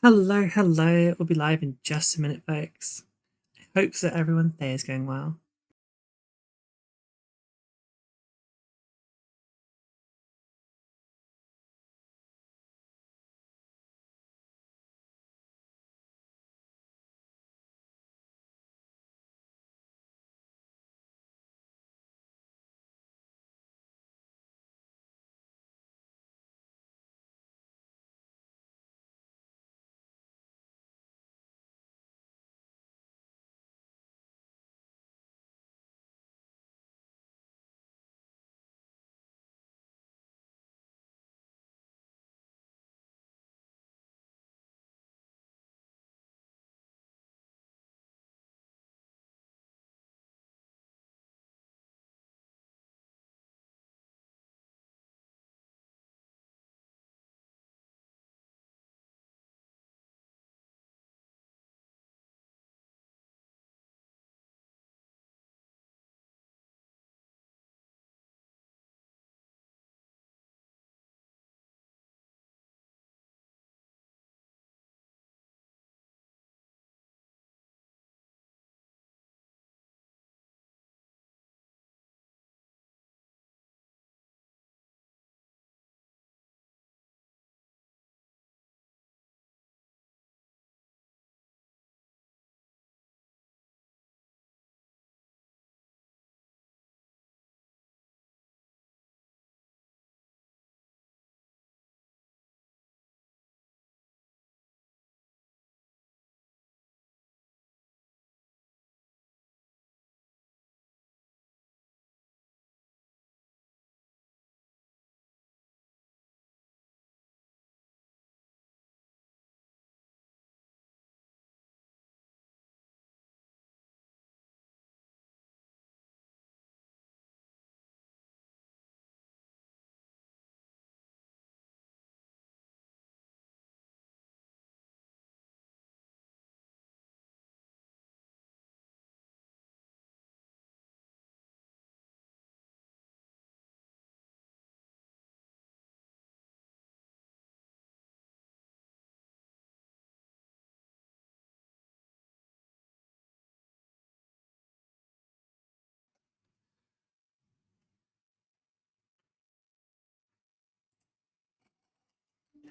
Hello, hello. We'll be live in just a minute, folks. I hope that everyone's day is going well.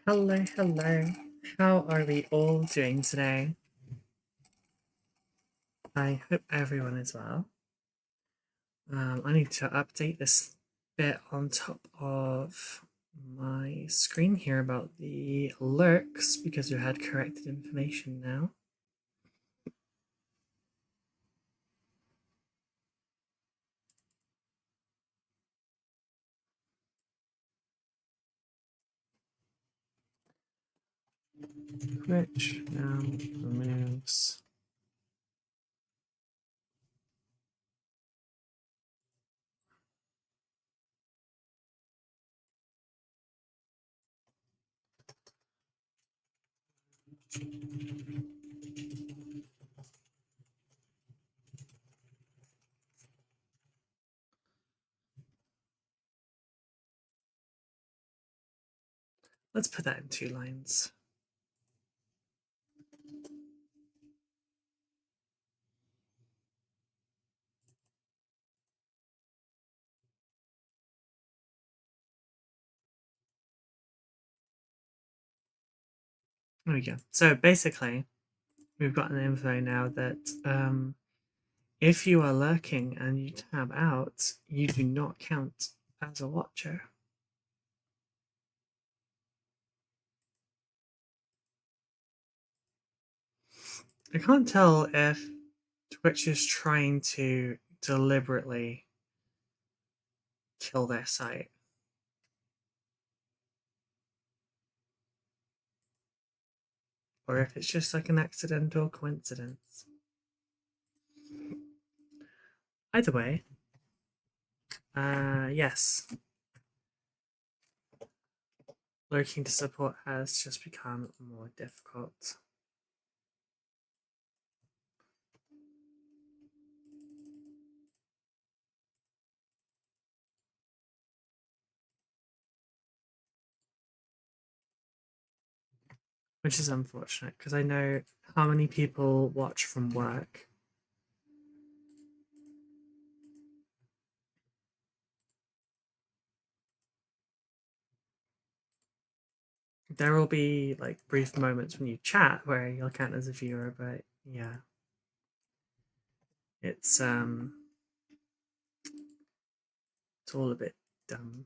Hello, hello. How are we all doing today? I hope everyone is well. I need to update this bit on top of my screen here about the lurks because we had corrected information now. Which now removes Let's put that in 2 lines. There we go. So basically, we've got an info now that if you are lurking and you tab out, you do not count as a watcher. I can't tell if Twitch is trying to deliberately kill their site. Or if it's just like an accidental coincidence. Either way, yes. Lurking to support has just become more difficult. which is unfortunate because I know how many people watch from work. There will be like brief moments when you chat where you'll count as a viewer, but yeah, it's it's all a bit dumb.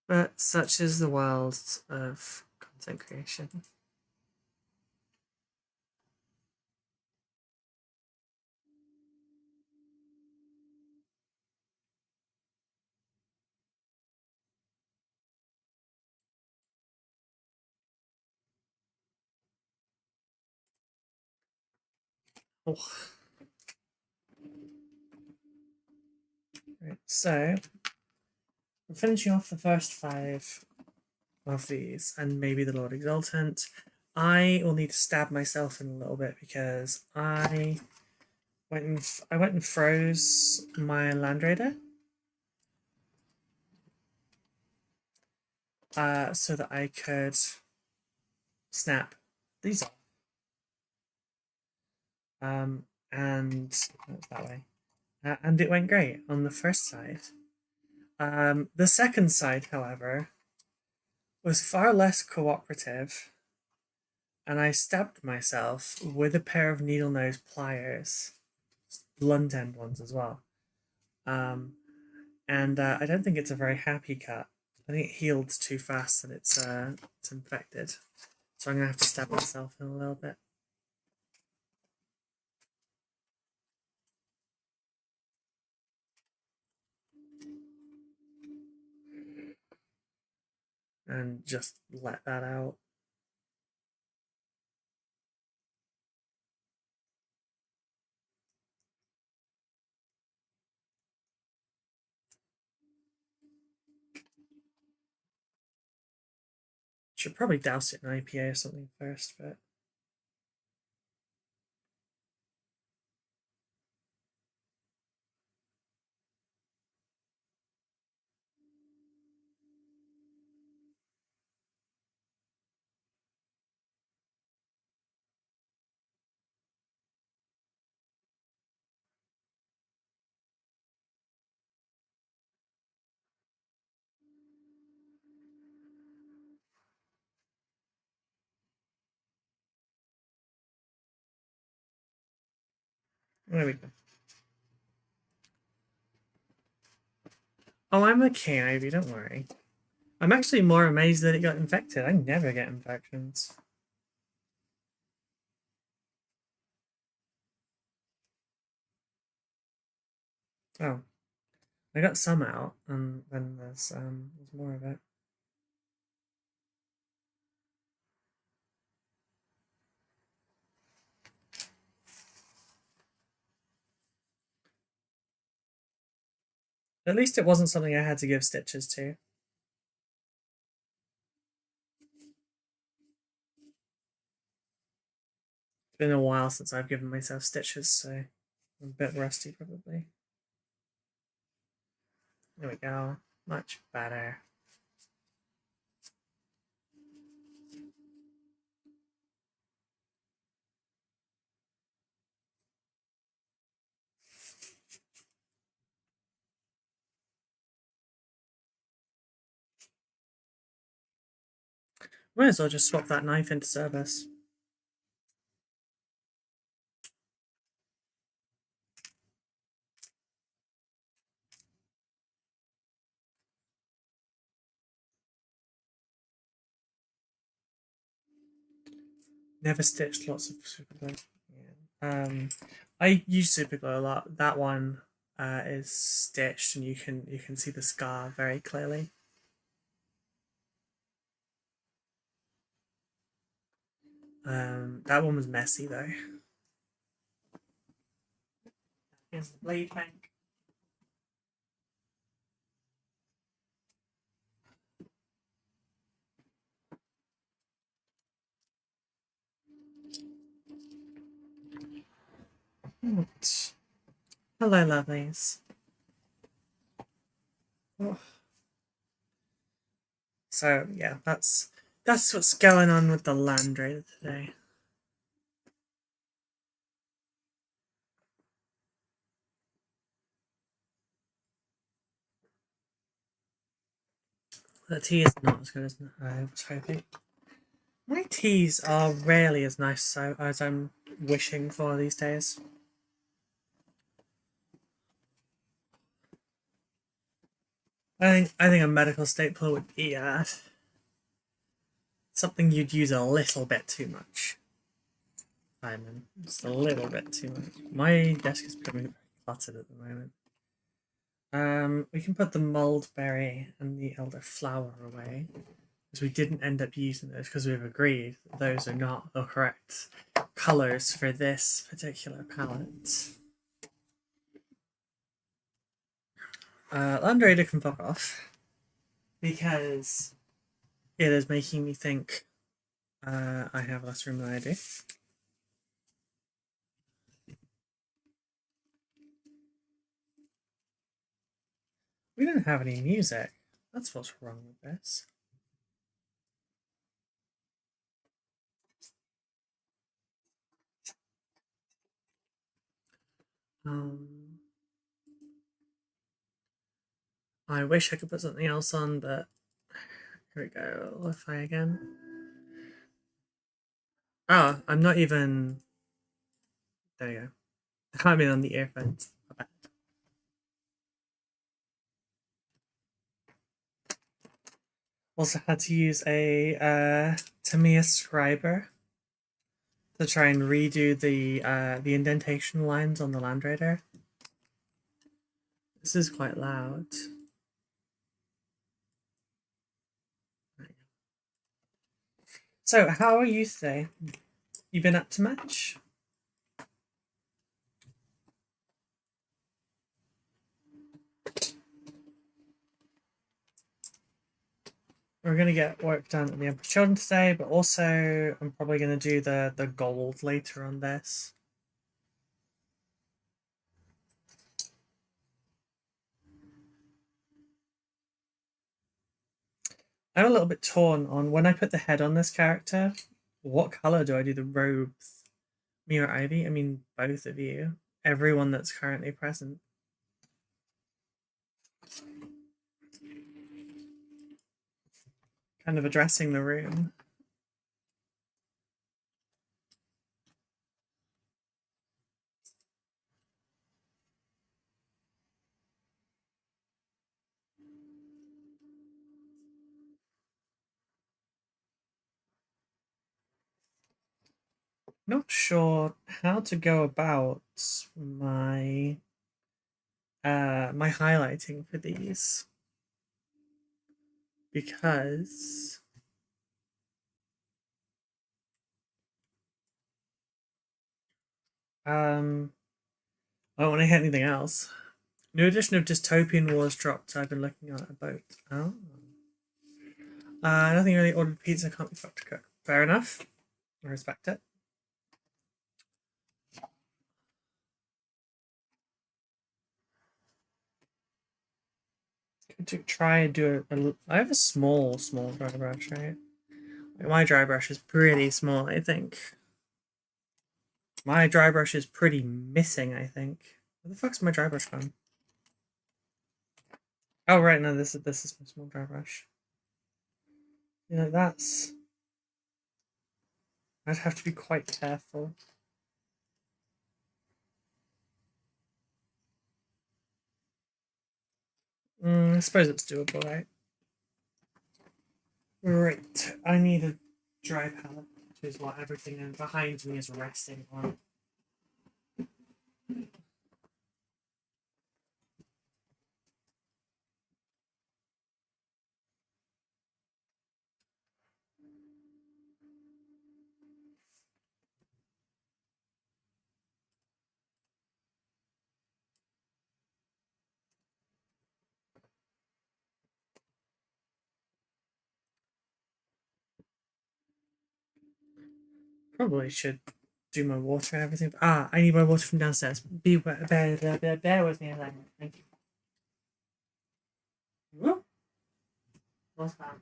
But such is the world of content creation. Oh. Right, so we're finishing off the first 5 of these, and maybe the Lord Exultant. I will need to stab myself in a little bit because I went and froze my Land Raider, so that I could snap these off. And that way, and it went great on the first side. The second side, however, was far less cooperative, and I stabbed myself with a pair of needle nose pliers, blunt end ones as well. And I don't think it's a very happy cut. I think it healed too fast and it's infected. So I'm gonna have to stab myself in a little bit. And just let that out. Should probably douse it in IPA or something first, but there we go. Oh, I'm okay, Ivy, don't worry. I'm actually more amazed that it got infected. I never get infections. Oh, I got some out, and then there's more of it. At least it wasn't something I had to give stitches to. It's been a while since I've given myself stitches, so I'm a bit rusty probably. There we go. Much better. Might as well just swap that knife into service. Never stitched lots of super glue. Yeah. I use super glue a lot. That one is stitched, and you can see the scar very clearly. That one was messy though. Here's the blade bank. Right. Hello, lovelies. Oh. So yeah, that's what's going on with the land raider today. The tea is not as good as I was hoping. My teas are rarely as nice as I'm wishing for these days. I think a medical stapler would be something you'd use a little bit too much. Simon, just a little bit too much. My desk is becoming very cluttered at the moment. We can put the mulberry and the elderflower away, because we didn't end up using those because we've agreed that those are not the correct colors for this particular palette. Land Raider can fuck off because it is making me think I have less room than I do. We don't have any music. That's what's wrong with this. Um, I wish I could put something else on, but here we go. Lo-fi again. Oh, I'm not even. There you go. I'm in on the earphones. Also had to use a Tamiya scriber to try and redo the indentation lines on the Land Raider. This is quite loud. So, how are you today? You been up to much? We're gonna get work done at the Emperor's Children today, but also I'm probably gonna do the gold later on this. I'm a little bit torn on when I put the head on this character. What color do I do the robes? Me or Ivy? I mean, both of you. Everyone that's currently present. Kind of addressing the room. Not sure how to go about my my highlighting for these because I don't want to hit anything else. New edition of Dystopian Wars dropped. I've been looking at a boat. Oh. Nothing really. Ordered pizza. Can't be fucked to cook. Fair enough. I respect it. To try and do I have a small dry brush, right? My dry brush is pretty small, I think. My dry brush is pretty missing, I think. Where the fuck's my dry brush gone? Oh right, no, this is my small dry brush. You know, that's I'd have to be quite careful. I suppose it's doable, right? Right. I need a dry palette, which is what everything behind me is resting on. Probably should do my water and everything. Ah, I need my water from downstairs. Bear with me a second. Thank you. Whoop. What's that?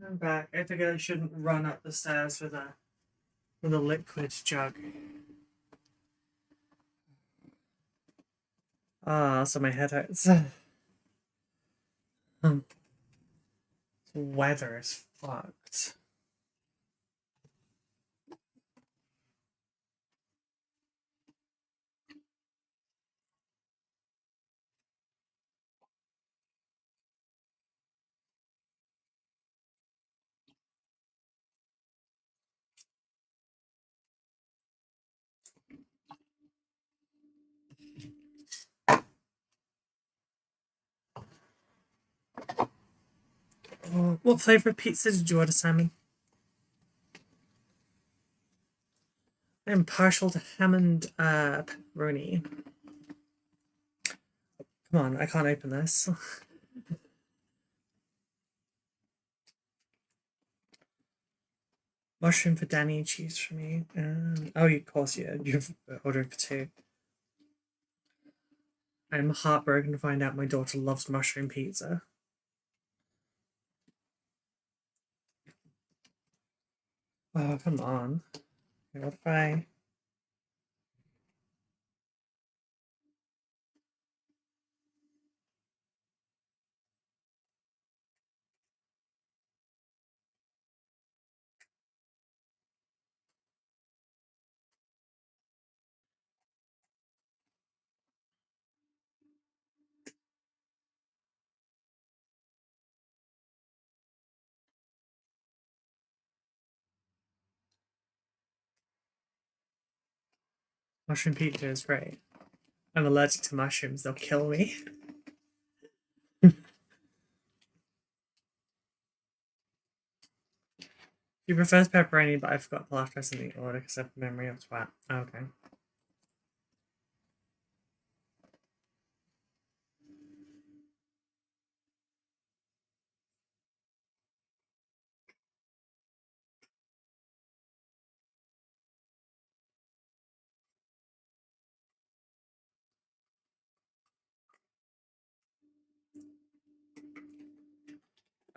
I'm back. I figured I shouldn't run up the stairs with a liquid jug. Ah, so my head hurts. Weather is fucked. Oh, what flavor pizza did you order, Simon? I'm partial to ham and pepperoni. Come on, I can't open this. Mushroom for Danny, cheese for me. Oh, of course, yeah, you've ordered for two. I'm heartbroken to find out my daughter loves mushroom pizza. Oh, come on. What if I... Mushroom pizza is great. I'm allergic to mushrooms, they'll kill me. She prefers pepperoni, but I forgot the last rest in the order because I have memory of twat. Okay.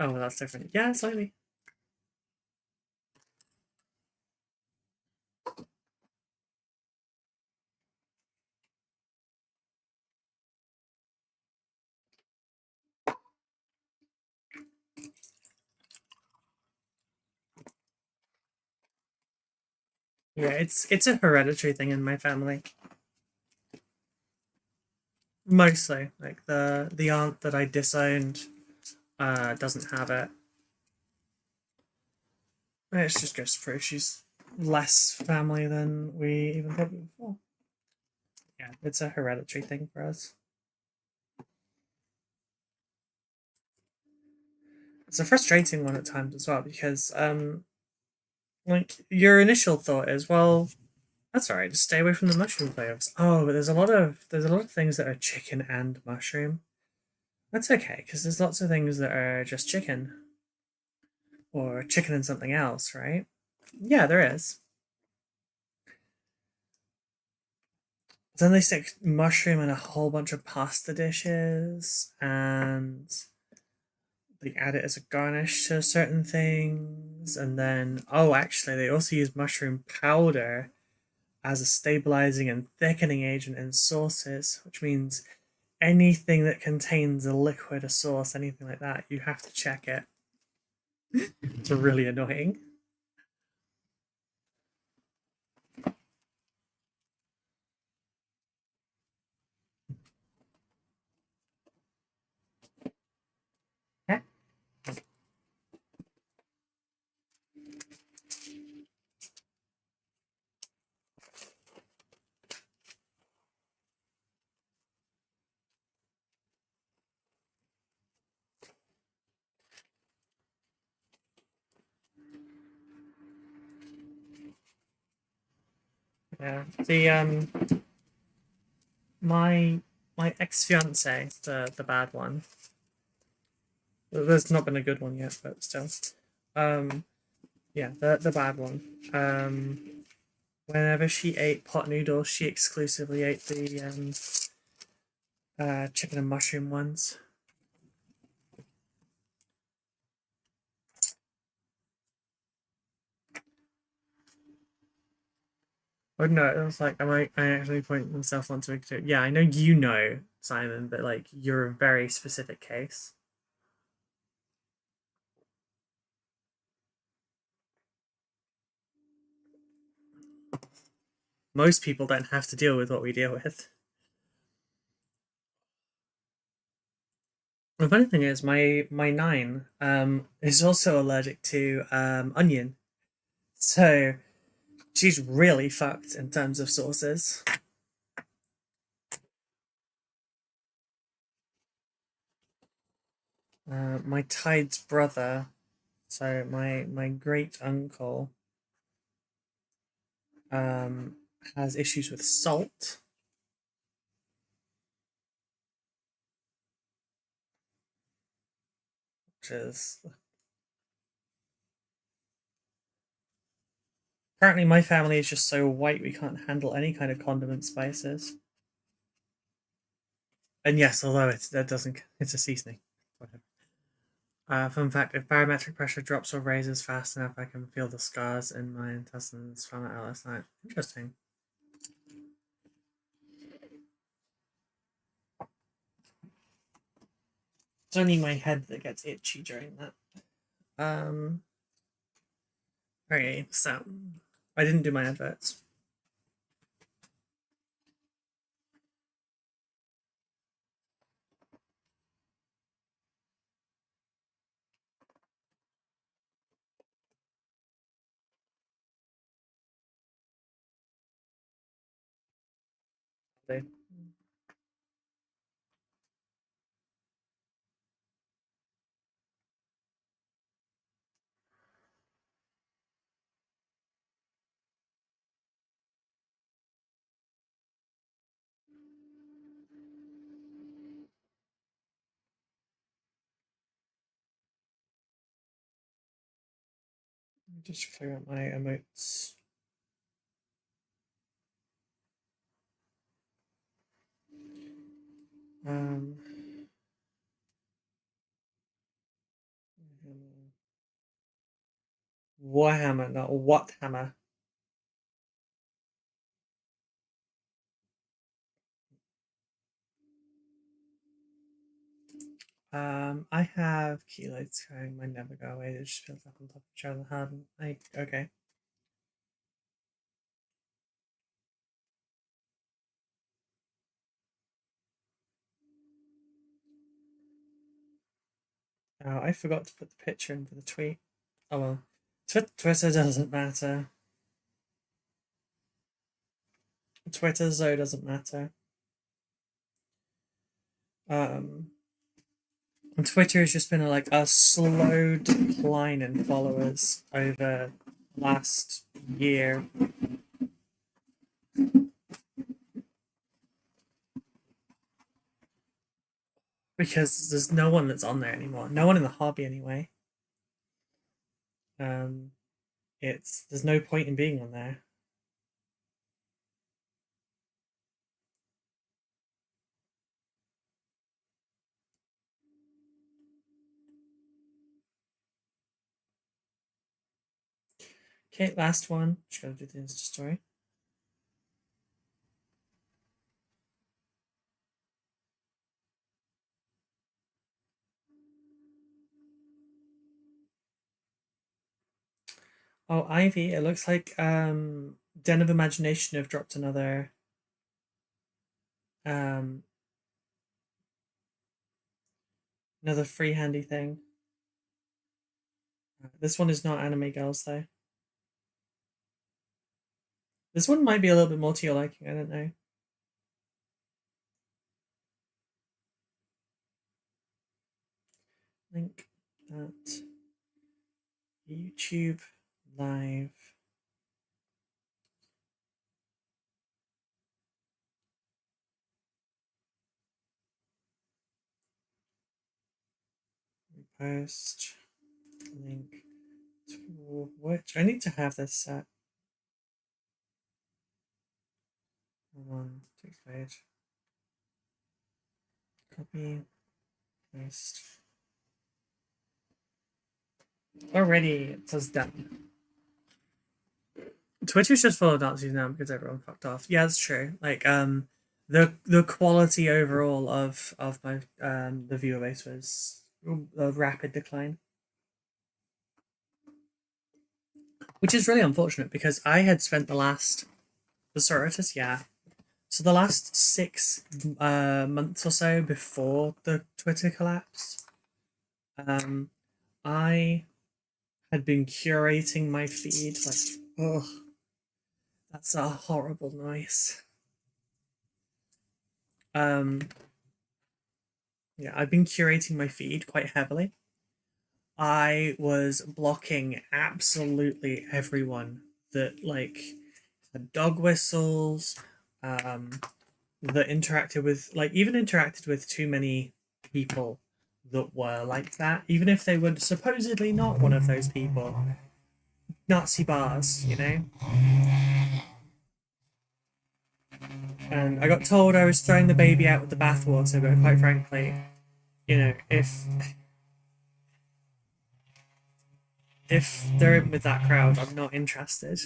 Oh, well, that's different. Yeah, slightly. Yeah, it's a hereditary thing in my family. Mostly. Like the aunt that I disowned doesn't have it. It's just goes to prove she's less family than we even thought before. Yeah, it's a hereditary thing for us. It's a frustrating one at times as well because like your initial thought is, well, that's alright, just stay away from the mushroom flavors. Oh, but there's a lot of things that are chicken and mushroom. That's okay, because there's lots of things that are just chicken. Or chicken and something else, right? Yeah, there is. Then they stick mushroom in a whole bunch of pasta dishes, and they add it as a garnish to certain things. And then, oh, actually, they also use mushroom powder as a stabilizing and thickening agent in sauces, which means anything that contains a liquid, a sauce, anything like that, you have to check it. It's really annoying. Yeah. Yeah. My ex-fiance, the bad one. There's not been a good one yet, but still. Um, yeah, the bad one. Whenever she ate pot noodles, she exclusively ate the chicken and mushroom ones. Or no, it was like I actually point myself onto it. Yeah, I know you know, Simon, but like you're a very specific case. Most people don't have to deal with what we deal with. The funny thing is, my nine is also allergic to onion, so she's really fucked in terms of sauces. My Tide's brother, so my great uncle, um, has issues with salt, which is apparently my family is just so white we can't handle any kind of condiment spices. And yes, although that doesn't, it's a seasoning. Whatever. Fun fact: if barometric pressure drops or raises fast enough, I can feel the scars in my intestines from it last night. Interesting. It's only my head that gets itchy during that. Okay, so I didn't do my adverts. They just clear out my emotes. Um, Warhammer, not what hammer. I have keloids going. Mine never go away. They just build up on top of each other hard. Okay. Oh, I forgot to put the picture in for the tweet. Oh well. Twitter doesn't matter. Twitter though doesn't matter. Um, and Twitter has just been like a slow decline in followers over last year because there's no one that's on there anymore. No one in the hobby anyway. Um, it's there's no point in being on there. Okay, last one. Just gotta do the Insta story. Oh, Ivy, it looks like Den of Imagination have dropped um another free handy thing. This one is not anime girls though. This one might be a little bit more to your liking, I don't know. Link that YouTube live post link to which I need to have this set. On text page. Copy, paste. Already it says done. Twitter's just full of Nazis now because everyone fucked off. Yeah, that's true. Like the quality overall of my the viewer base was a rapid decline. Which is really unfortunate because I had spent the last Viscosity, yeah. So the last 6 months or so before the Twitter collapse, I had been curating my feed like, oh, that's a horrible noise. Yeah, I've been curating my feed quite heavily. I was blocking absolutely everyone that like had dog whistles, that interacted with like even interacted with too many people that were like that, even if they were supposedly not one of those people. Nazi bars, you know? And I got told I was throwing the baby out with the bathwater, but quite frankly, you know, if they're in with that crowd, I'm not interested.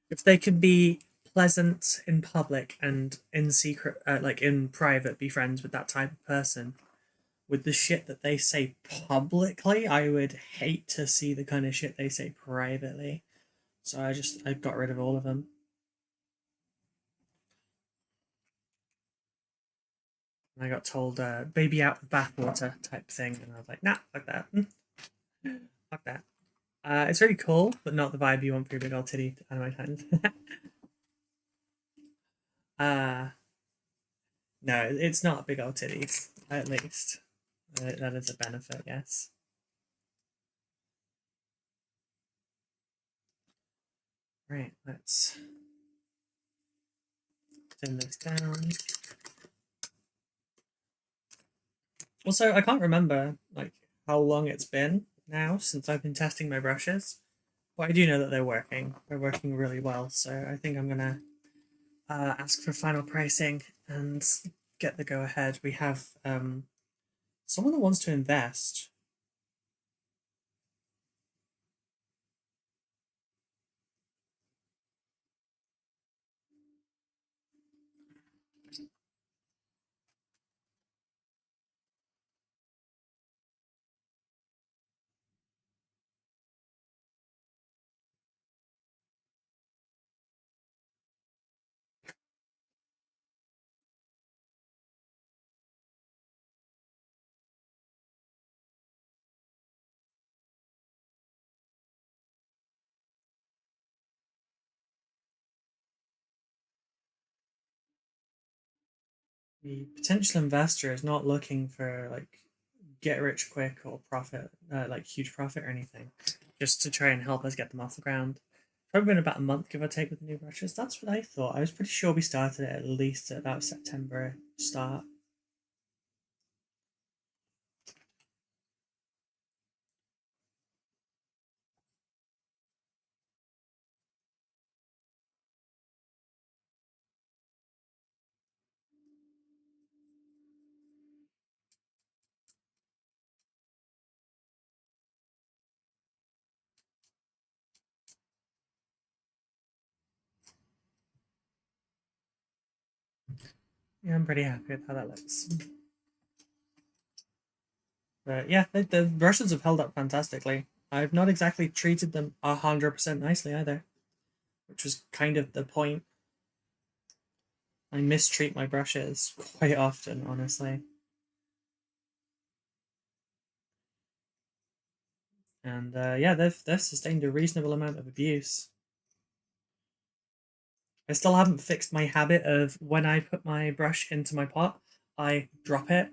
If they can be pleasant in public and in secret, like in private, be friends with that type of person, with the shit that they say publicly, I would hate to see the kind of shit they say privately. So I got rid of all of them. And I got told baby out with bathwater type thing, and I was like, nah, fuck that. Fuck that. It's really cool, but not the vibe you want for your big old titty anime titans. uh no, it's not big old titties, at least. That is a benefit, yes. Right, let's thin this down. Also, I can't remember like how long it's been now since I've been testing my brushes, but I do know that they're working. They're working really well, so I think I'm gonna ask for final pricing and get the go ahead. We have someone that wants to invest. The potential investor is not looking for like get rich quick or profit, like huge profit or anything, just to try and help us get them off the ground. Probably been about a month, give or take, with the new brushes. That's what I thought. I was pretty sure we started it at least at about September start. Yeah, I'm pretty happy with how that looks. But yeah, the brushes have held up fantastically. I've not exactly treated them 100% nicely either, which was kind of the point. I mistreat my brushes quite often, honestly. And yeah, they've sustained a reasonable amount of abuse. I still haven't fixed my habit of when I put my brush into my pot, I drop it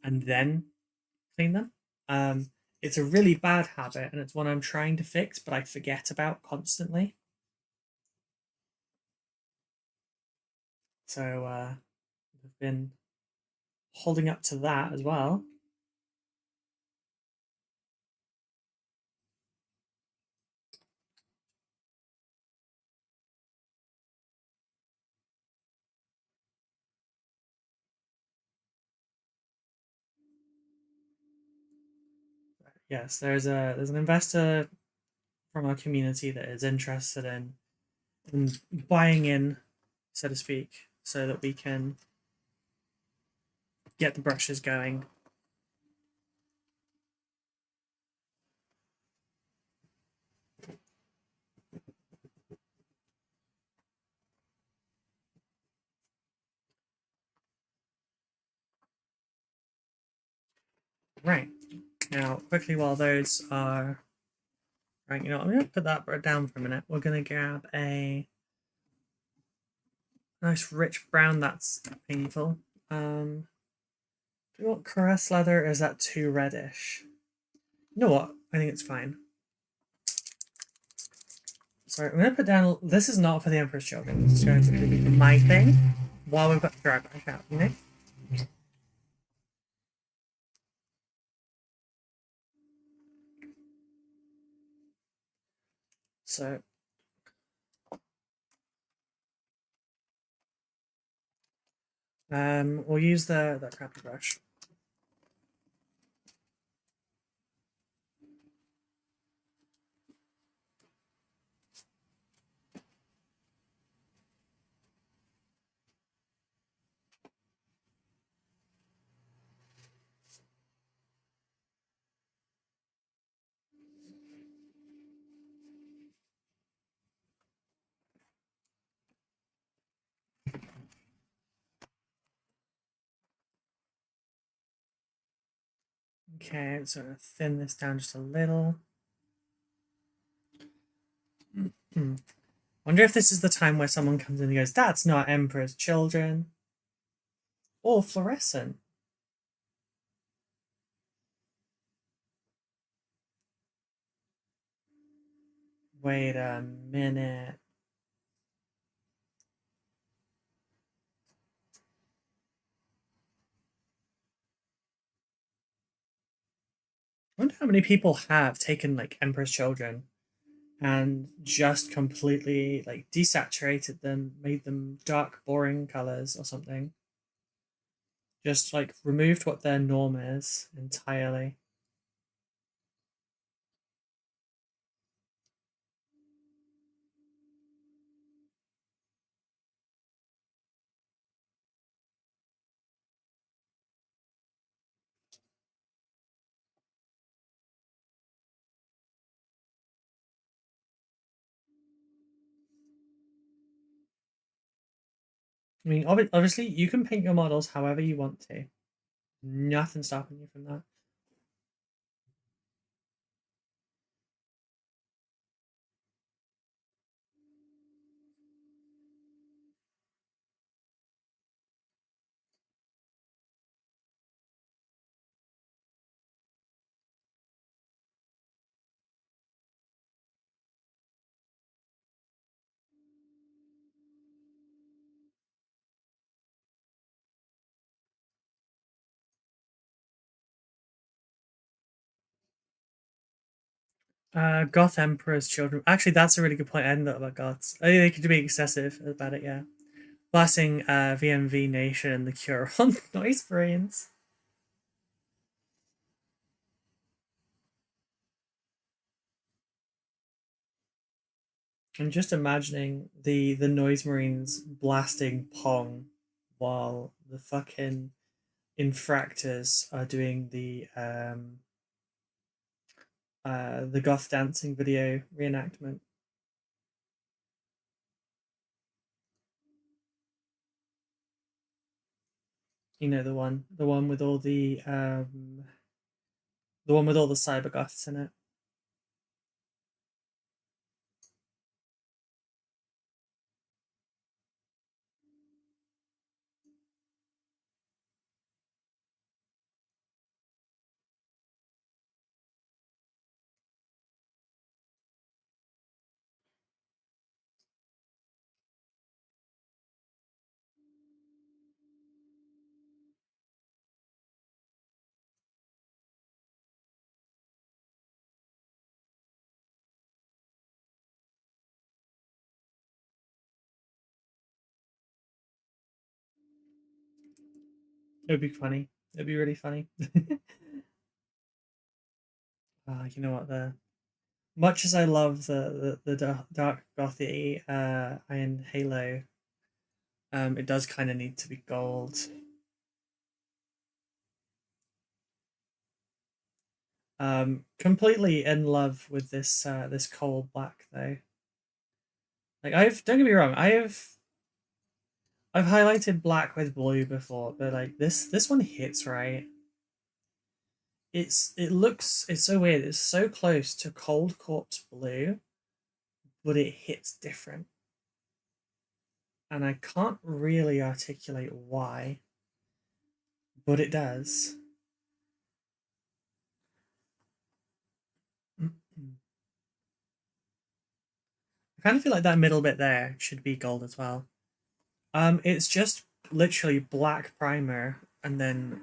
and then clean them. It's a really bad habit, and it's one I'm trying to fix, but I forget about constantly. So I've been holding up to that as well. Yes, there's an investor from our community that is interested in buying in, so to speak, so that we can get the brushes going. Right. Now, quickly while those are right, you know, I'm gonna put that down for a minute. We're gonna grab a nice rich brown that's painful. Do you want caress leather or is that too reddish? You know what? I think it's fine. Sorry, I'm gonna put down this is not for the Emperor's Children, this is going to be my thing while we've got the dry brush out, you know? So we'll use the crappy brush. Okay, so thin this down just a little. Wonder if this is the time where someone comes in and goes, "That's not Emperor's Children," or Fluorescent. Wait a minute. I wonder how many people have taken like Emperor's Children and just completely like desaturated them, made them dark, boring colors or something. Just like removed what their norm is entirely. I mean, obviously, you can paint your models however you want to. Nothing stopping you from that. Goth Emperor's Children. Actually, that's a really good point. I hadn't thought about goths. I think they could be excessive about it, yeah. Blasting VMV Nation and the Cure on Noise Brains. I'm just imagining the Noise Marines blasting Pong while the fucking infractors are doing the goth dancing video reenactment. You know the one with all the one with all the cyber goths in it. It would be funny. It'd be really funny. You know what, the much as I love the dark gothy Iron Halo, it does kind of need to be gold. Completely in love with this coal black though. Like don't get me wrong, I've highlighted black with blue before, but like this one hits right. It's so weird. It's so close to Cold Corpse Blue, but it hits different. And I can't really articulate why, but it does. I kind of feel like that middle bit there should be gold as well. It's just literally black primer and then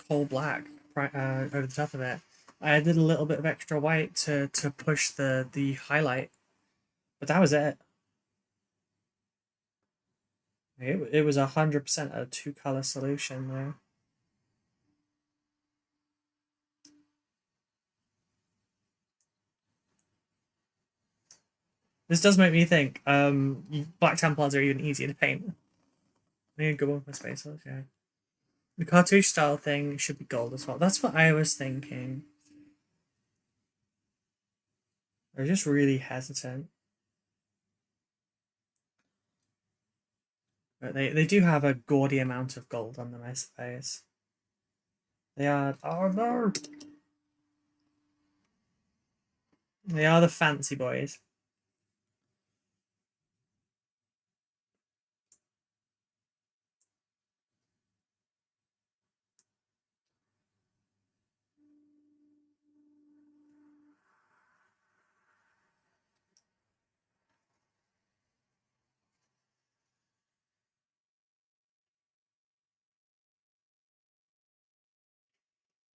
coal black over the top of it. I did a little bit of extra white to push the highlight, but that was it. It was 100% a 2-color solution there. This does make me think. Black Templars are even easier to paint. I need a good one for space. Okay. The cartouche style thing should be gold as well. That's what I was thinking. They're just really hesitant. But they do have a gaudy amount of gold on them, I suppose. They are. Oh no! They are the fancy boys.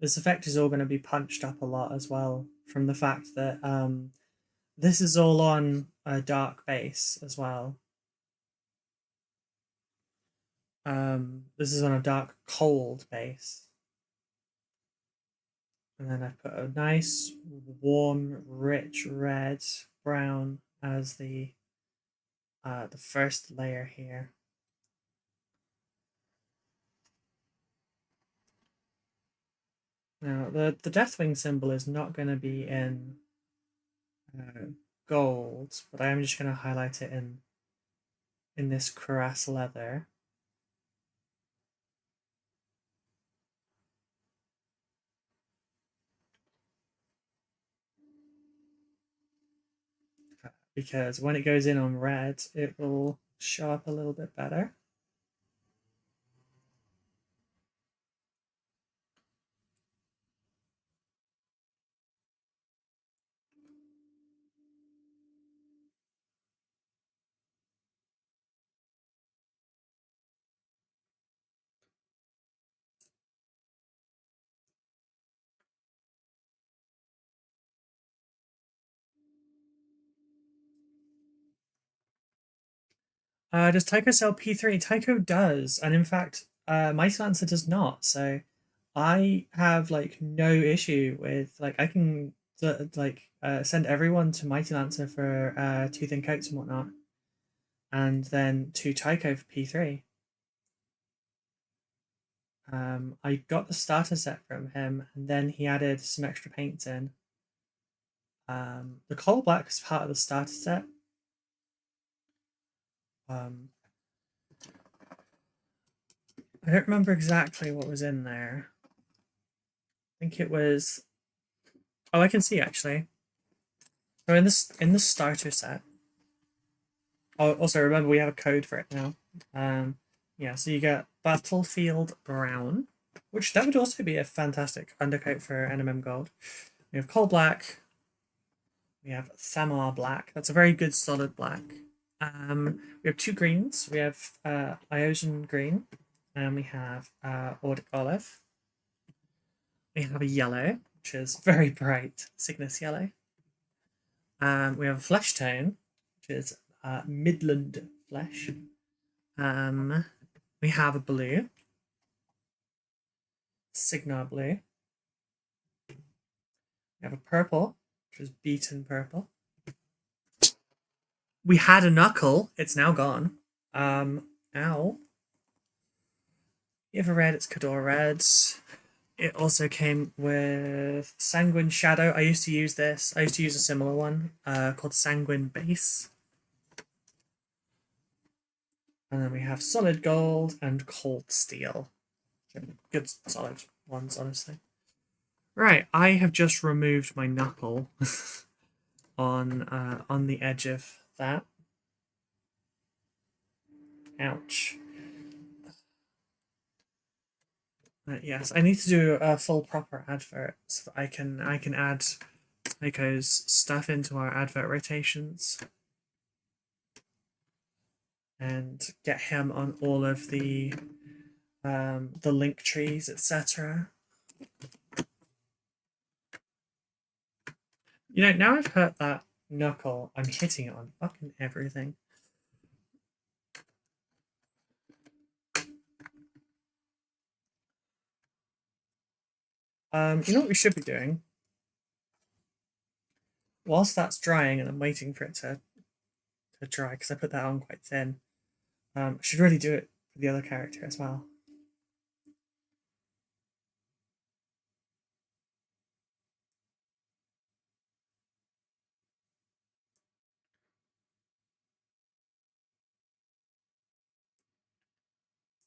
This effect is all going to be punched up a lot as well from the fact that this is all on a dark base as well. This is on a dark cold base. And then I put a nice warm rich red brown as the first layer here. Now the Deathwing symbol is not going to be in gold, but I am just going to highlight it in this cuirass leather. Because when it goes in on red, it will show up a little bit better. Does Tycho sell P3? Tycho does, and in fact, Mighty Lancer does not. So I have like no issue with like I can send everyone to Mighty Lancer for 2 thin coats and whatnot, and then to Tycho for P3. I got the starter set from him, and then he added some extra paints in. The coal black is part of the starter set. I don't remember exactly what was in there. I think it was. Oh, I can see actually. So in the starter set. Oh, also remember we have a code for it now. Yeah, so you get Battlefield Brown, which that would also be a fantastic undercoat for NMM Gold. We have Coal Black. We have Thamar Black. That's a very good solid black. We have 2 greens. We have Iosian Green, and we have Ordic Olive. We have a yellow, which is very bright, Cygnus Yellow. We have a flesh tone, which is Midland Flesh. We have a blue, Signar Blue. We have a purple, which is beaten purple. We had a knuckle. It's now gone. Ow. You have a red. It's Cador Red. It also came with Sanguine Shadow. I used to use this. I used to use a similar one called Sanguine Base. And then we have Solid Gold and Cold Steel. Good solid ones, honestly. Right, I have just removed my knuckle on the edge of that. Ouch. Yes, I need to do a full proper advert so that I can add Tycho's stuff into our advert rotations and get him on all of the link trees, etc. You know, now I've hurt that knuckle, I'm hitting it on fucking everything. You know what we should be doing? Whilst that's drying and I'm waiting for it to dry, because I put that on quite thin, I should really do it for the other character as well.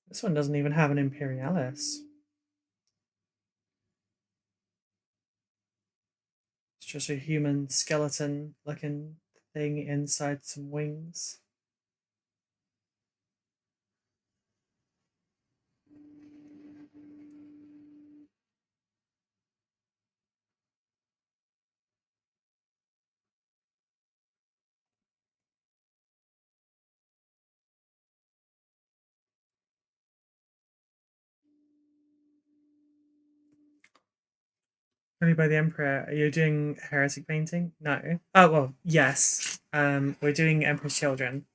This one doesn't even have an Imperialis. It's just a human skeleton looking thing inside some wings. Only by the Emperor. Are you doing heretic painting? No. Oh well, yes. We're doing Emperor's Children.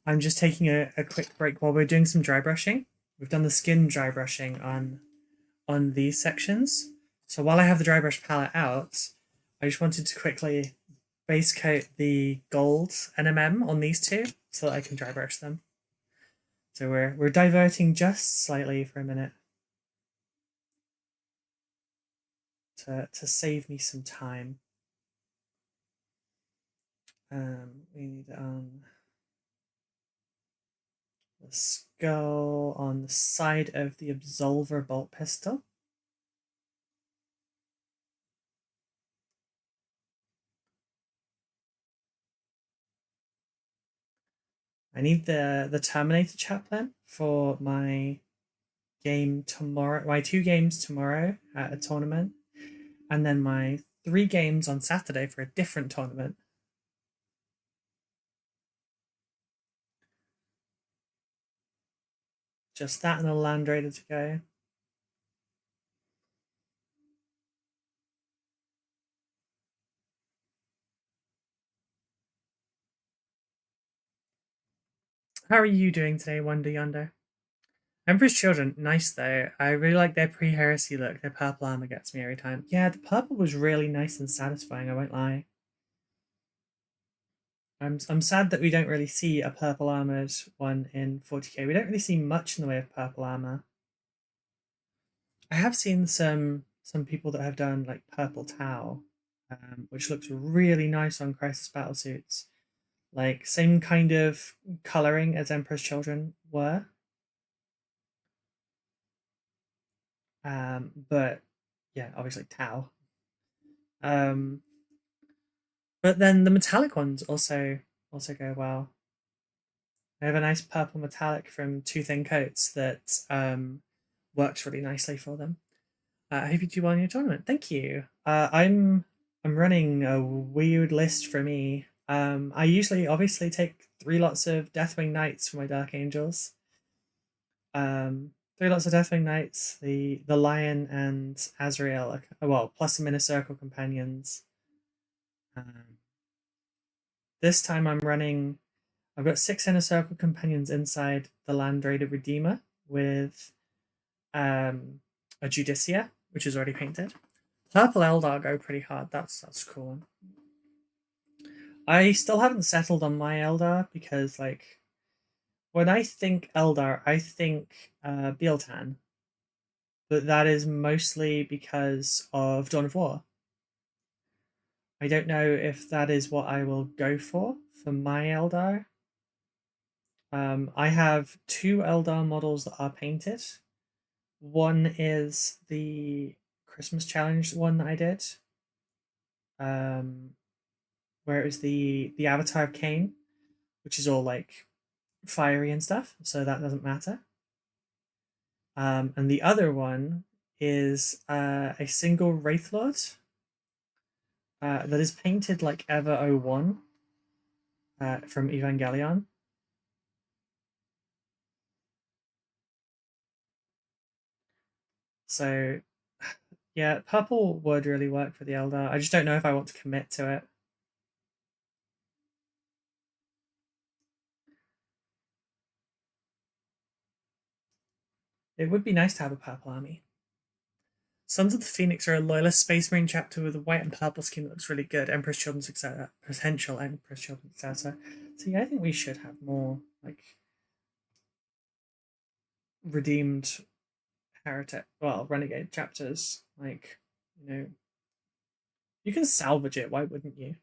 I'm just taking a quick break while we're doing some dry brushing. We've done the skin dry brushing on these sections. So while I have the dry brush palette out, I just wanted to quickly base coat the gold NMM on these two so that I can dry brush them. So we're diverting just slightly for a minute to save me some time. We need the skull on the side of the Absolver bolt pistol. I need the Terminator chaplain for my game tomorrow. My 2 games tomorrow at a tournament, and then my 3 games on Saturday for a different tournament. Just that and a Land Raider to go. How are you doing today, Wonder Yonder? Emperor's Children, nice though. I really like their pre-heresy look. Their purple armor gets me every time. Yeah, the purple was really nice and satisfying, I won't lie. I'm sad that we don't really see a purple armored one in 40k. We don't really see much in the way of purple armor. I have seen some people that have done like purple Tau, which looks really nice on Crisis battlesuits. Like same kind of coloring as Emperor's Children were. But yeah, obviously Tau. But then the metallic ones also go well. I have a nice purple metallic from Two Thin Coats that works really nicely for them. I hope you do well in your tournament. Thank you. I'm running a weird list for me. I usually obviously take 3 lots of Deathwing Knights for my Dark Angels. 3 lots of Deathwing Knights, the Lion and Azrael, well, plus some Inner Circle companions. This time I'm running. I've got 6 Inner Circle companions inside the Land Raider Redeemer with a Judicia, which is already painted. Purple Eldar go pretty hard. That's cool. I still haven't settled on my Eldar because, like, when I think Eldar, I think Bieltan. But that is mostly because of Dawn of War. I don't know if that is what I will go for my Eldar. I have two Eldar models that are painted. One is the Christmas challenge one that I did, where it was the Avatar of Cain, which is all like fiery and stuff, so that doesn't matter. And the other one is a single Wraithlord that is painted like Ever 01 from Evangelion. So, yeah, purple would really work for the Eldar. I just don't know if I want to commit to it. It would be nice to have a purple army. Sons of the Phoenix are a loyalist space marine chapter with a white and purple scheme that looks really good. Empress Children's etc. Potential Empress Children's etc. So yeah, I think we should have more like redeemed heretic, well, renegade chapters. Like, you know, you can salvage it. Why wouldn't you?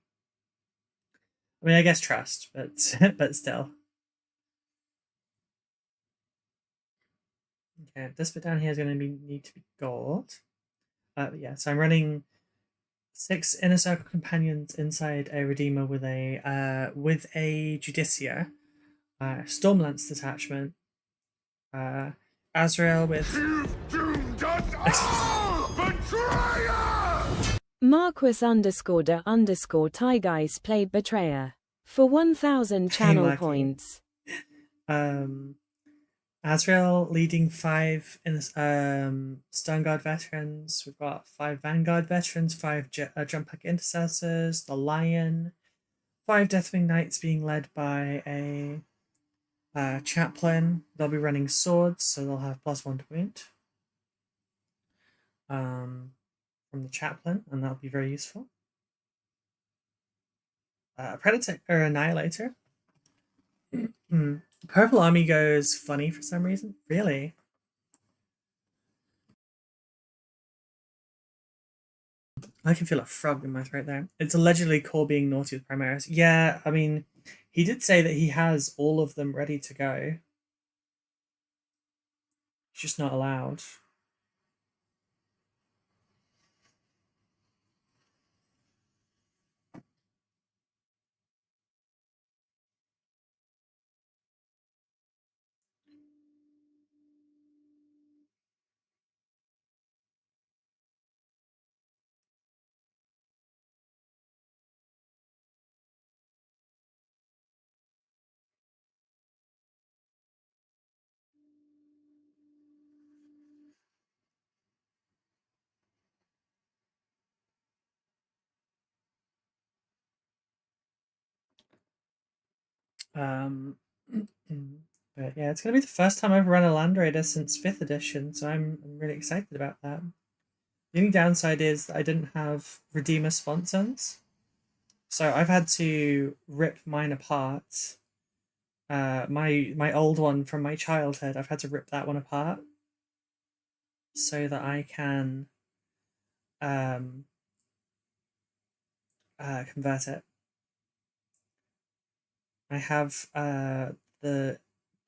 I mean, I guess trust, but but still. Okay, this bit down here is going to need to be gold. Yeah, so I'm running 6 inner circle companions inside a redeemer with a Judicia, Stormlance detachment, Azrael with. Marquis_de_Tigais played Betrayer for 1,000 channel points. Azrael leading 5 in Sternguard veterans. We've got 5 Vanguard veterans, 5 jump pack intercessors, the Lion, 5 Deathwing Knights being led by a chaplain. They'll be running swords, so they'll have +1 to wound from the chaplain, and that'll be very useful. Predator or Annihilator. Purple Army goes funny for some reason. Really? I can feel a frog in my throat there. It's allegedly Core being naughty with Primaris. Yeah, I mean, he did say that he has all of them ready to go. It's just not allowed. Um, but yeah, it's gonna be the first time I've run a Land Raider since 5th edition, so I'm really excited about that. The only downside is that I didn't have Redeemer sponsons, so I've had to rip mine apart. My old one from my childhood, I've had to rip that one apart so that I can convert it. I have the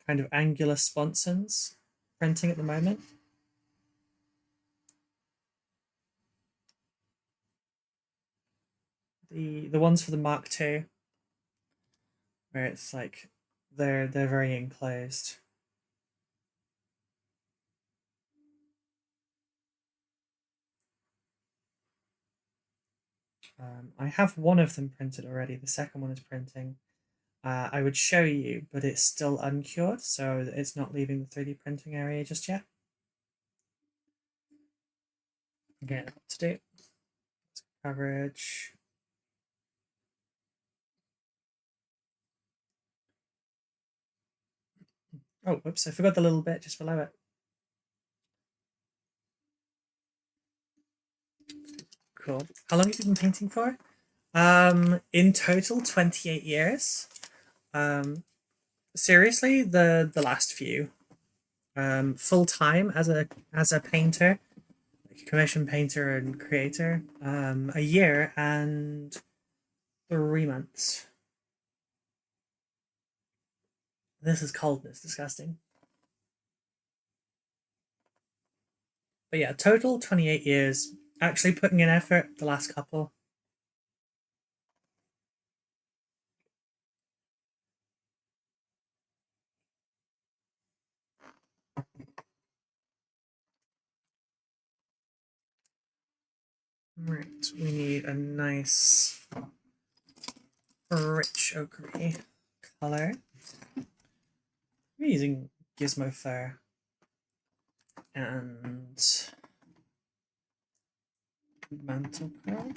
kind of angular sponsons printing at the moment. The ones for the Mark II, where it's like they're very enclosed. I have one of them printed already. The second one is printing. I would show you, but it's still uncured, so it's not leaving the 3D printing area just yet. Again, what to do? Coverage. Oh, whoops, I forgot the little bit just below it. cool. How long have you been painting for? In total, 28 years. Seriously, the last few. Full time as a painter, like a commission painter and creator. A year and 3 months. This is cold. It's disgusting. But yeah, total 28 years. Actually putting in effort the last couple. Right, we need a nice rich ochre color. We're using Gizmo Fur and Mantle Pearl.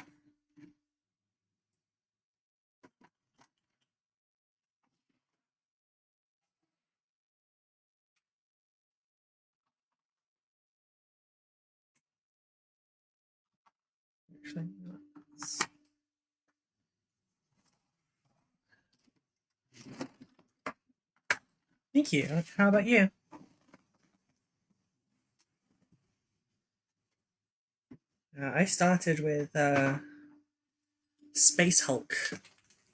Actually, thank you. How about you? I started with Space Hulk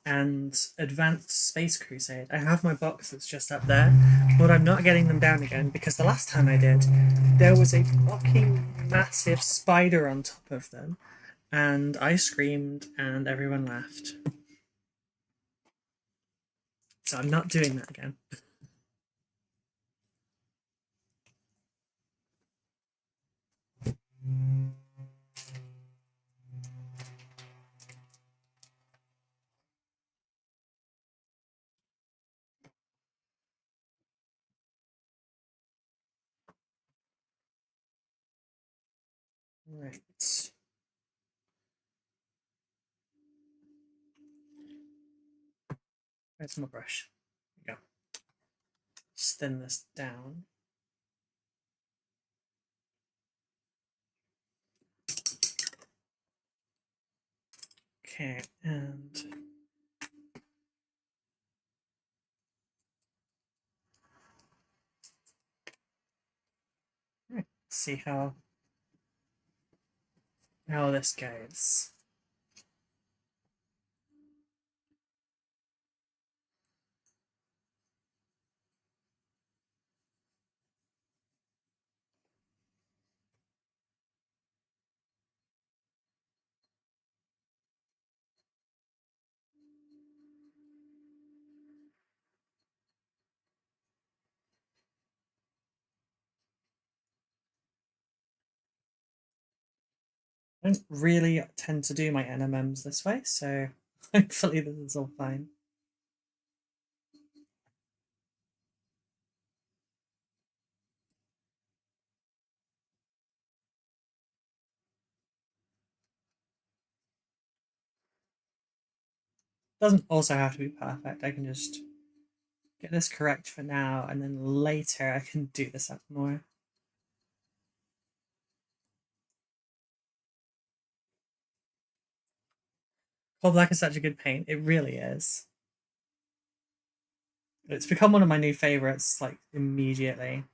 and Advanced Space Crusade. I have my box that's just up there, but I'm not getting them down again because the last time I did, there was a fucking massive spider on top of them, and I screamed and everyone laughed. So I'm not doing that again. Right. Where's my brush? There we go. Just thin this down. Okay, and let's see how this goes. I don't really tend to do my NMMs this way, so hopefully this is all fine. Doesn't also have to be perfect. I can just get this correct for now, and then later I can do this up more. Coal black is such a good paint. It really is. It's become one of my new favorites, like, immediately.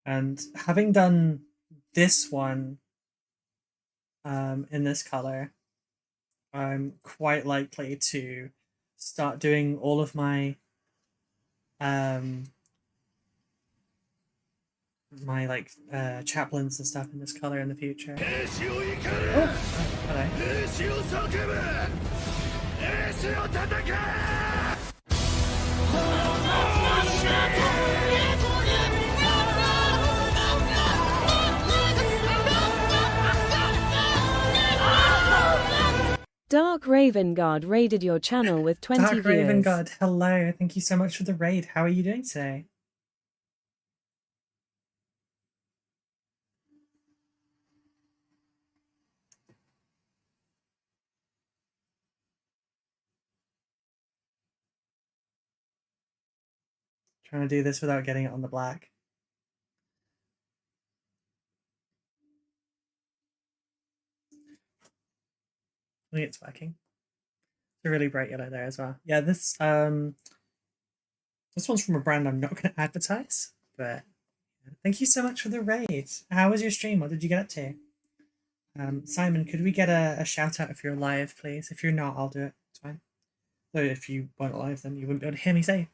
And having done this one in this color, I'm quite likely to start doing all of my like chaplains and stuff in this color in the future. Oh, hello. Dark Raven God raided your channel with 20 Dark viewers. Raven God, hello. Thank you so much for the raid. How are you doing today? Trying to do this without getting it on the black. I think it's working. It's a really bright yellow there as well. Yeah, this one's from a brand I'm not going to advertise, but thank you so much for the raid. How was your stream? What did you get up to? Simon, could we get a shout out if you're live, please? If you're not, I'll do it. It's fine. So if you weren't live, then you wouldn't be able to hear me say.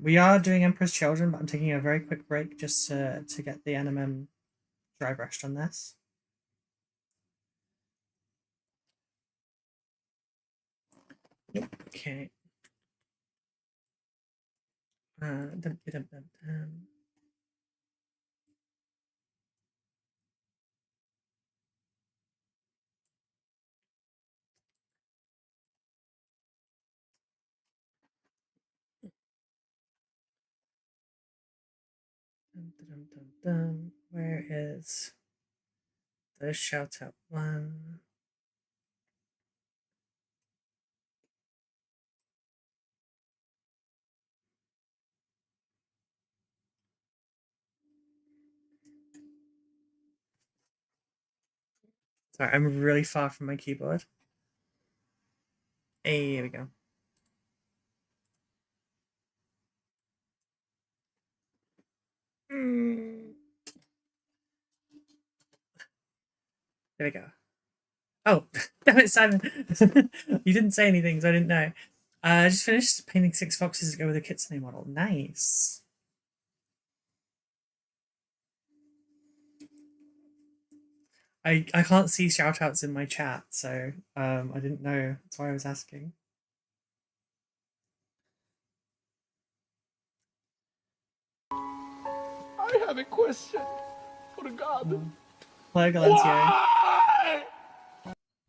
We are doing Emperor's Children, but I'm taking a very quick break just to get the NMM dry brushed on this. Nope. Okay. Dum, dum, dum, dum. Where is the shout out one? Sorry, I'm really far from my keyboard. Hey, here we go. There we go. Oh, damn it, Simon. You didn't say anything, so I didn't know. I just finished painting 6 foxes to go with a kitsune model. Nice. I can't see shoutouts in my chat, so I didn't know. That's why I was asking. I have a question for God. Hello, Galencio.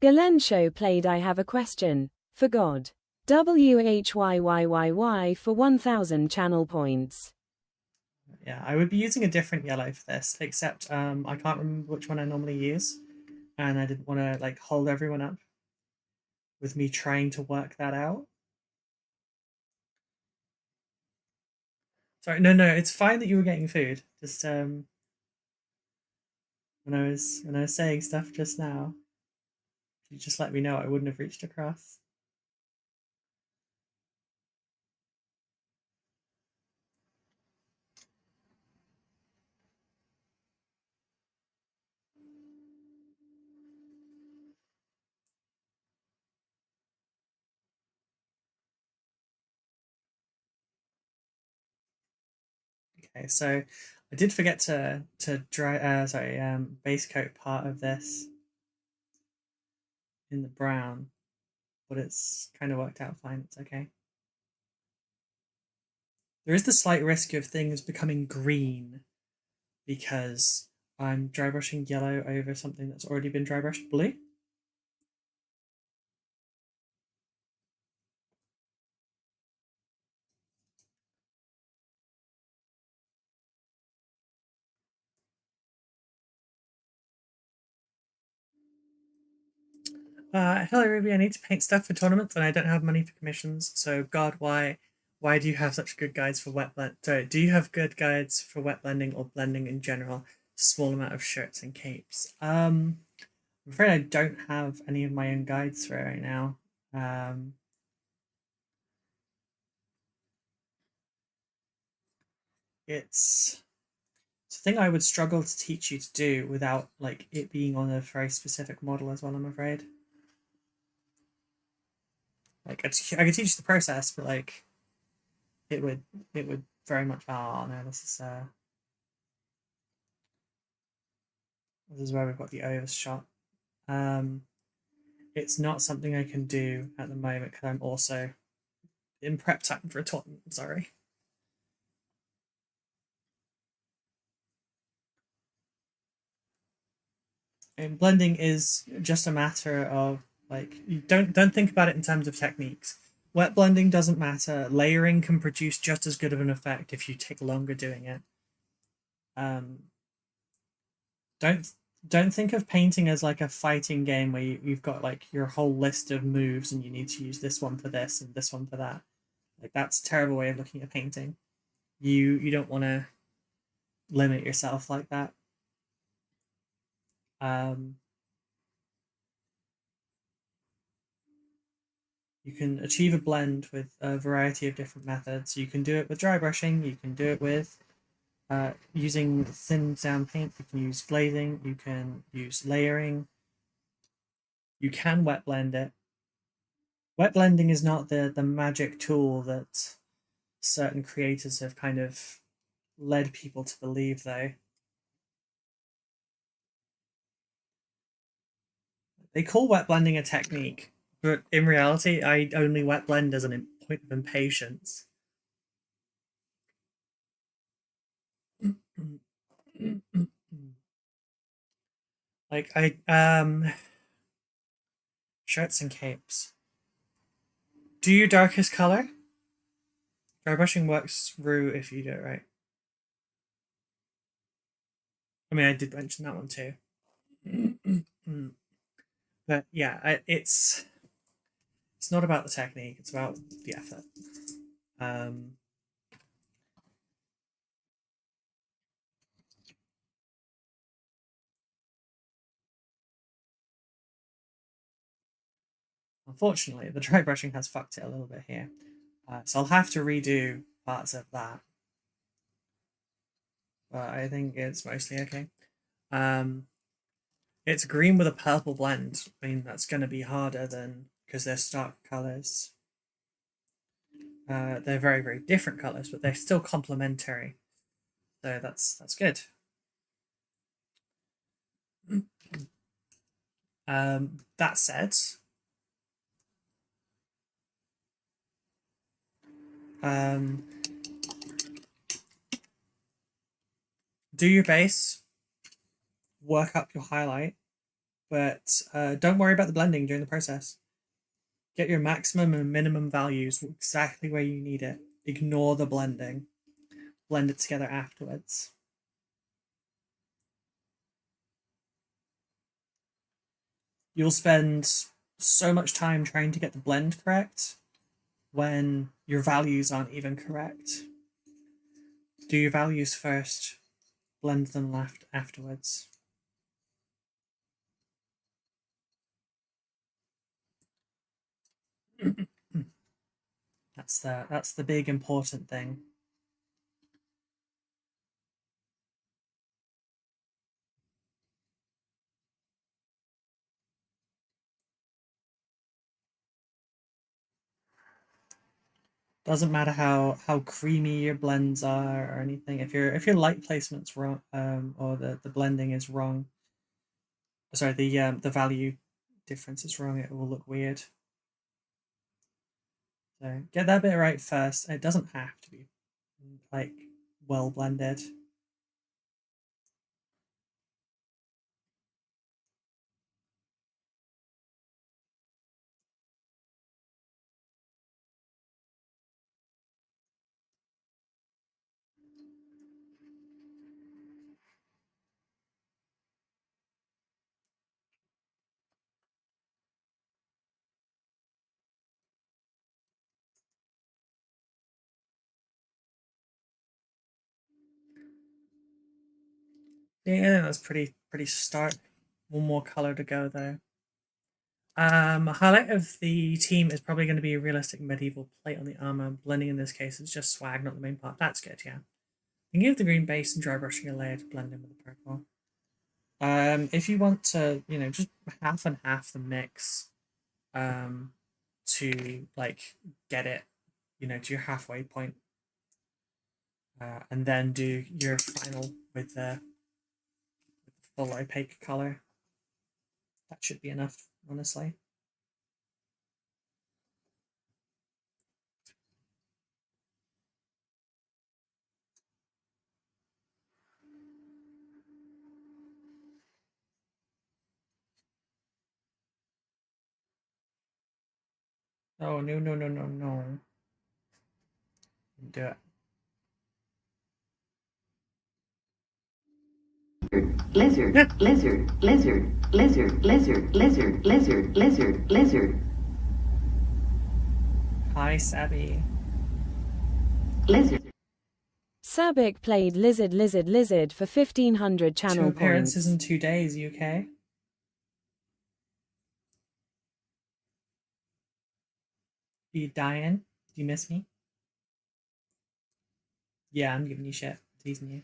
Galencio played I have a question for God. WHYYYY for 1000 channel points. Yeah, I would be using a different yellow for this, except I can't remember which one I normally use, and I didn't want to like hold everyone up with me trying to work that out. Sorry, no, it's fine that you were getting food. Just when I was saying stuff just now, you just let me know, I wouldn't have reached across. Okay, so I did forget to dry base coat part of this in the brown, but it's kind of worked out fine. It's okay. There is the slight risk of things becoming green because I'm dry brushing yellow over something that's already been dry brushed blue. Hello Ruby, I need to paint stuff for tournaments and I don't have money for commissions. So God, why do you have such good guides for wet blend? Sorry, do you have good guides for wet blending or blending in general? Small amount of shirts and capes. I'm afraid I don't have any of my own guides for it right now. It's a thing I would struggle to teach you to do without like it being on a very specific model as well, I'm afraid. Like I could teach the process, but like it would very much. Oh no, this is where we've got the overshot. It's not something I can do at the moment because I'm also in prep time for a tournament. I'm sorry. And blending is just a matter of like you don't think about it in terms of techniques. Wet blending doesn't matter. Layering can produce just as good of an effect if you take longer doing it. Don't don't think of painting as like a fighting game where you've got like your whole list of moves and you need to use this one for this and this one for that. Like that's a terrible way of looking at painting. You don't want to limit yourself like that. Um, you can achieve a blend with a variety of different methods. You can do it with dry brushing. You can do it with using thin down paint. You can use glazing. You can use layering. You can wet blend it. Wet blending is not the magic tool that certain creators have kind of led people to believe, though. They call wet blending a technique, but in reality, I only wet blend as a point of impatience. Like shirts and capes. Do your darkest color? Dry brushing works through if you do it right. I mean, I did mention that one too. But yeah, it's not about the technique; it's about the effort. Um, Unfortunately, the dry brushing has fucked it a little bit here, so I'll have to redo parts of that. But I think it's mostly okay. It's green with a purple blend. I mean, that's going to be harder than because they're stark colors. They're very, very different colors, but they're still complementary. So that's good. That said, um, do your base, work up your highlight, but don't worry about the blending during the process. Get your maximum and minimum values exactly where you need it. Ignore the blending. Blend it together afterwards. You'll spend so much time trying to get the blend correct when your values aren't even correct. Do your values first, blend them left afterwards. That's the big important thing. Doesn't matter how creamy your blends are or anything. If your light placement's wrong, or the blending is wrong, sorry, the value difference is wrong, it will look weird. So get that bit right first. It doesn't have to be like well blended. Yeah, that's pretty stark. One more color to go though. Highlight of the team is probably going to be a realistic medieval plate on the armor. Blending in this case is just swag, not the main part. That's good, yeah. You can give the green base and dry brushing a layer to blend in with the purple. If you want to, just half and half the mix, to like get it, to your halfway point, and then do your final with the full opaque color. That should be enough, honestly. Oh no no no no no! Do it. lizard, Yeah. lizard, lizard, lizard, lizard, lizard, lizard, lizard, lizard, Hi, Sabby. lizard. Sabic played Lizard Lizard Lizard for 1500 2 channel appearances points. in 2 days, you okay? Are you dying? Do you miss me? Yeah, I'm giving you shit. Teasing you.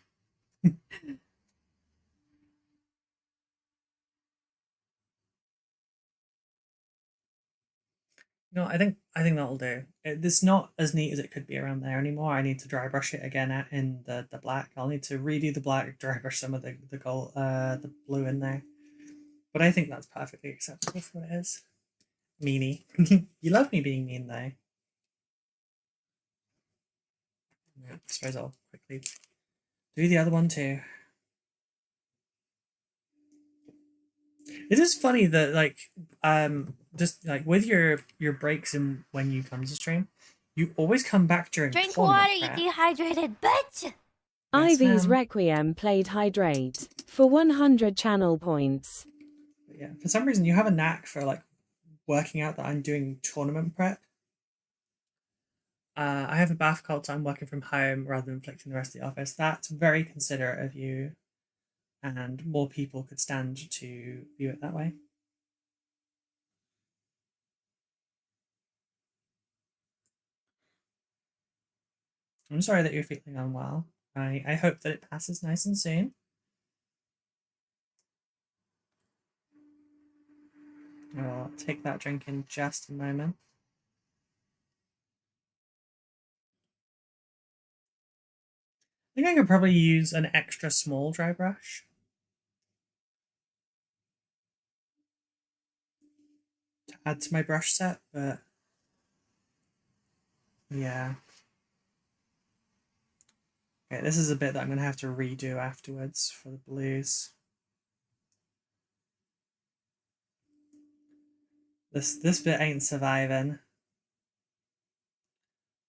No, I think that'll do. It's not as neat as it could be around there anymore. I need to dry brush it again in the black. I'll need to redo the black, dry brush some of the gold, the blue in there. But I think that's perfectly acceptable for what it is. Meanie. You love me being mean though. I suppose I'll quickly do the other one too. It is funny that just like with your breaks and when you come to stream, you always come back during Drink tournament water, you prep. dehydrated bitch! Yes, Ivy's ma'am. Requiem played Hydrate for 100 channel points. But yeah, for some reason you have a knack for like working out that I'm doing tournament prep. I have a bath cult, so I'm working from home rather than inflicting the rest of the office. That's very considerate of you, and more people could stand to view it that way. I'm sorry that you're feeling unwell. I hope that it passes nice and soon. I'll take that drink in just a moment. I think I could probably use an extra small dry brush to add to my brush set, but yeah. Okay, this is a bit that I'm going to have to redo afterwards for the blues. This bit ain't surviving.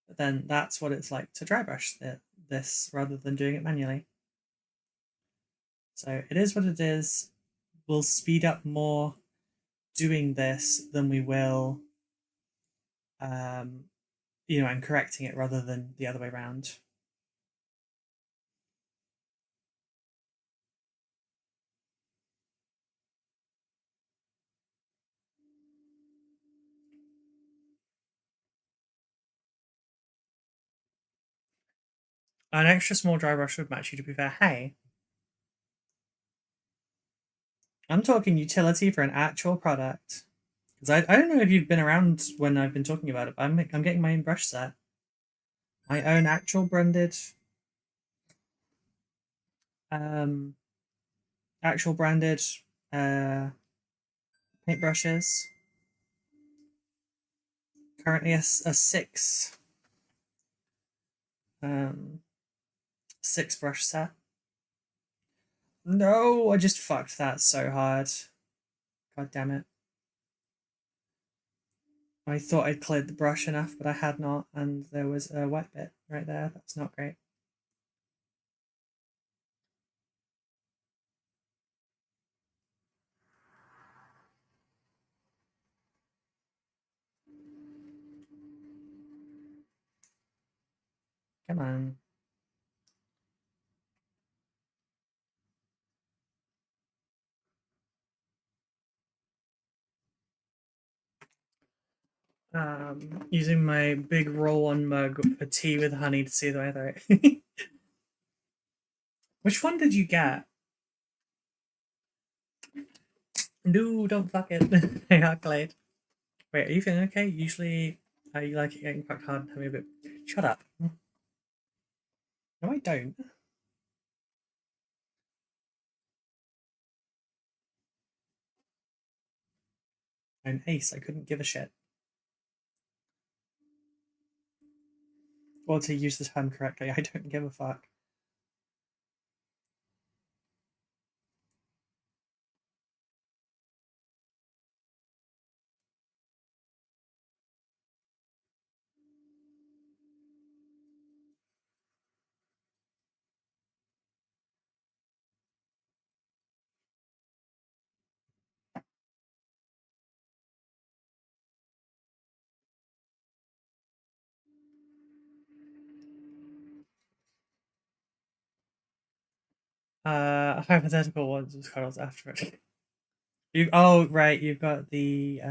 But then that's what it's like to dry brush this rather than doing it manually. So it is what it is. We'll speed up more doing this than we will and correcting it rather than the other way around. An extra small dry brush would match you, to be fair. Hey, I'm talking utility for an actual product. Because I don't know if you've been around when I've been talking about it, but I'm getting my own brush set. My own actual branded um actual branded paintbrushes. Currently a 6 brush set. No, I just fucked that so hard. God damn it. I thought I'd cleared the brush enough, but I had not, and there was a wet bit right there. That's not great. Come on. Using my big roll-on mug for tea with honey to see the weather. Which one did you get? No, don't fuck it. I got Glade. Wait, are you feeling okay? Usually, you like it getting fucked hard and having a bit. Shut up. No, I don't. I'm ace. I couldn't give a shit. Or to use the term correctly, I don't give a fuck. Hypothetical ones with cuddles after it. You oh right, you've got the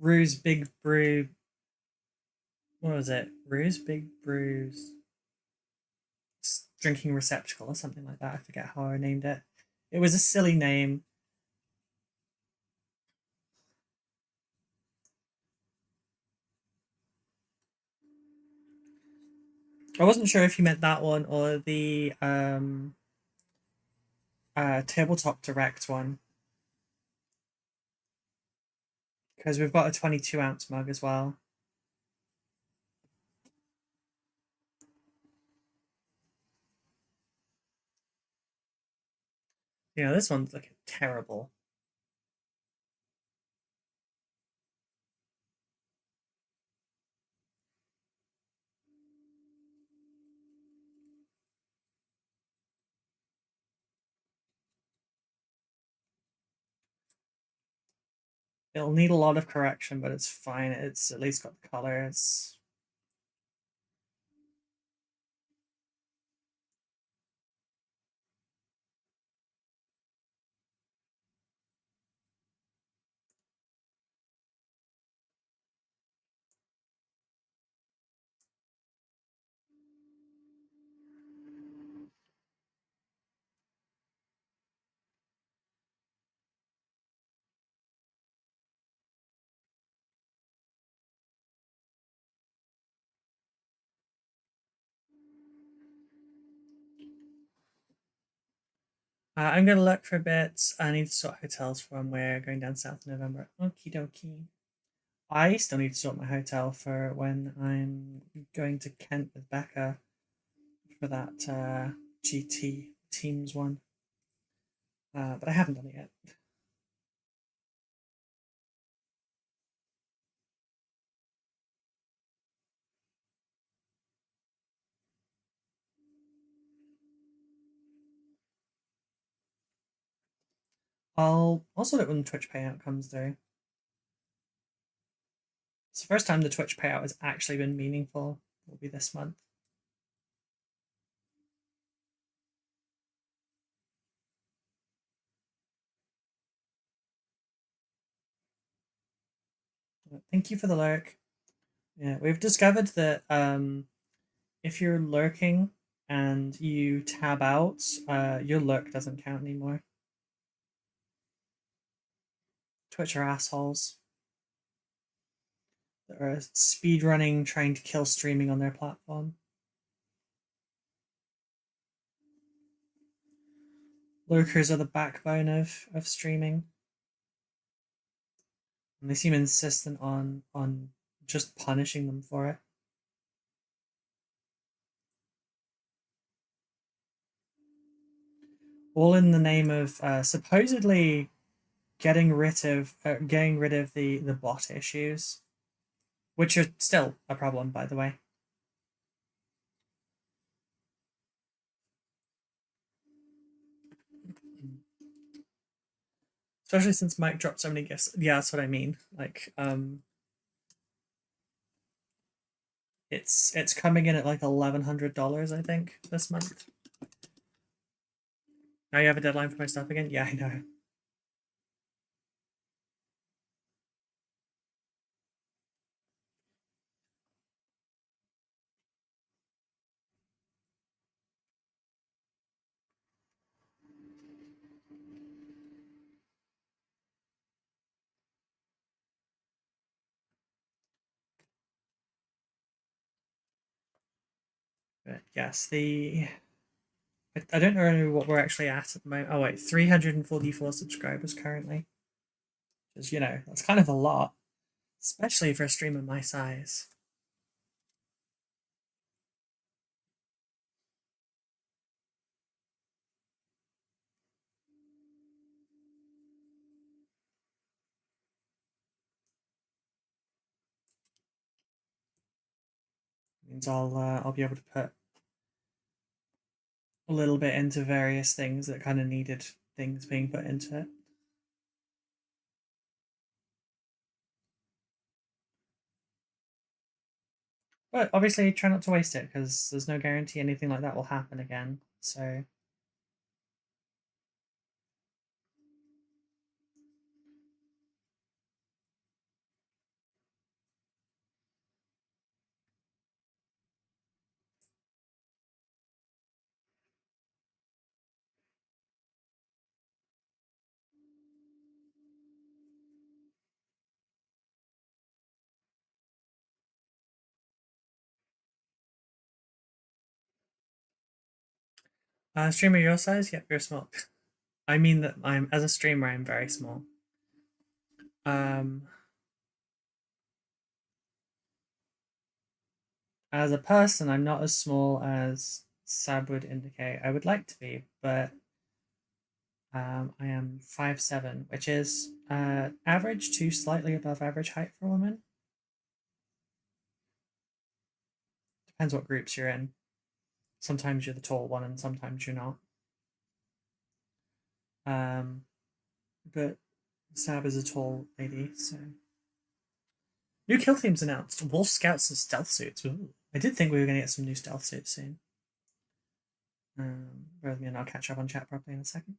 Ruse Big Brew. What was it? Ruse Big Brews drinking receptacle or something like that. I forget how I named it. It was a silly name. I wasn't sure if you meant that one or the tabletop direct one, because we've got a 22-ounce mug as well. You know, this one's looking terrible. It'll need a lot of correction, but it's fine. It's at least got the color. It's I'm gonna look for bits. I need to sort hotels for when we're going down south in November. Okie dokie. I still need to sort my hotel for when I'm going to Kent with Becca for that GT Teams one. But I haven't done it yet. I'll also do it when the Twitch payout comes through. It's the first time the Twitch payout has actually been meaningful. Will be this month. Thank you for the lurk. Yeah, we've discovered that if you're lurking and you tab out, your lurk doesn't count anymore. Twitch are assholes that are speedrunning, trying to kill streaming on their platform. Lurkers are the backbone of streaming. And they seem insistent on just punishing them for it. All in the name of supposedly getting rid of the bot issues, which are still a problem, by the way. Especially since Mike dropped so many gifts. Yeah, that's what I mean. Like, it's coming in at like $1,100, I think, this month. Now you have a deadline for my stuff again? Yeah, I know. But yes, I don't know what we're actually at the moment. Oh wait, 344 subscribers currently. Because, you know, that's kind of a lot, especially for a streamer my size. It means I'll be able to put a little bit into various things that kind of needed things being put into it. But obviously, try not to waste it because there's no guarantee anything like that will happen again. So Streamer your size? Yep, you're small. I mean that as a streamer, I'm very small. As a person, I'm not as small as Sab would indicate. I would like to be, but I am 5'7", which is average to slightly above average height for a woman. Depends what groups you're in. Sometimes you're the tall one, and sometimes you're not. But Sab is a tall lady, so. New kill themes announced. Wolf Scouts and stealth suits. Ooh. I did think we were going to get some new stealth suits soon. Bear with me and I'll catch up on chat properly in a second.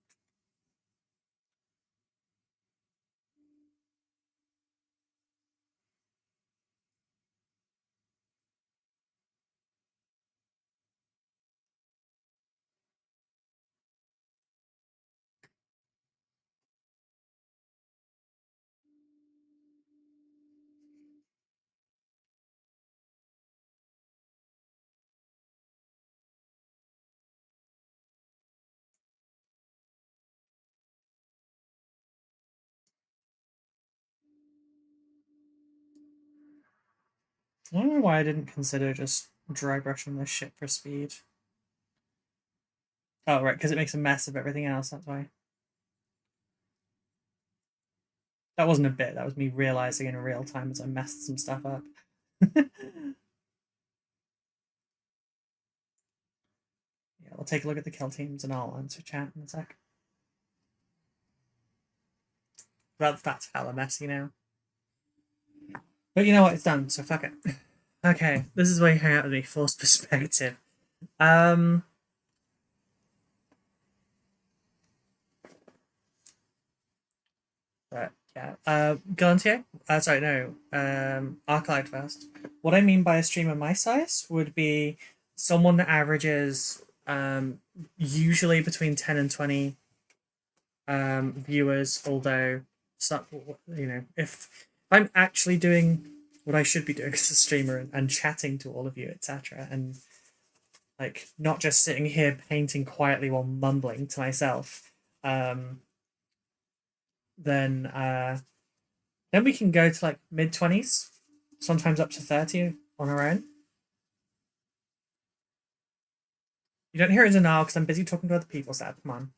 I don't know why I didn't consider just dry brushing this shit for speed. Oh, right, because it makes a mess of everything else, that's why. That wasn't a bit, that was me realizing in real time as I messed some stuff up. Yeah, we'll take a look at the kill teams and I'll answer chat in a sec. That's hella messy now. But you know what, it's done, so fuck it. Okay, this is where you hang out with me, forced perspective. But yeah, Galantier? Sorry, no, Arclight first. What I mean by a streamer my size would be someone that averages usually between 10 and 20 viewers, although, you know, if I'm actually doing what I should be doing as a streamer and chatting to all of you, etc., and like not just sitting here painting quietly while mumbling to myself, then we can go to like mid-20s, sometimes up to 30 on our own. You don't hear it now because I'm busy talking to other people, Sab. Come on.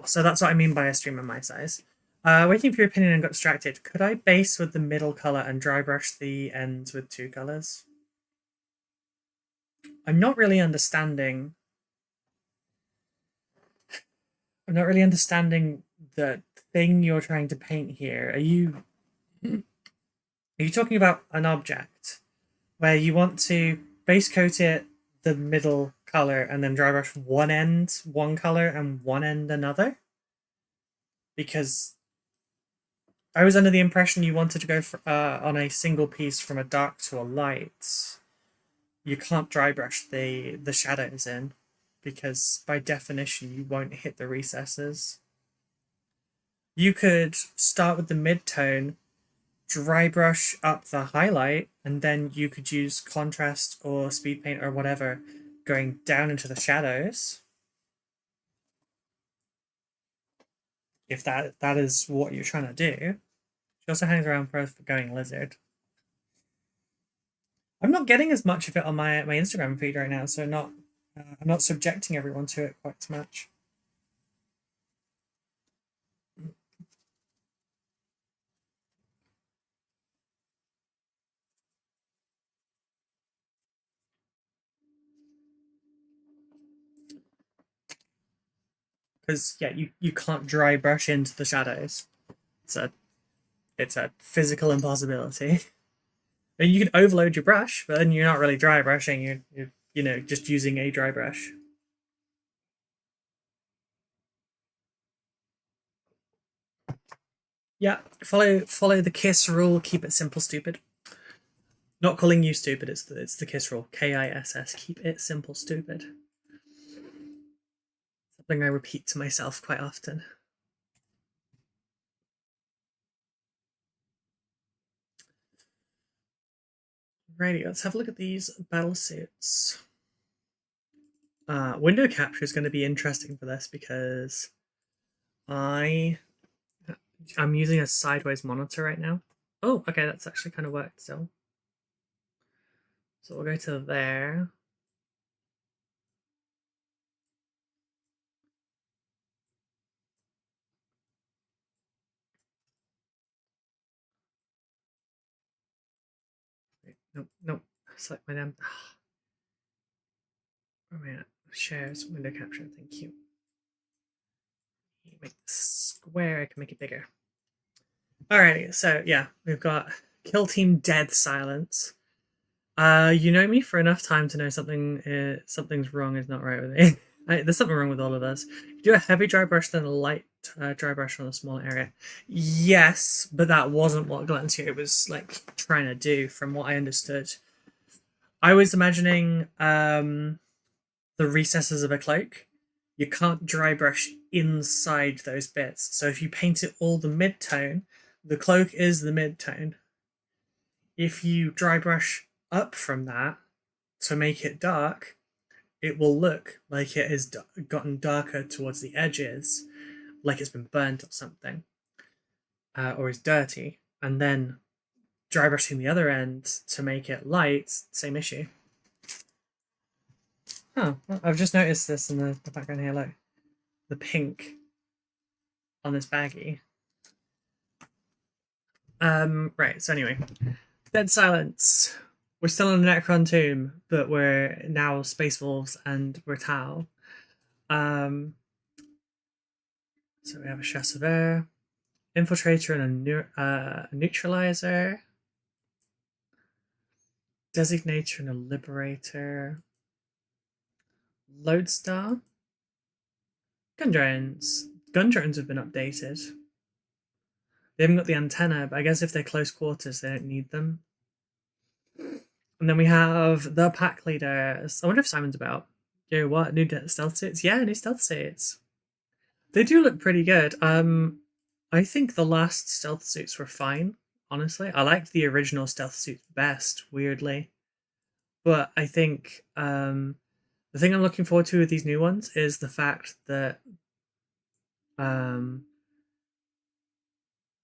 So that's what I mean by a streamer my size. Waiting for your opinion and got distracted. Could I base with the middle color and dry brush the ends with two colors? I'm not really understanding. I'm not really understanding the thing you're trying to paint here. Are you talking about an object where you want to base coat it the middle color and then dry brush one end one color and one end another? Because I was under the impression you wanted to go for, on a single piece from a dark to a light. You can't dry brush the shadows in because by definition you won't hit the recesses. You could start with the mid-tone, dry brush up the highlight, and then you could use contrast or speed paint or whatever going down into the shadows. If that is what you're trying to do. She also hangs around for going lizard. I'm not getting as much of it on my Instagram feed right now, so I'm not subjecting everyone to it quite as much. Because yeah, you can't dry brush into the shadows. It's a physical impossibility. And you can overload your brush, but then you're not really dry brushing. You're just using a dry brush. Yeah, follow the KISS rule. Keep it simple, stupid. Not calling you stupid. It's the KISS rule. KISS. Keep it simple, stupid. Something I repeat to myself quite often. Righty, let's have a look at these battle suits. Window capture is going to be interesting for this because I'm using a sideways monitor right now. Oh, okay, that's actually kind of worked still. So we'll go to there. Wait, nope. Select my damn. Where am I at? Shares, window capture, thank you. Make this square, I can make it bigger. Alrighty, so yeah, we've got Kill Team Dead Silence. You know me for enough time to know something's wrong is not right with me. There's something wrong with all of us. You do a heavy dry brush, then a light dry brush on a small area. Yes, but that wasn't what Glantier was like trying to do, from what I understood. I was imagining the recesses of a cloak. You can't dry brush inside those bits. So if you paint it all the mid-tone, the cloak is the mid-tone. If you dry brush up from that to make it dark, it will look like it has gotten darker towards the edges, like it's been burnt or something, or is dirty. And then dry brushing the other end to make it light, same issue. Oh, well, I've just noticed this in the background here, look. The pink on this baggie. Right, so anyway. Dead Silence. We're still in the Necron tomb, but we're now Space Wolves and we're Tau. So we have a Chassever, Infiltrator and a Neutralizer, Designator and a Liberator, Lodestar, Gun drones. Gun drones have been updated. They haven't got the antenna, but I guess if they're close quarters, they don't need them. And then we have the pack leaders. I wonder if Simon's about. Yo, what? New stealth suits? Yeah, new stealth suits. They do look pretty good. I think the last stealth suits were fine, honestly. I liked the original stealth suits best, weirdly. But I think the thing I'm looking forward to with these new ones is the fact that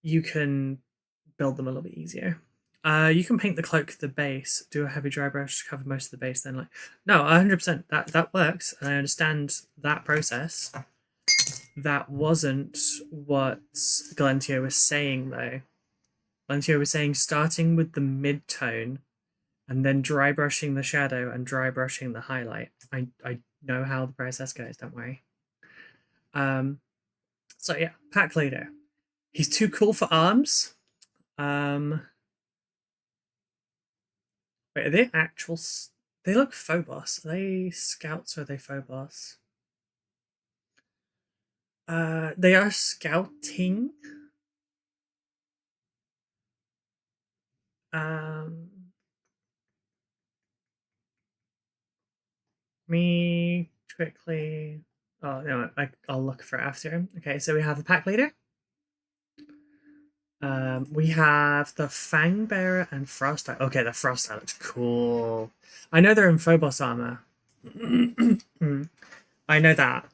you can build them a little bit easier. You can paint the cloak the base, do a heavy dry brush to cover most of the base, then like no, 100% that works, and I understand that process. That wasn't what Galentio was saying though. Galentio was saying starting with the mid-tone and then dry brushing the shadow and dry brushing the highlight. I know how the process goes, don't worry. So yeah, pack leader. He's too cool for arms. Wait, are they actual? They look Phobos. Are they scouts or are they Phobos? They are scouting. Me quickly. Oh no, I'll look for it after. Okay, so we have the pack leader. We have the Fang Bearer and Frost Eye. Okay, the Frost Eye looks cool. I know they're in Phobos armor. I know that.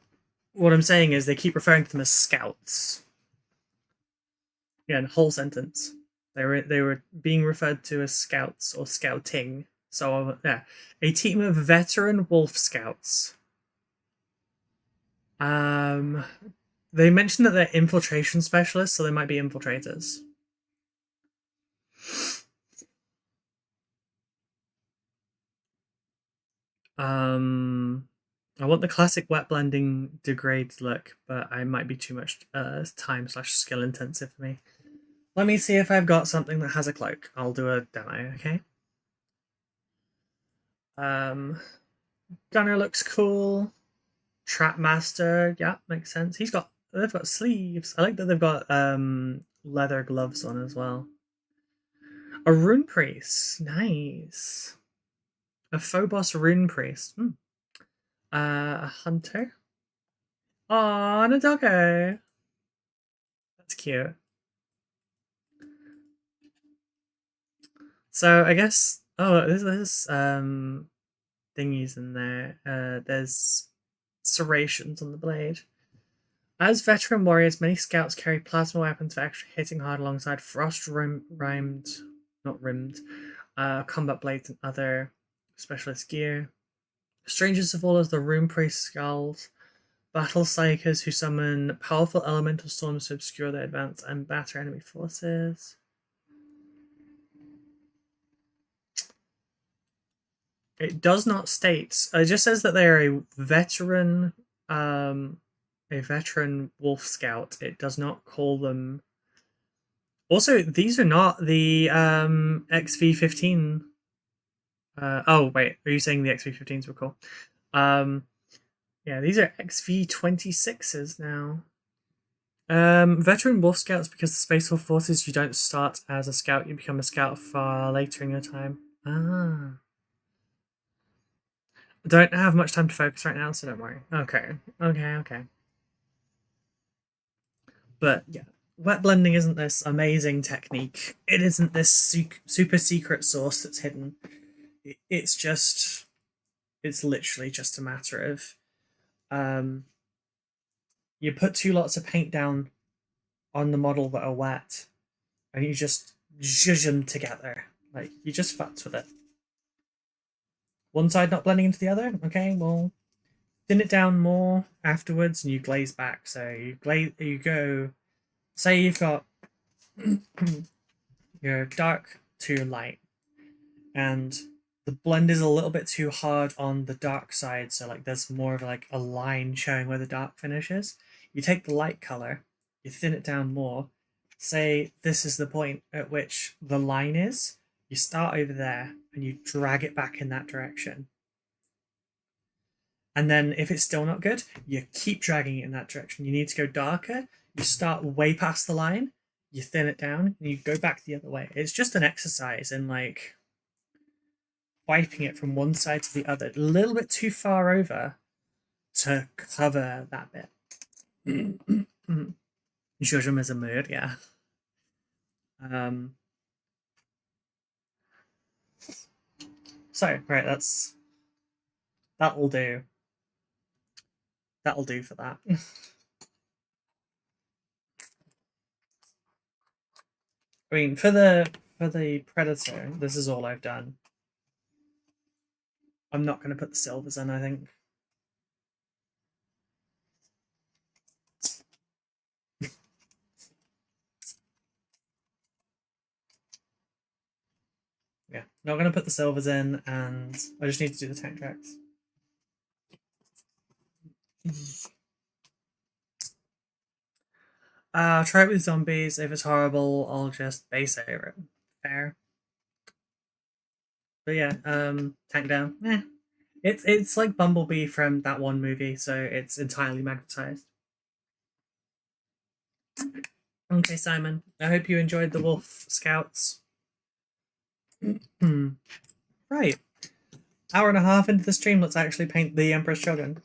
What I'm saying is they keep referring to them as scouts. Yeah, in whole sentence. They were being referred to as scouts or scouting. So yeah, a team of veteran wolf scouts. They mentioned that they're infiltration specialists, so they might be infiltrators. I want the classic wet blending degrade look, but I might be too much time/skill intensive for me. Let me see if I've got something that has a cloak. I'll do a demo, okay? Gunner looks cool. Trapmaster, yeah, makes sense. They've got sleeves. I like that they've got leather gloves on as well. A rune priest, nice. A Phobos rune priest. A hunter. Aw, Nadoko. That's cute. So I guess there's thingies in there. There's serrations on the blade. As veteran warriors, many scouts carry plasma weapons for extra hitting hard alongside not rimmed, combat blades and other specialist gear. Strangers of all as the Rune Priest skulls, battle psychers who summon powerful elemental storms to obscure their advance and batter enemy forces. It does not state. It just says that they are a veteran wolf scout. It does not call them. Also, these are not the XV15. Oh wait, are you saying the XV15s were cool? Yeah, these are XV26s now. Veteran wolf scouts, because the Space Wolf forces you don't start as a scout, you become a scout far later in your time. Ah. Don't have much time to focus right now, so don't worry. Okay. But yeah, wet blending isn't this amazing technique. It isn't this super secret sauce that's hidden. It's literally just a matter of you put two lots of paint down on the model that are wet, and you just zhuzh them together. Like, you just fucked with it. One side not blending into the other? Okay, well, thin it down more afterwards and you glaze back. So you go, say you've got your dark to light, and the blend is a little bit too hard on the dark side, so like there's more of like a line showing where the dark finishes. You take the light color, you thin it down more, say this is the point at which the line is, you start over there and you drag it back in that direction. And then if it's still not good, you keep dragging it in that direction. You need to go darker, you start way past the line, you thin it down, and you go back the other way. It's just an exercise in like wiping it from one side to the other, a little bit too far over to cover that bit. Judge him as a mood, yeah. So, right, that'll do. That'll do for that. I mean, for the Predator, this is all I've done. I'm not going to put the silvers in, I think. Yeah, not going to put the silvers in, and I just need to do the tank tracks. Try it with zombies. If it's horrible, I'll just base over it. Fair. But yeah, tank down. It's like Bumblebee from that one movie, so it's entirely magnetized. Okay, Simon. I hope you enjoyed the Wolf Scouts. Right. Hour and a half into the stream, let's actually paint the Emperor's Shogun.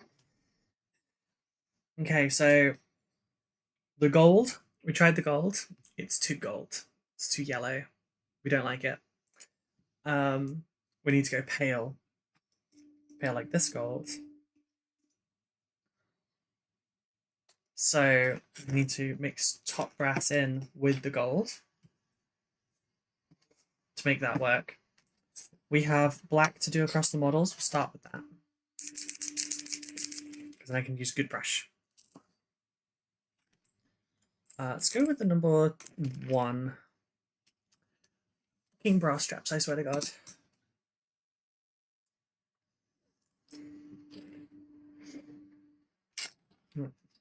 Okay, so the gold. We tried the gold. It's too gold. It's too yellow. We don't like it. We need to go pale. Pale like this gold. So we need to mix top brass in with the gold to make that work. We have black to do across the models. We'll start with that, because then I can use a good brush. Let's go with the number 1. King brass straps, I swear to God.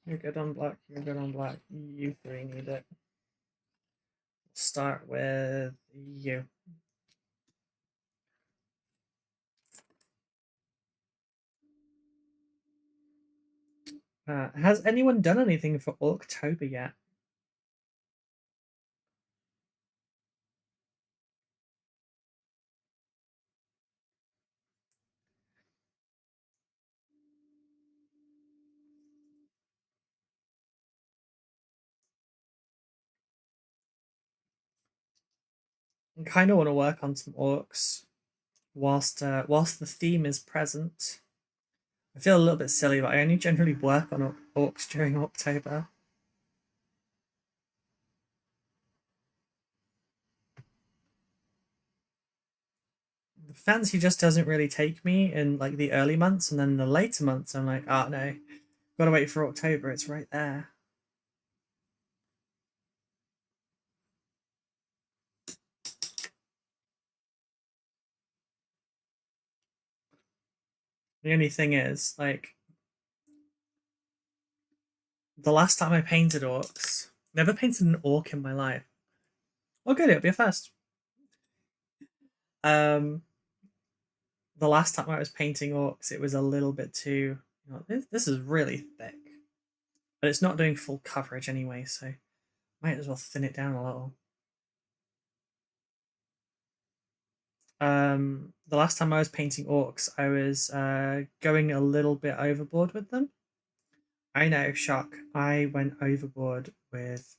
You're good on black, you're good on black. You 3 need it. Start with you. Has anyone done anything for October yet? I kind of want to work on some orcs whilst the theme is present. I feel a little bit silly, but I only generally work on orcs during October. The fancy just doesn't really take me in like the early months, and then the later months I'm like, oh no, gotta wait for October, it's right there. The only thing is, like, the last time I painted orcs, never painted an orc in my life. Oh good, it'll be a first. The last time I was painting orcs, it was a little bit too, this is really thick. But it's not doing full coverage anyway, so might as well thin it down a little. The last time I was painting orcs, I was going a little bit overboard with them. I know, shock. I went overboard with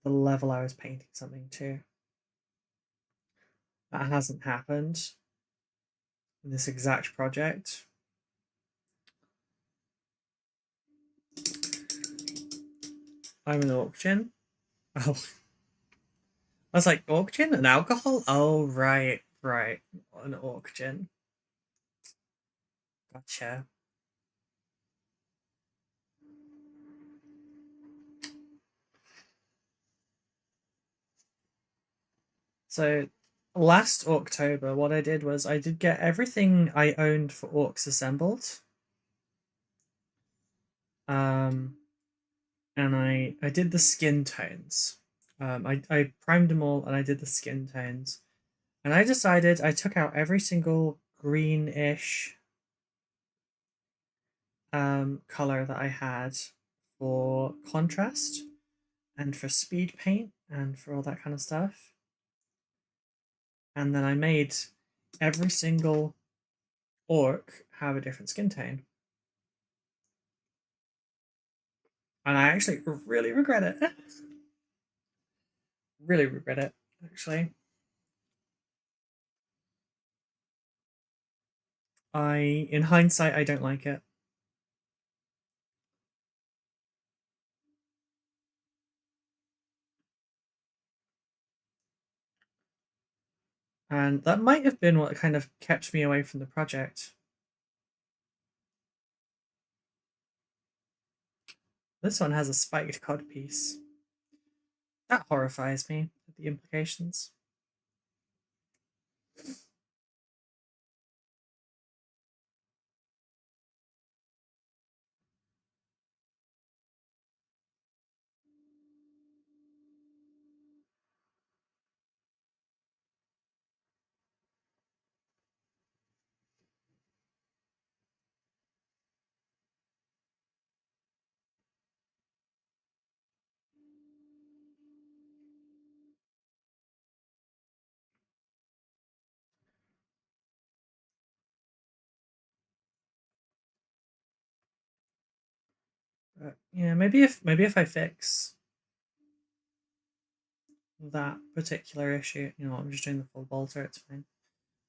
the level I was painting something to. That hasn't happened in this exact project. I'm an auction. Oh. I was like, auction? An alcohol? Oh, right. An auction. Gotcha. So last October, what I did was I did get everything I owned for orcs assembled. And I did the skin tones. I primed them all and I did the skin tones. And I decided I took out every single greenish color that I had for contrast and for speed paint and for all that kind of stuff. And then I made every single orc have a different skin tone. And I actually really regret it. Really regret it, actually. In hindsight, I don't like it. And that might have been what kind of kept me away from the project. This one has a spiked codpiece. That horrifies me, the implications. But yeah, maybe if I fix that particular issue, I'm just doing the full bolter, it's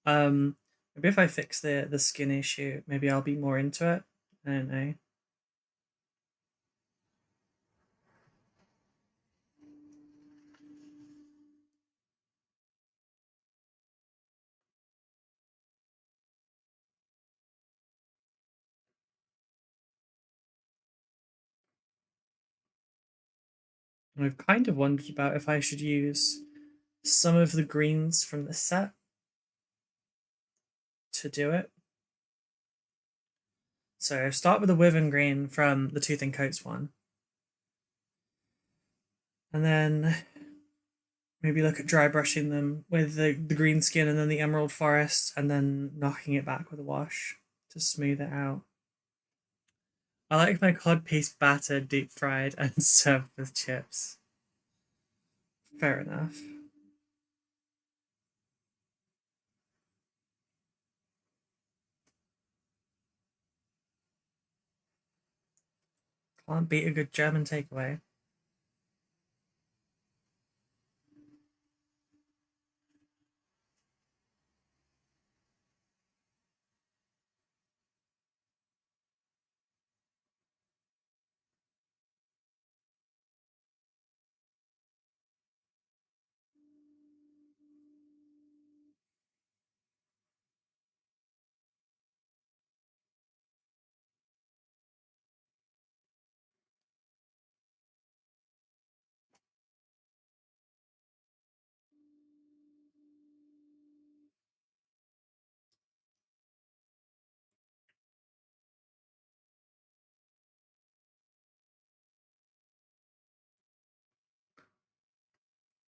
fine. Maybe if I fix the skin issue, maybe I'll be more into it. I don't know. I've kind of wondered about if I should use some of the greens from the set to do it. So start with the Wyvern green from the Tooth and Coats one. And then maybe look at dry brushing them with the green skin and then the Emerald Forest, and then knocking it back with a wash to smooth it out. I like my codpiece battered, deep fried, and served with chips. Fair enough. Can't beat a good German takeaway.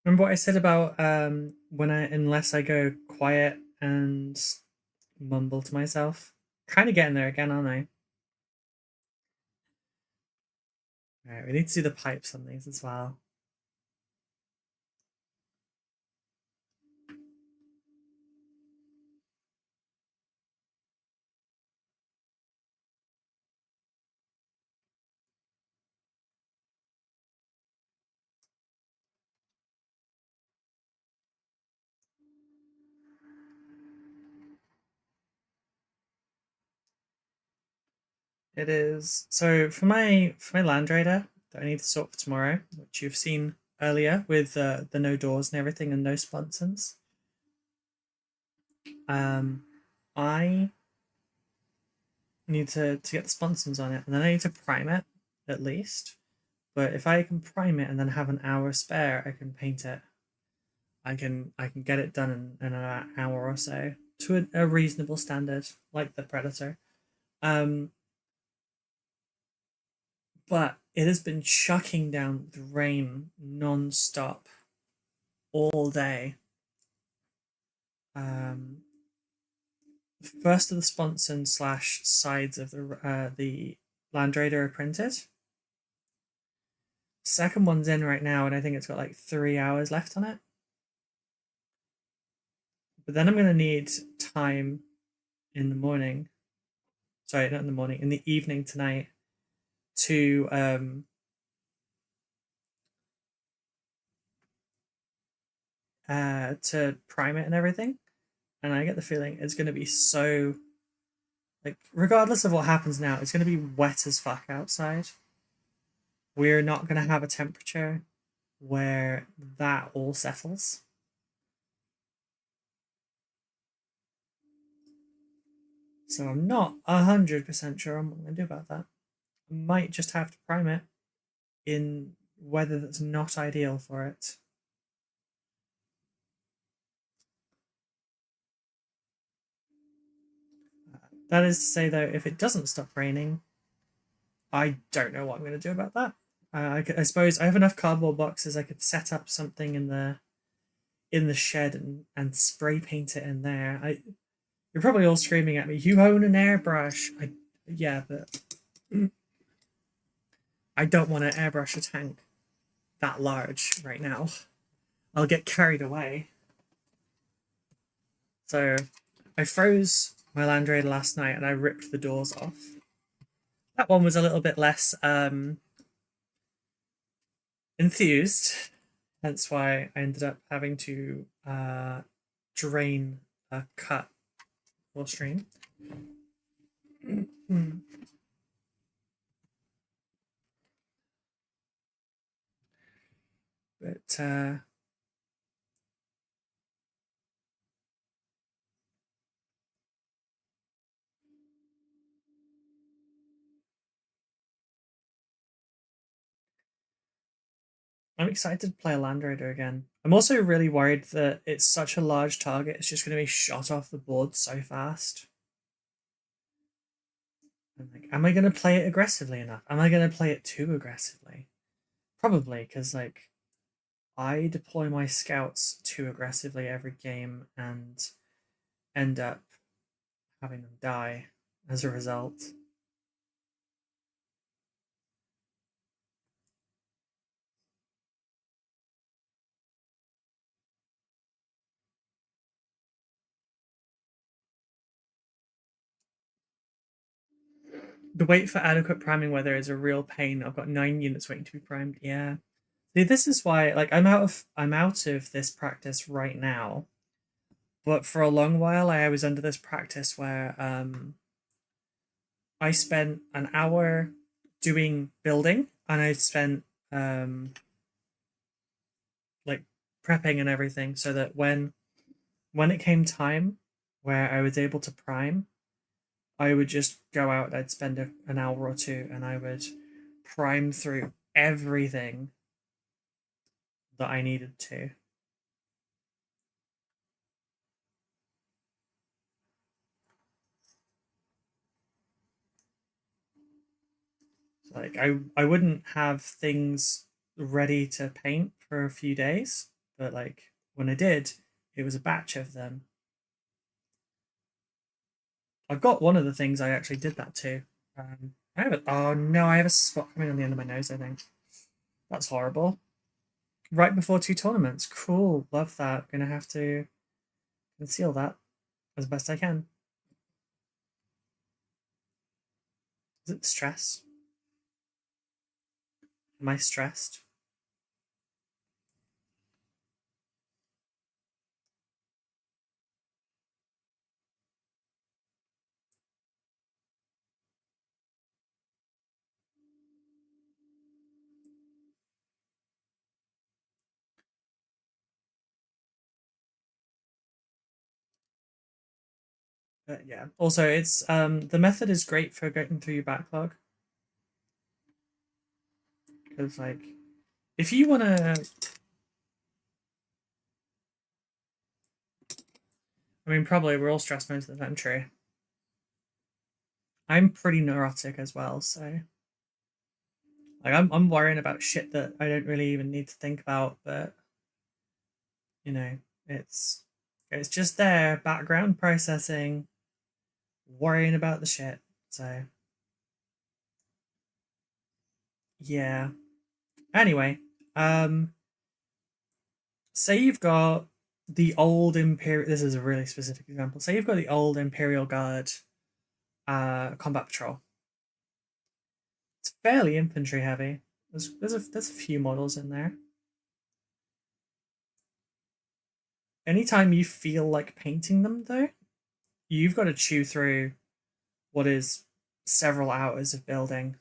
Remember what I said about unless I go quiet and mumble to myself? Kind of getting there again, aren't I? Alright, we need to do the pipes on these as well. It is so for my Land Raider that I need to sort for tomorrow, which you've seen earlier with the no doors and everything and no sponsons. I need to get the sponsons on it, and then I need to prime it at least. But if I can prime it and then have an hour spare, I can paint it. I can get it done in an hour or so to a reasonable standard, like the Predator. But it has been chucking down the rain non-stop all day. First of the sponson slash sides of the Land Raider are printed. Second one's in right now, and I think it's got like 3 hours left on it. But then I'm going to need time in the morning. Sorry, not in the morning, in the evening tonight to prime it and everything. And I get the feeling it's going to be so, like, regardless of what happens now, it's going to be wet as fuck outside. We're not going to have a temperature where that all settles. So I'm not 100% sure on what I'm going to do about that. I might just have to prime it in weather that's not ideal for it. That is to say, though, if it doesn't stop raining, I don't know what I'm going to do about that. I suppose I have enough cardboard boxes. I could set up something in the shed and spray paint it in there. You're probably all screaming at me. You own an airbrush. Yeah, but I don't want to airbrush a tank that large right now. I'll get carried away. So I froze my Land Raider last night and I ripped the doors off. That one was a little bit less enthused, hence why I ended up having to drain a cut for stream. But I'm excited to play a Land Raider again. I'm also really worried that it's such a large target, it's just going to be shot off the board so fast. I'm like, am I going to play it aggressively enough? Am I going to play it too aggressively? Probably, because like I deploy my scouts too aggressively every game and end up having them die as a result. The wait for adequate priming weather is a real pain. I've got 9 units waiting to be primed. Yeah. See, this is why, like, I'm out of this practice right now. But for a long while, I was under this practice where I spent an hour doing building, and I spent like prepping and everything, so that when it came time where I was able to prime, I would just go out. I'd spend an hour or two, and I would prime through everything that I needed to. Like I wouldn't have things ready to paint for a few days, but like when I did, it was a batch of them. I've got one of the things I actually did that to. I have a, oh no, I have a spot coming on the end of my nose, I think. That's horrible. Right before 2 tournaments. Cool, love that. Gonna have to conceal that as best I can. Is it stress? Am I stressed? But yeah. Also, it's the method is great for getting through your backlog. Because like, if you want to, I mean, probably we're all stressed most of the time, true. I'm pretty neurotic as well, so like I'm worrying about shit that I don't really even need to think about, but you know, it's just there, background processing, worrying about the shit. So yeah. Anyway, say you've got the old Imperial, this is a really specific example. Say you've got the old Imperial Guard combat patrol. It's fairly infantry heavy. There's a few models in there. Anytime you feel like painting them though, you've got to chew through what is several hours of building.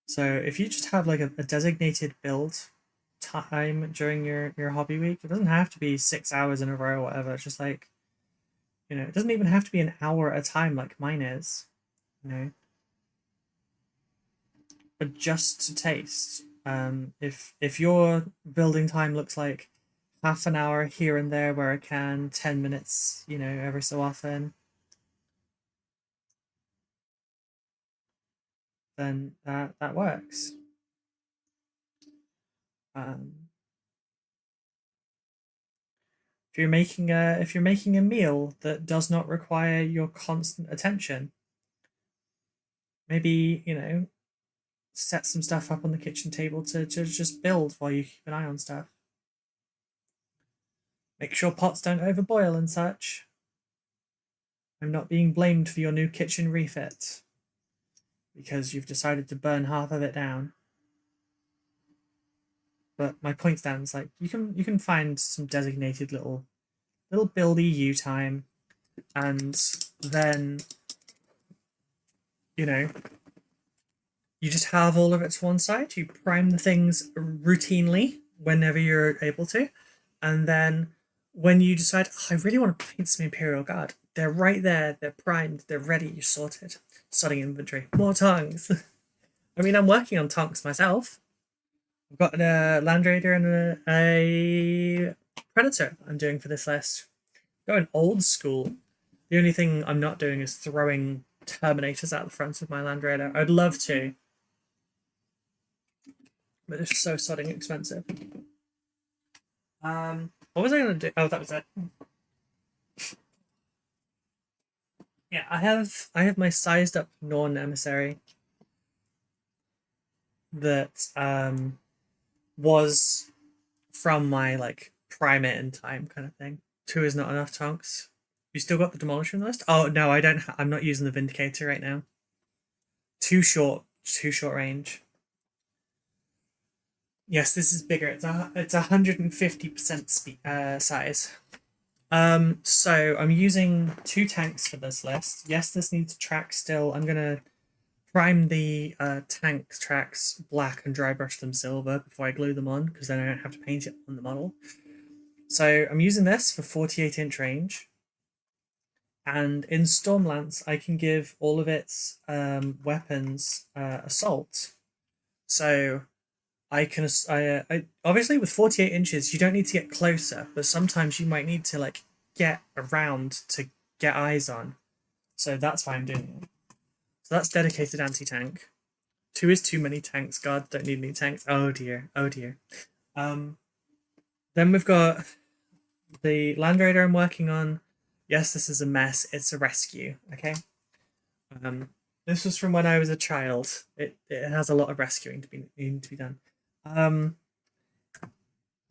So if you just have like a designated build time during your hobby week, it doesn't have to be 6 hours in a row or whatever. It's just like, you know, it doesn't even have to be an hour at a time like mine is, you know. But just to taste. If your building time looks like half an hour here and there where I can, 10 minutes, you know, every so often, then that works. If you're making a meal that does not require your constant attention, maybe, you know, set some stuff up on the kitchen table to just build while you keep an eye on stuff. Make sure pots don't overboil and such. I'm not being blamed for your new kitchen refit because you've decided to burn half of it down. But my point stands, like you can find some designated little build EU time, and then you know you just have all of it to one side. You prime the things routinely whenever you're able to, and then when you decide, oh, I really want to paint some Imperial Guard, they're right there, they're primed, they're ready, you're sorted. Starting inventory, more tongues. I mean, I'm working on tonks myself. I've got a Land Raider and a Predator I'm doing for this list. Going old school. The only thing I'm not doing is throwing Terminators out the front of my Land Raider. I'd love to, but it's so sodding expensive. What was I going to do? Oh, that was it. Yeah, I have my sized up Norn emissary that was from my like prime it in time kind of thing. 2 is not enough tonks. You still got the Demolisher in the list? Oh no, I don't. I'm not using the Vindicator right now. Too short range. Yes, this is bigger. It's 150% size. So I'm using 2 tanks for this list. Yes, this needs track still. I'm gonna prime the tank tracks black and dry brush them silver before I glue them on, because then I don't have to paint it on the model. So I'm using this for 48-inch range. And in Stormlance, I can give all of its weapons assault. So I can, I obviously with 48 inches, you don't need to get closer, but sometimes you might need to like get around to get eyes on. So that's why I'm doing it. So that's dedicated anti-tank. 2 is too many tanks. God, don't need any tanks. Oh dear. Oh dear. Then we've got the Land Raider I'm working on. Yes, this is a mess. It's a rescue. Okay. This was from when I was a child. It has a lot of rescuing to be done.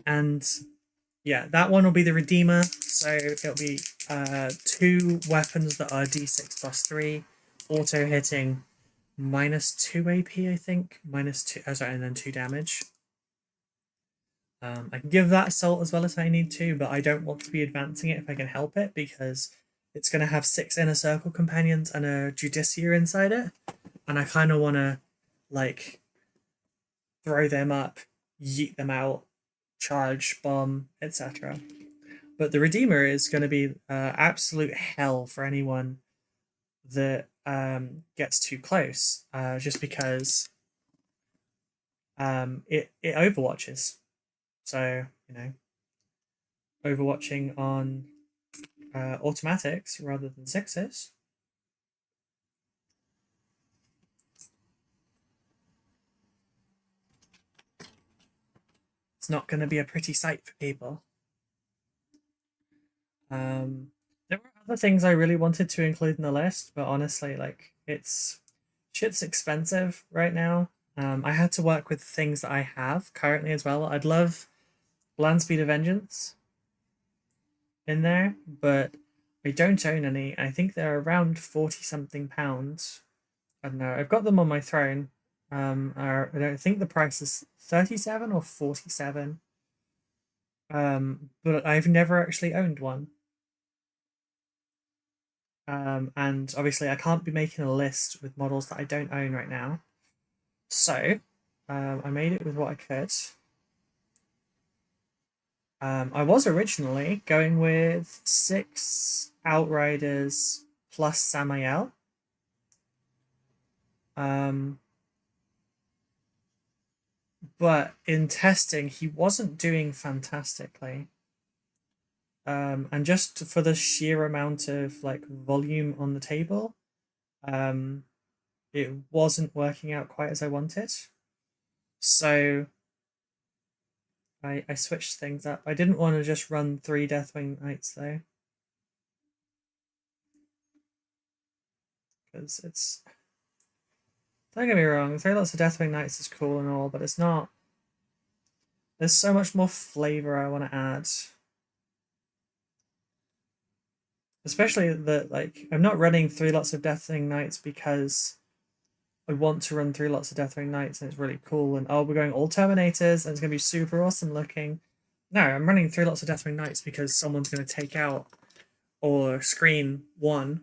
And yeah, that one will be the Redeemer. So it'll be 2 weapons that are D6 plus 3, auto hitting -2 AP, I think. -2, oh sorry, and then 2 damage. I can give that assault as well if I need to, but I don't want to be advancing it if I can help it, because it's going to have 6 inner circle companions and a Judicia inside it, and I kind of want to like throw them up, yeet them out, charge, bomb, etc. But the Redeemer is going to be absolute hell for anyone that gets too close, just because it overwatches. So, you know, overwatching on automatics rather than 6s. It's not going to be a pretty sight for people. There were other things I really wanted to include in the list, but honestly, like, shit's expensive right now. I had to work with things that I have currently as well. I'd love Land Speed of Vengeance in there, but I don't own any. I think they're around 40 something pounds. I don't know. I've got them on my throne. I don't think the price is 37 or 47. But I've never actually owned one. And obviously I can't be making a list with models that I don't own right now. So I made it with what I could. I was originally going with 6 Outriders plus Samael. But in testing, he wasn't doing fantastically. And just for the sheer amount of like volume on the table, it wasn't working out quite as I wanted. So I switched things up. I didn't want to just run 3 Deathwing Knights though, because it's, don't get me wrong, 3 lots of Deathwing Knights is cool and all, but it's not. There's so much more flavor I want to add. Especially that, like, I'm not running 3 lots of Deathwing Knights because I want to run 3 lots of Deathwing Knights and it's really cool and oh, we're going all Terminators and it's going to be super awesome looking. No, I'm running 3 lots of Deathwing Knights because someone's going to take out or screen 1.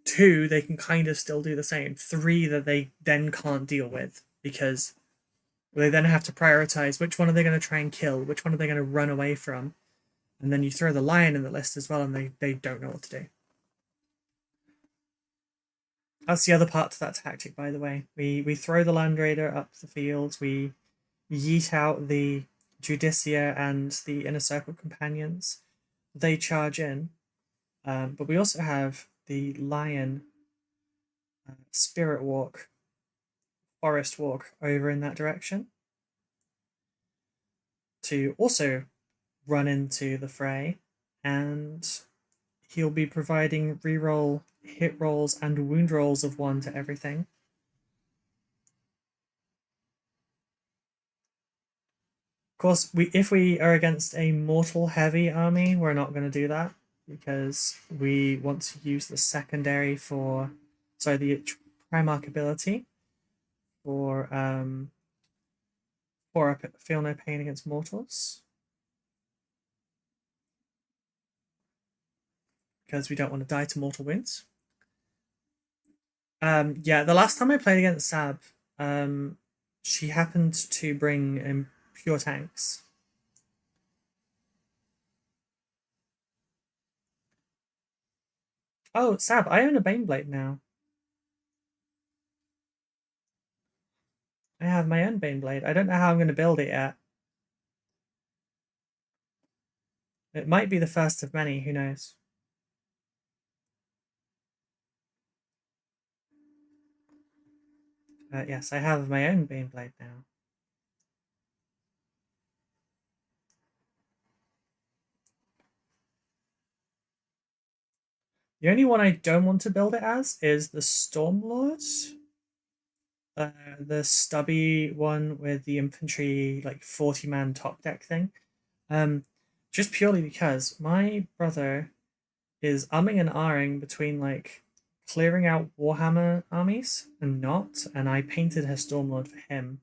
2, they can kind of still do the same. 3 that they then can't deal with because they then have to prioritize which one are they going to try and kill, which one are they going to run away from. And then you throw the lion in the list as well, and they don't know what to do. That's the other part to that tactic, by the way. We throw the Land Raider up the field, we yeet out the Judicia and the Inner Circle companions. They charge in, but we also have the lion Spirit Walk, Forest Walk over in that direction to also run into the fray, and he'll be providing reroll hit rolls and wound rolls of 1 to everything. Of course, if we are against a mortal heavy army, we're not going to do that because we want to use the secondary for, sorry, the Primarch ability for Feel No Pain against mortals. Because we don't want to die to mortal wounds. Yeah, the last time I played against Sab, she happened to bring in pure tanks. Oh, Sab, I own a Baneblade now. I have my own Baneblade. I don't know how I'm going to build it yet. It might be the first of many, who knows? Yes, I have my own Baneblade now. The only one I don't want to build it as is the Stormlord. The stubby one with the infantry, like 40-man top deck thing. Just purely because my brother is umming and ahhing between like clearing out Warhammer armies and not, and I painted her Stormlord for him.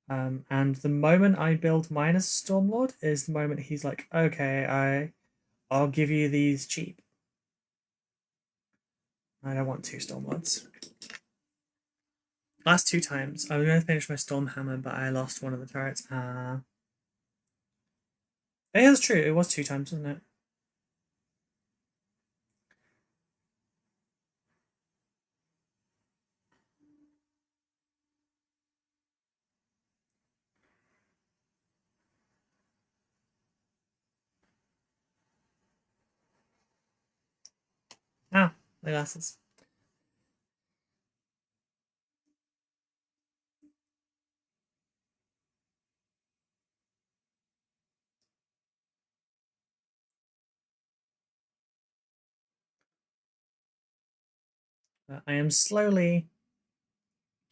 And the moment I build mine as a Stormlord is the moment he's like, okay, I'll give you these cheap. I don't want 2 Stormlords. Last 2 times, I was going to finish my Stormhammer, but I lost one of the turrets. Yeah, that's true. It was 2 times, wasn't it? Ah, my glasses. I am slowly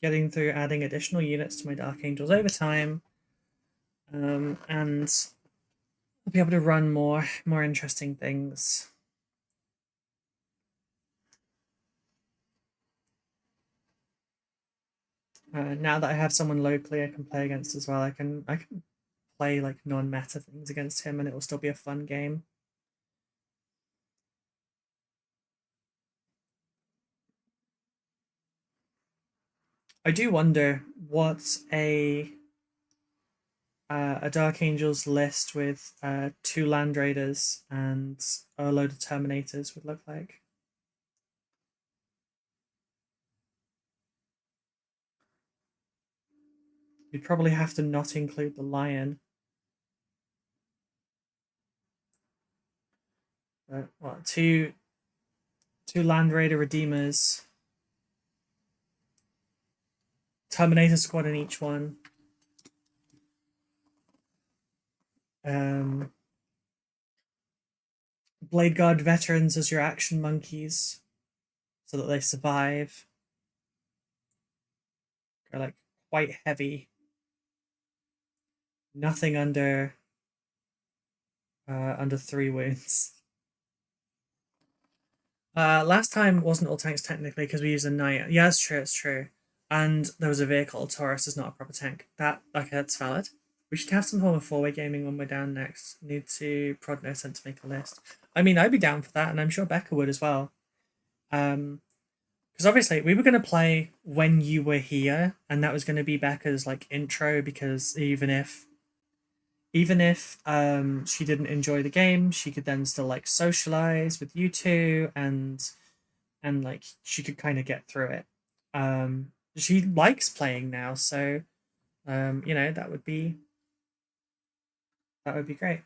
getting through adding additional units to my Dark Angels over time, and I'll be able to run more interesting things. Now that I have someone locally I can play against as well, I can play like non-meta things against him, and it will still be a fun game. I do wonder what a Dark Angels list with 2 Land Raiders and a load of Terminators would look like. You'd probably have to not include the Lion. But what, two Land Raider Redeemers, Terminator squad in each one. Blade Guard veterans as your action monkeys, so that they survive. They're like quite heavy. Nothing under 3 wounds. Last time wasn't all tanks technically because we used a knight. Yeah, it's true. It's true. And there was a vehicle. Taurus is not a proper tank. Okay, that's valid. We should have some form of 4-way gaming when we're down next. Need to prod Sent to make a list. I mean, I'd be down for that, and I'm sure Becca would as well. Because obviously we were going to play when you were here, and that was going to be Becca's like intro. Because even if she didn't enjoy the game, she could then still like socialize with you two, and like she could kind of get through it. She likes playing now, so you know, that would be great.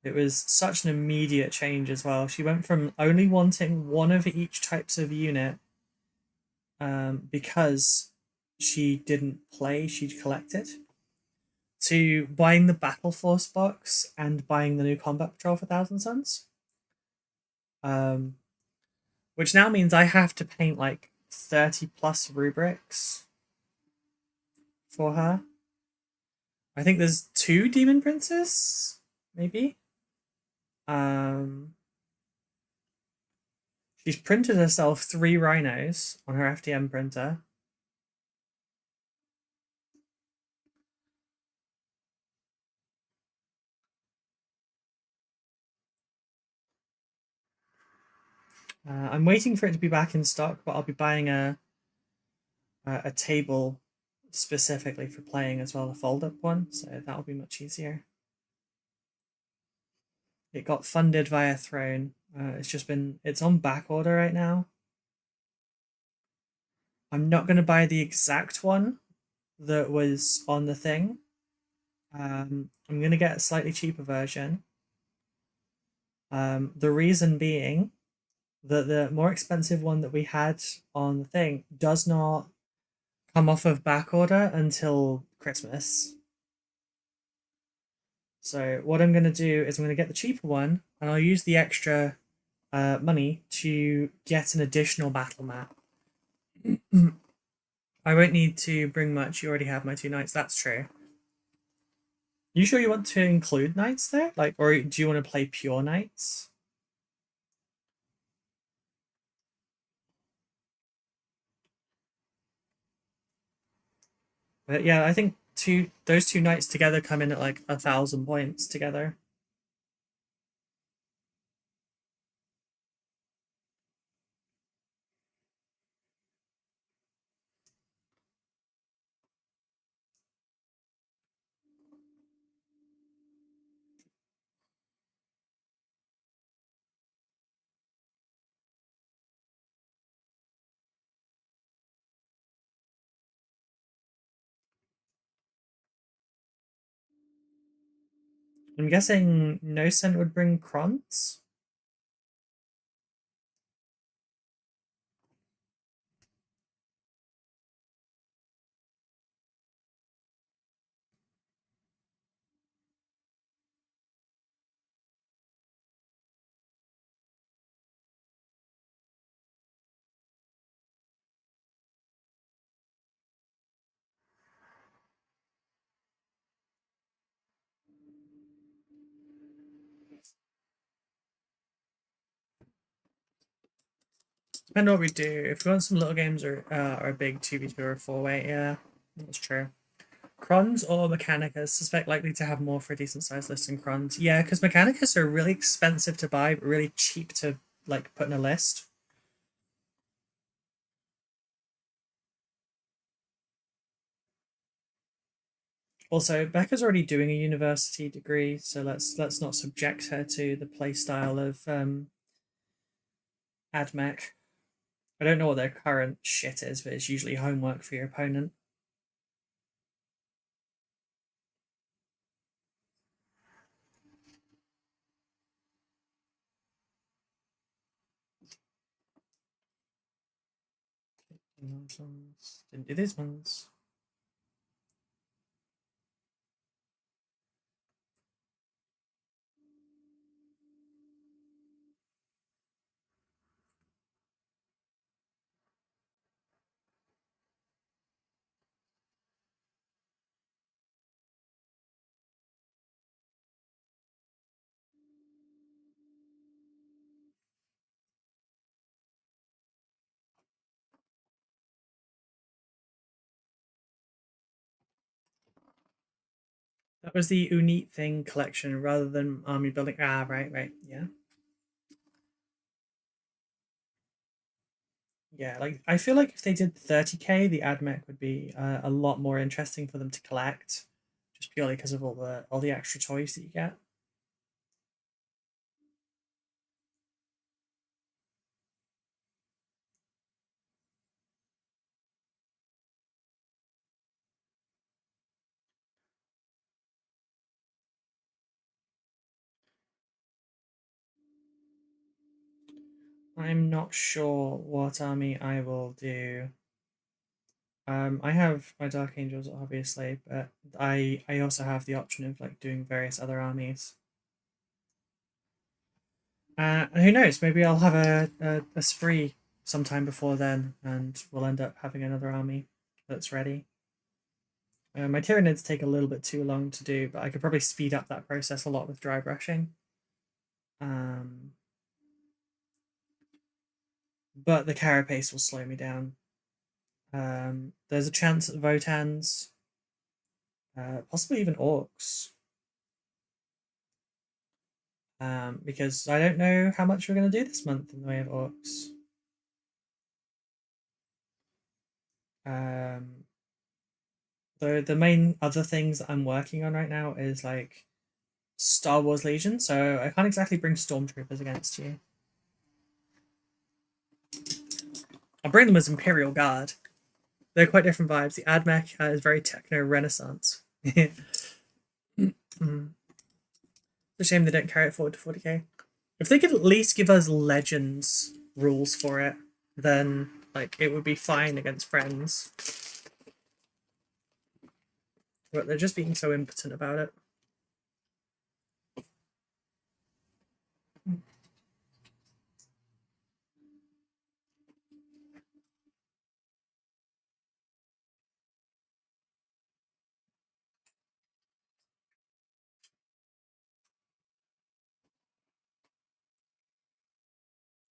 It was such an immediate change as well. She went from only wanting one of each types of unit, because she didn't play, she collected, to buying the Battle Force box and buying the new Combat Patrol for Thousand Suns. Which now means I have to paint like 30 plus rubrics for her. I think there's 2 Demon Princes, maybe. She's printed herself 3 rhinos on her FDM printer. I'm waiting for it to be back in stock, but I'll be buying a table specifically for playing as well, a fold-up one, so that'll be much easier. It got funded via Throne. It's on back order right now. I'm not going to buy the exact one that was on the thing. I'm going to get a slightly cheaper version. The reason being the more expensive one that we had on the thing does not come off of back order until Christmas. So what I'm going to do is I'm going to get the cheaper one, and I'll use the extra money to get an additional battle map. I won't need to bring much. You already have my 2 knights. That's true. You sure you want to include knights there? Like, or do you want to play pure knights? But yeah, I think those 2 knights together come in at like 1,000 points together. I'm guessing no scent would bring Krons? Depending on what we do. If we want some little games or a big 2v2 or 4-way, yeah, that's true. Krons or Mechanicus, suspect likely to have more for a decent sized list than Krons. Yeah, because Mechanicus are really expensive to buy, but really cheap to like put in a list. Also, Becca's already doing a university degree, so let's not subject her to the playstyle of AdMech. I don't know what their current shit is, but it's usually homework for your opponent. Didn't do these ones. That was the Unite Thing collection rather than army building. Ah, right, yeah. Yeah, like I feel like if they did 30k, the AdMech would be a lot more interesting for them to collect, just purely because of all the extra toys that you get. I'm not sure what army I will do. I have my Dark Angels, obviously, but I also have the option of like doing various other armies. Who knows? Maybe I'll have a spree sometime before then, and we'll end up having another army that's ready. My Tyranids take a little bit too long to do, but I could probably speed up that process a lot with dry brushing. But the carapace will slow me down. There's a chance at Votans, possibly even Orcs. Because I don't know how much we're going to do this month in the way of Orcs. The main other things that I'm working on right now is like Star Wars Legion, so I can't exactly bring Stormtroopers against you. I'll bring them as Imperial Guard. They're quite different vibes. The AdMech is very techno renaissance. It's a shame they don't carry it forward to 40k. If they could at least give us legends rules for it, then like it would be fine against friends. But they're just being so impotent about it.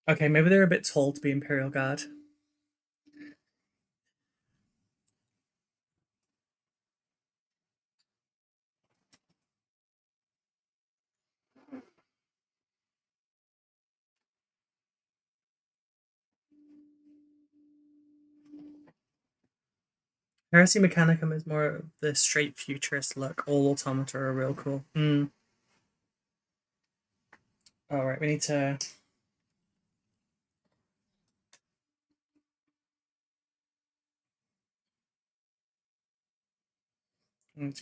Okay, maybe they're a bit tall to be Imperial Guard. Heresy Mechanicum is more of the straight futurist look. All automata are real cool. Alright, we need to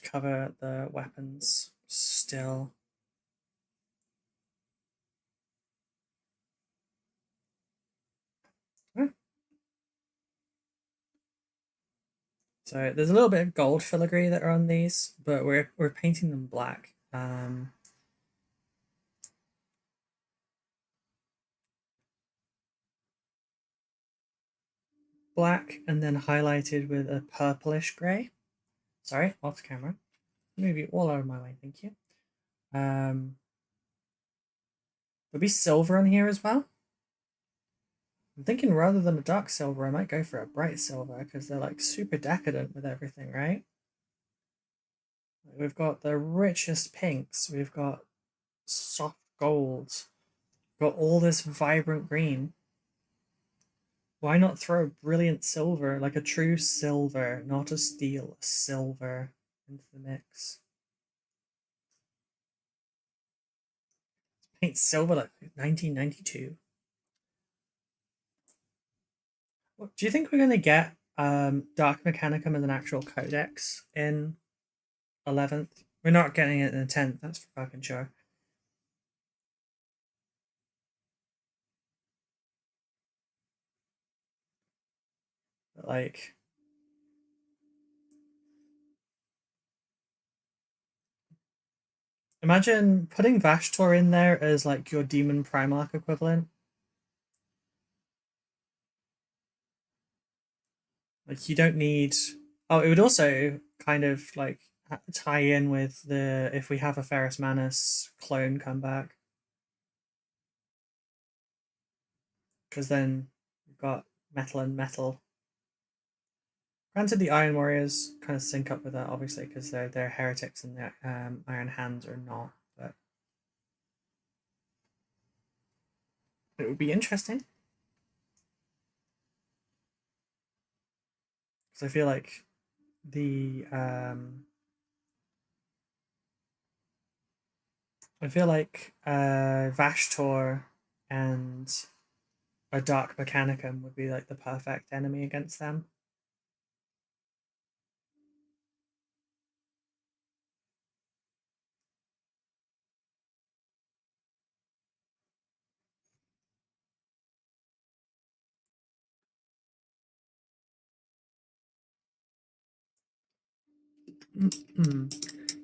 cover the weapons still. So there's a little bit of gold filigree that are on these, but we're painting them black. Black and then highlighted with a purplish grey. Sorry, off camera. Move you all out of my way, thank you. There'll be silver on here as well. I'm thinking rather than a dark silver, I might go for a bright silver because they're like super decadent with everything, right? We've got the richest pinks, we've got soft golds, got all this vibrant green. Why not throw a brilliant silver, like a true silver, not a steel, a silver into the mix? Paint silver like 1992. Do you think we're going to get Dark Mechanicum as an actual codex in 11th? We're not getting it in the 10th, that's for fucking sure. But like, imagine putting Vashtor in there as like your Demon Primarch equivalent. Like you don't need. Oh, it would also kind of like tie in with the if we have a Ferrus Manus clone come back, because then we've got metal and metal. Granted, the Iron Warriors kind of sync up with that, obviously, because they're heretics and their Iron Hands are not. But it would be interesting because I feel like the Vashtor and a Dark Mechanicum would be like the perfect enemy against them.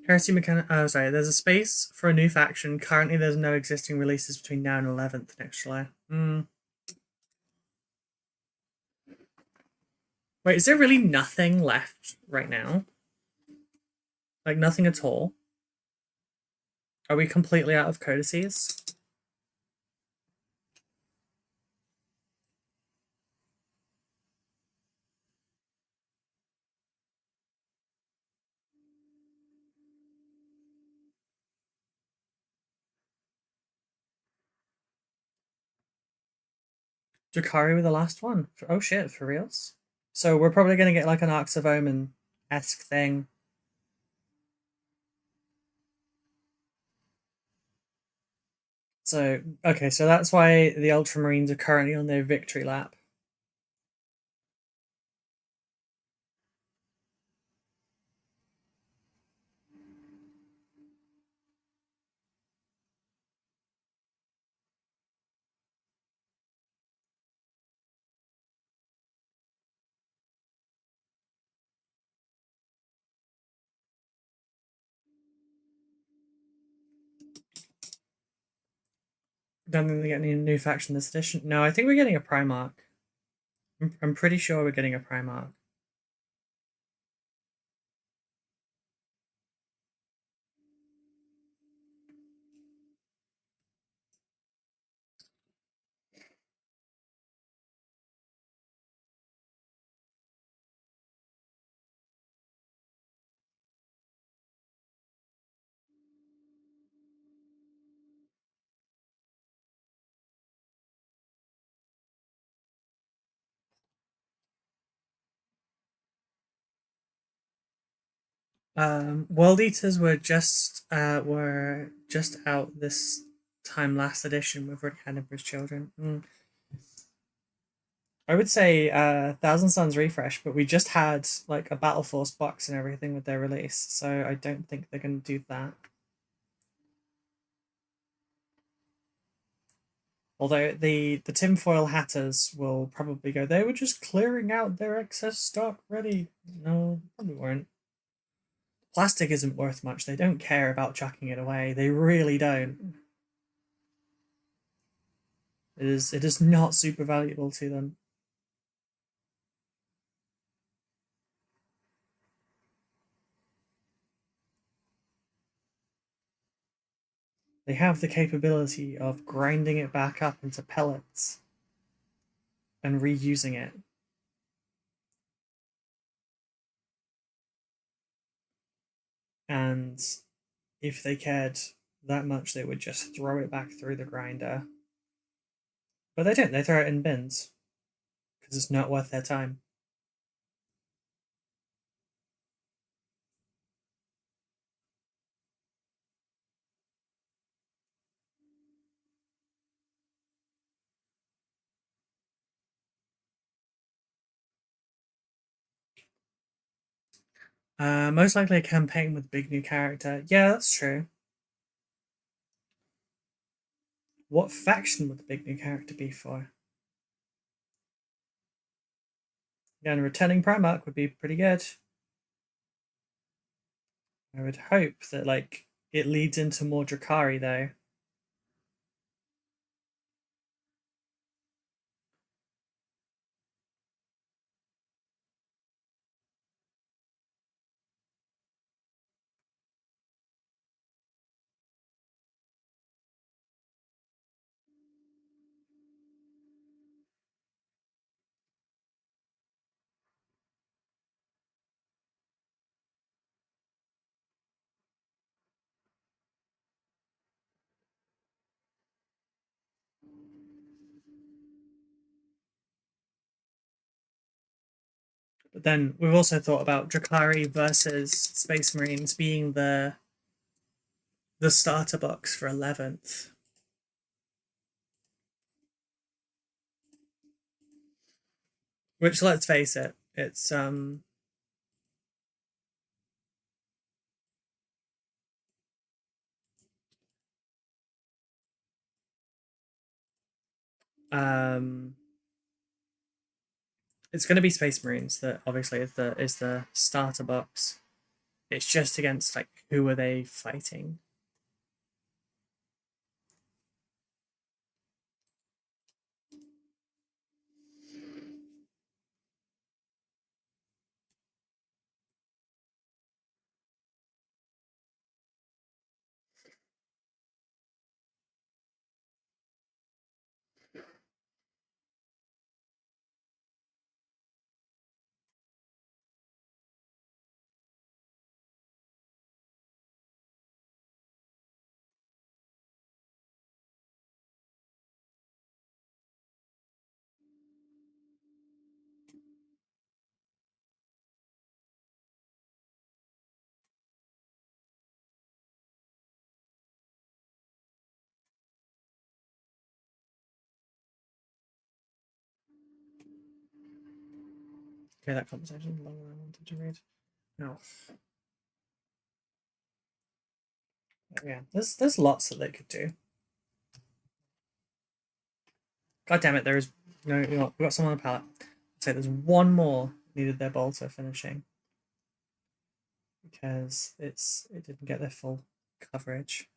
Heresy Mechanic. Oh, sorry. There's a space for a new faction. Currently, there's no existing releases between now and 11th next July. Wait, is there really nothing left right now? Like nothing at all? Are we completely out of codices? Drakari with the last one. Oh shit, for reals? So we're probably going to get like an Arcs of Omen-esque thing. So, okay, so that's why the Ultramarines are currently on their victory lap. Don't think they get any new faction this edition. No, I think we're getting a Primarch. I'm pretty sure we're getting a Primarch. World Eaters were just out this time last edition. We've already had Emperor's Children. I would say Thousand Suns refresh, but we just had like a Battle Force box and everything with their release, so I don't think they're going to do that. Although the tinfoil hatters will probably go, they were just clearing out their excess stock ready. No, probably weren't. Plastic isn't worth much. They don't care about chucking it away. They really don't. It is not super valuable to them. They have the capability of grinding it back up into pellets and reusing it. And if they cared that much, they would just throw it back through the grinder. But they don't. They throw it in bins because it's not worth their time. Most likely a campaign with a big new character. Yeah, that's true. What faction would the big new character be for? Yeah, and returning Primarch would be pretty good. I would hope that like it leads into more Drakari though. But then we've also thought about Drakari versus Space Marines being the starter box for 11th. Which, let's face it, it's um it's going to be Space Marines that obviously is the starter box. It's just against like who are they fighting? Okay, that conversation is longer than I wanted to read. No. Yeah, there's lots that they could do. God damn it, there is no, you know what, we've got some on the palette. I'd say there's one more needed their bolter finishing. Because it didn't get their full coverage.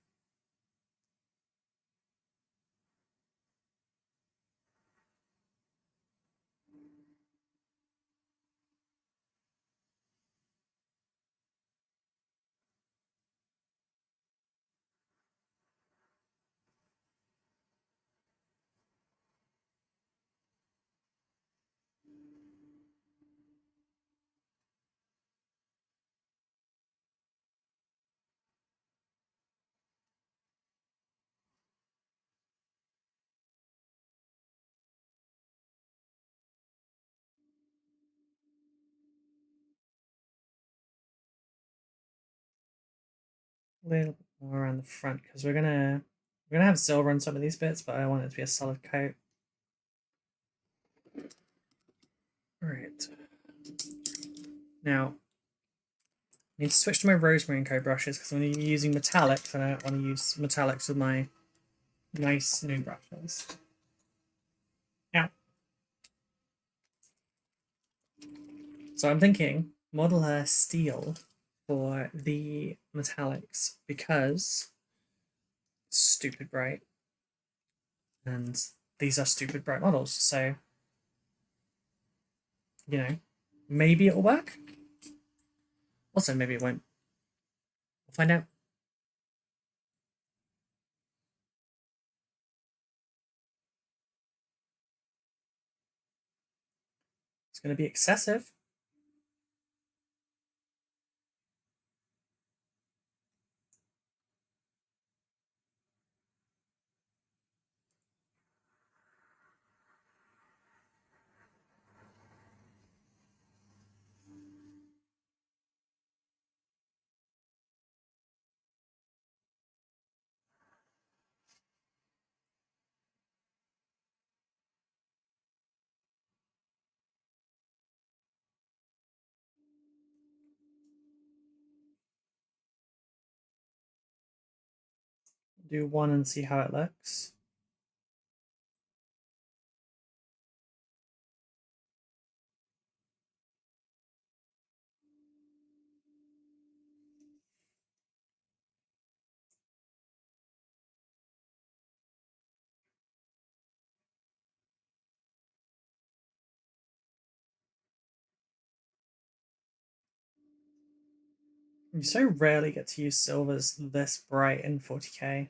a little bit more around the front because we're gonna have silver on some of these bits, but I want it to be a solid coat. All right. Now, I need to switch to my Rosemary Co brushes because I'm going to be using metallics, and I don't want to use metallics with my nice new brushes. Now, so I'm thinking modeler steel for the metallics because it's stupid bright, and these are stupid bright models, so you know, maybe it'll work. Also, maybe it won't. We'll find out. It's going to be excessive. Do one and see how it looks. You so rarely get to use silvers this bright in 40k.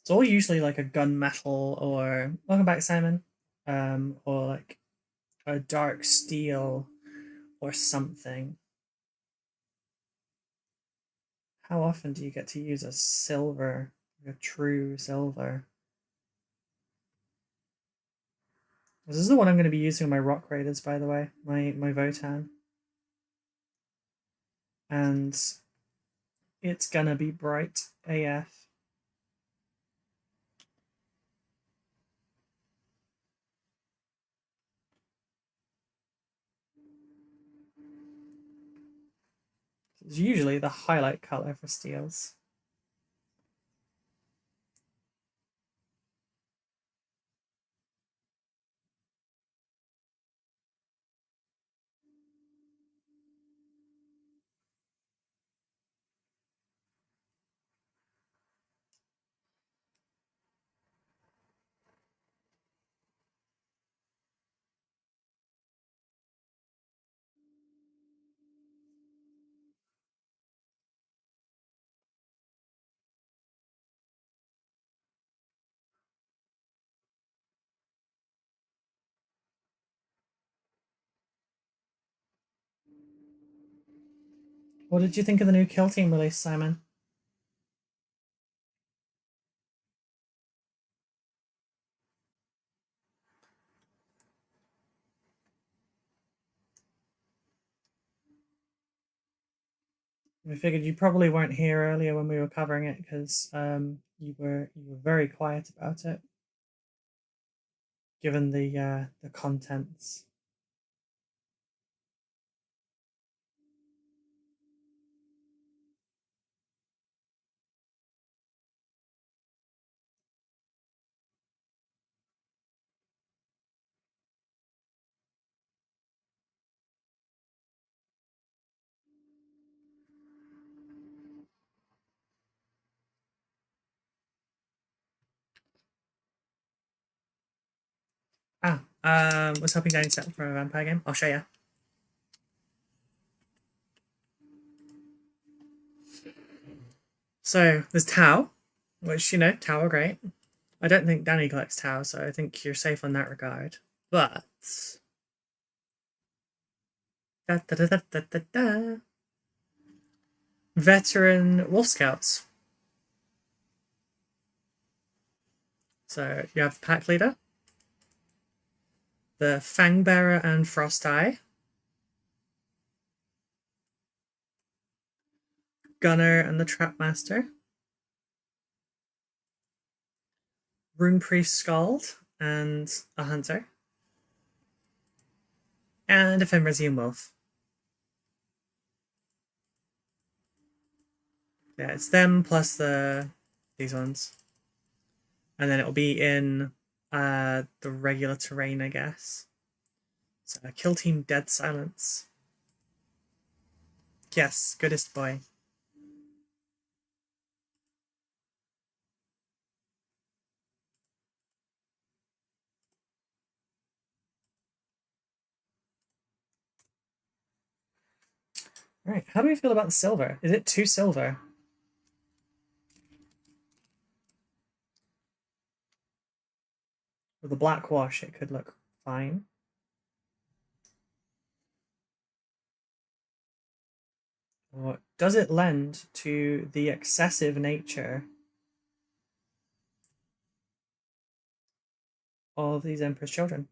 It's all usually like a gunmetal or welcome back, Simon, or like a dark steel or something. How often do you get to use a silver, a true silver? This is the one I'm going to be using on my Rock Raiders, by the way, my Votan. And it's gonna be bright AF. It's usually the highlight color for steels. What did you think of the new Kill Team release, Simon? I figured you probably weren't here earlier when we were covering it because you were very quiet about it, given the contents. Was hoping Danny set up for a vampire game. I'll show you. So there's Tau, which Tau are great. I don't think Danny collects Tau, so I think you're safe on that regard. But da, da, da, da, da, da, da. Veteran Wolf Scouts. So you have the Pack Leader, the Fangbearer and Frost Eye, Gunner and the Trapmaster. Rune Priest Scald and a Hunter. And a Fimbrazian Wolf. Yeah, it's them plus these ones. And then it'll be in the regular terrain, I guess. So Kill Team Dead Silence. Yes, goodest boy. Alright, how do we feel about the silver? Is it too silver? With the black wash, it could look fine. Or does it lend to the excessive nature of these Emperor's Children?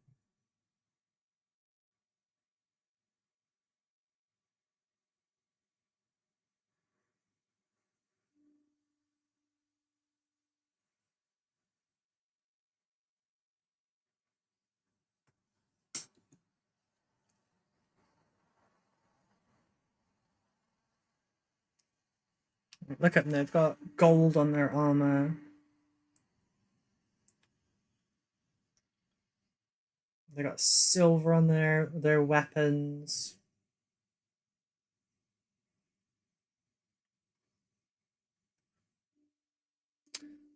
Look at them, they've got gold on their armor. They got silver on their weapons.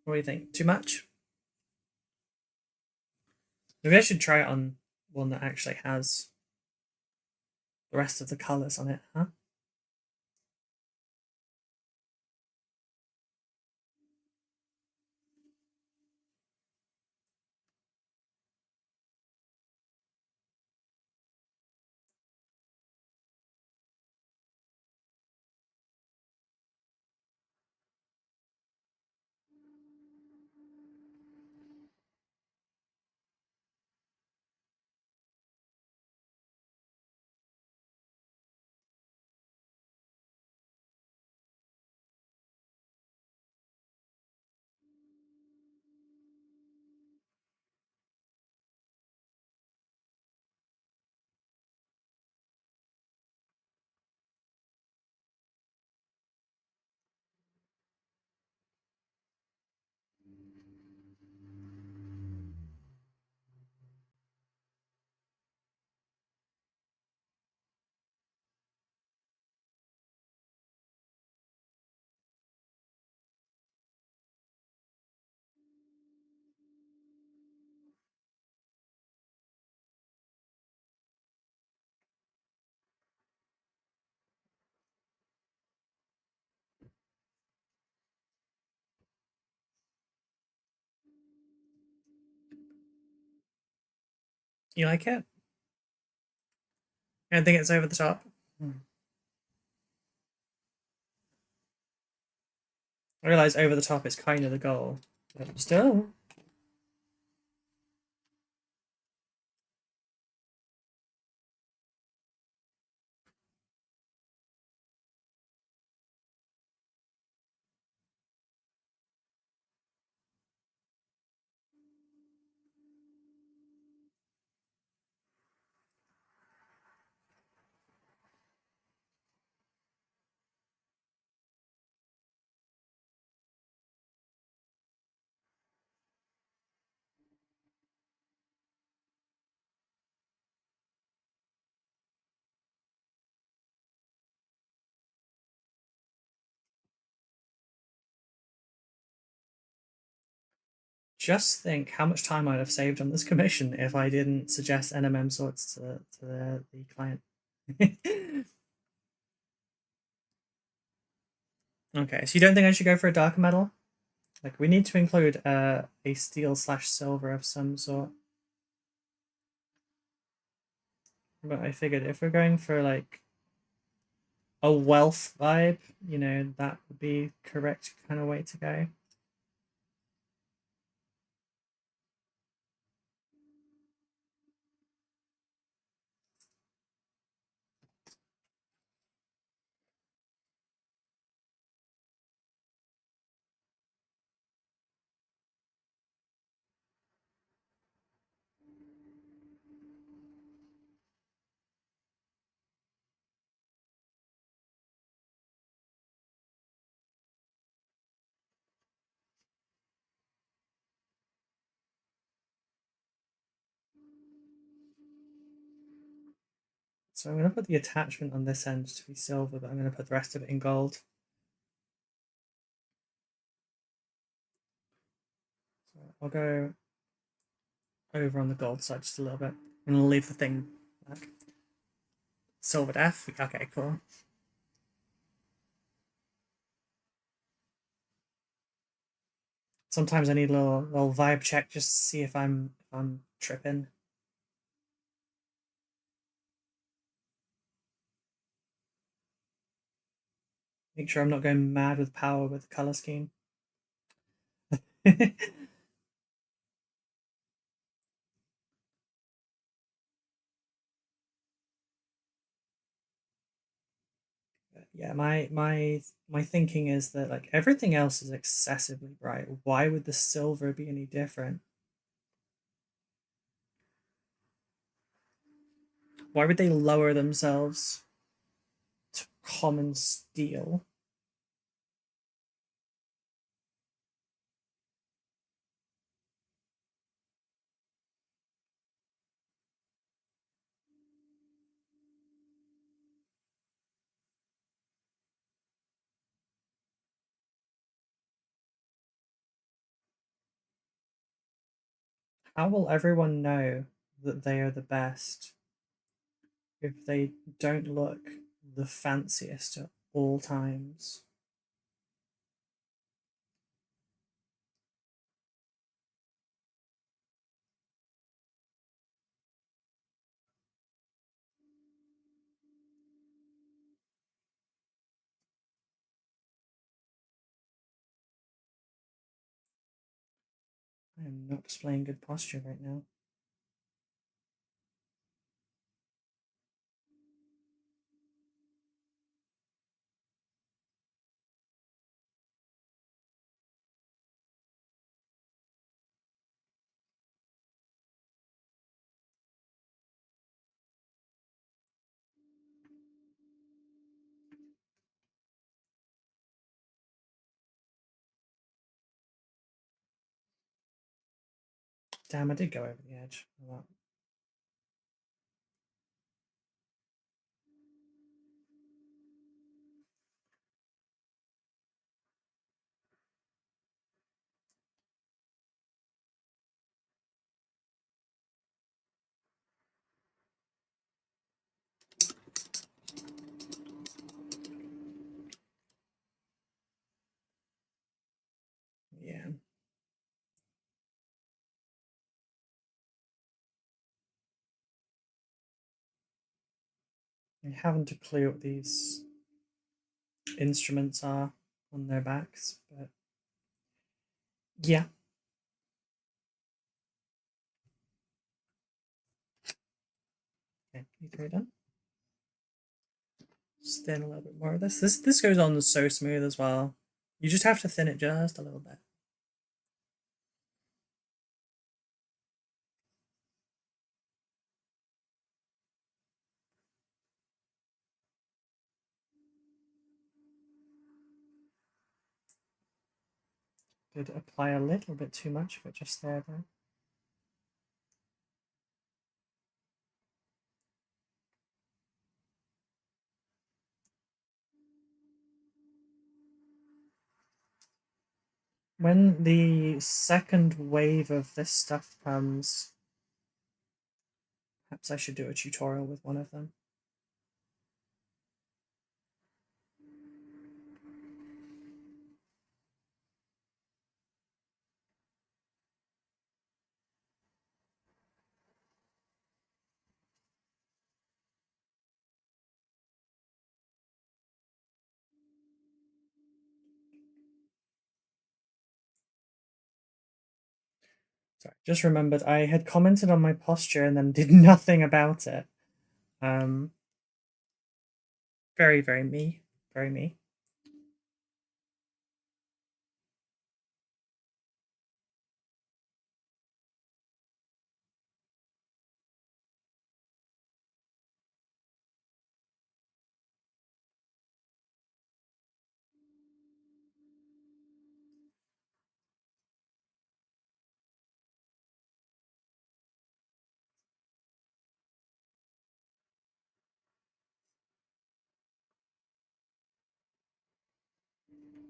What do you think? Too much? Maybe I should try it on one that actually has the rest of the colors on it, huh? You like it? I think it's over the top. I realize over the top is kind of the goal, but still. Just think how much time I'd have saved on this commission if I didn't suggest NMM sorts to the client. Okay, so you don't think I should go for a darker metal? Like, we need to include a steel slash silver of some sort. But I figured if we're going for like a wealth vibe, you know, that would be correct kind of way to go. So I'm going to put the attachment on this end to be silver, but I'm going to put the rest of it in gold. So I'll go over on the gold side just a little bit. I'm going to leave the thing black. Silvered F. Okay, cool. Sometimes I need a little vibe check just to see if I'm tripping. Make sure I'm not going mad with power with the color scheme. Yeah, my thinking is that like everything else is excessively bright. Why would the silver be any different? Why would they lower themselves to common steel? How will everyone know that they are the best if they don't look the fanciest at all times? I am not displaying good posture right now. Damn, I did go over the edge. Well, yeah. I haven't a clue what these instruments are on their backs, but yeah. Okay, E3 done. Just thin a little bit more of this. This goes on so smooth as well. You just have to thin it just a little bit. Did apply a little bit too much, but just there though. When the second wave of this stuff comes, perhaps I should do a tutorial with one of them. Sorry, just remembered I had commented on my posture and then did nothing about it. Very, very me. Very me.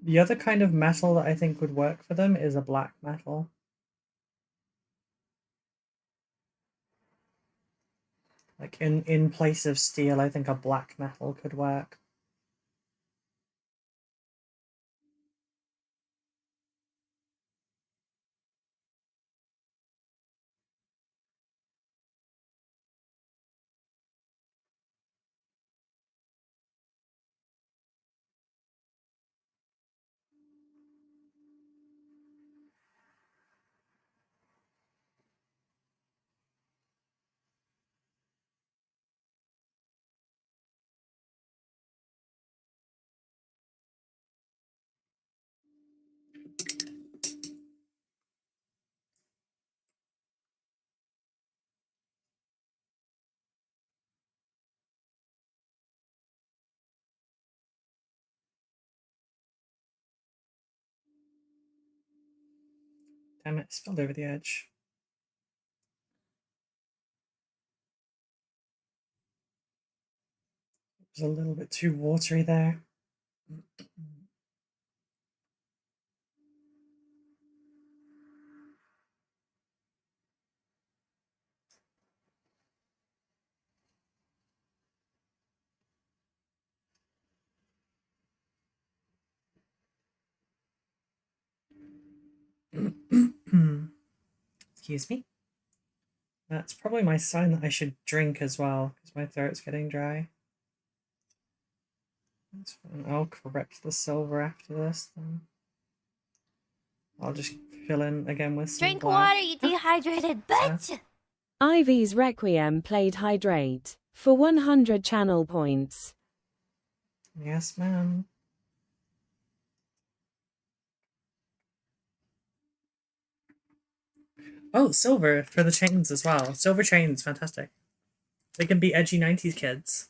The other kind of metal that I think would work for them is a black metal. Like in place of steel, I think a black metal could work. Damn it, spilled over the edge. It was a little bit too watery there. Excuse me. That's probably my sign that I should drink as well, because my throat's getting dry. That's fine. I'll correct the silver after this, then. I'll just fill in again with some Drink black. water, you dehydrated bitch! Ivy's Requiem played Hydrate for 100 channel points. Yes, ma'am. Oh, silver for the chains as well. Silver chains, fantastic. They can be edgy 90s kids.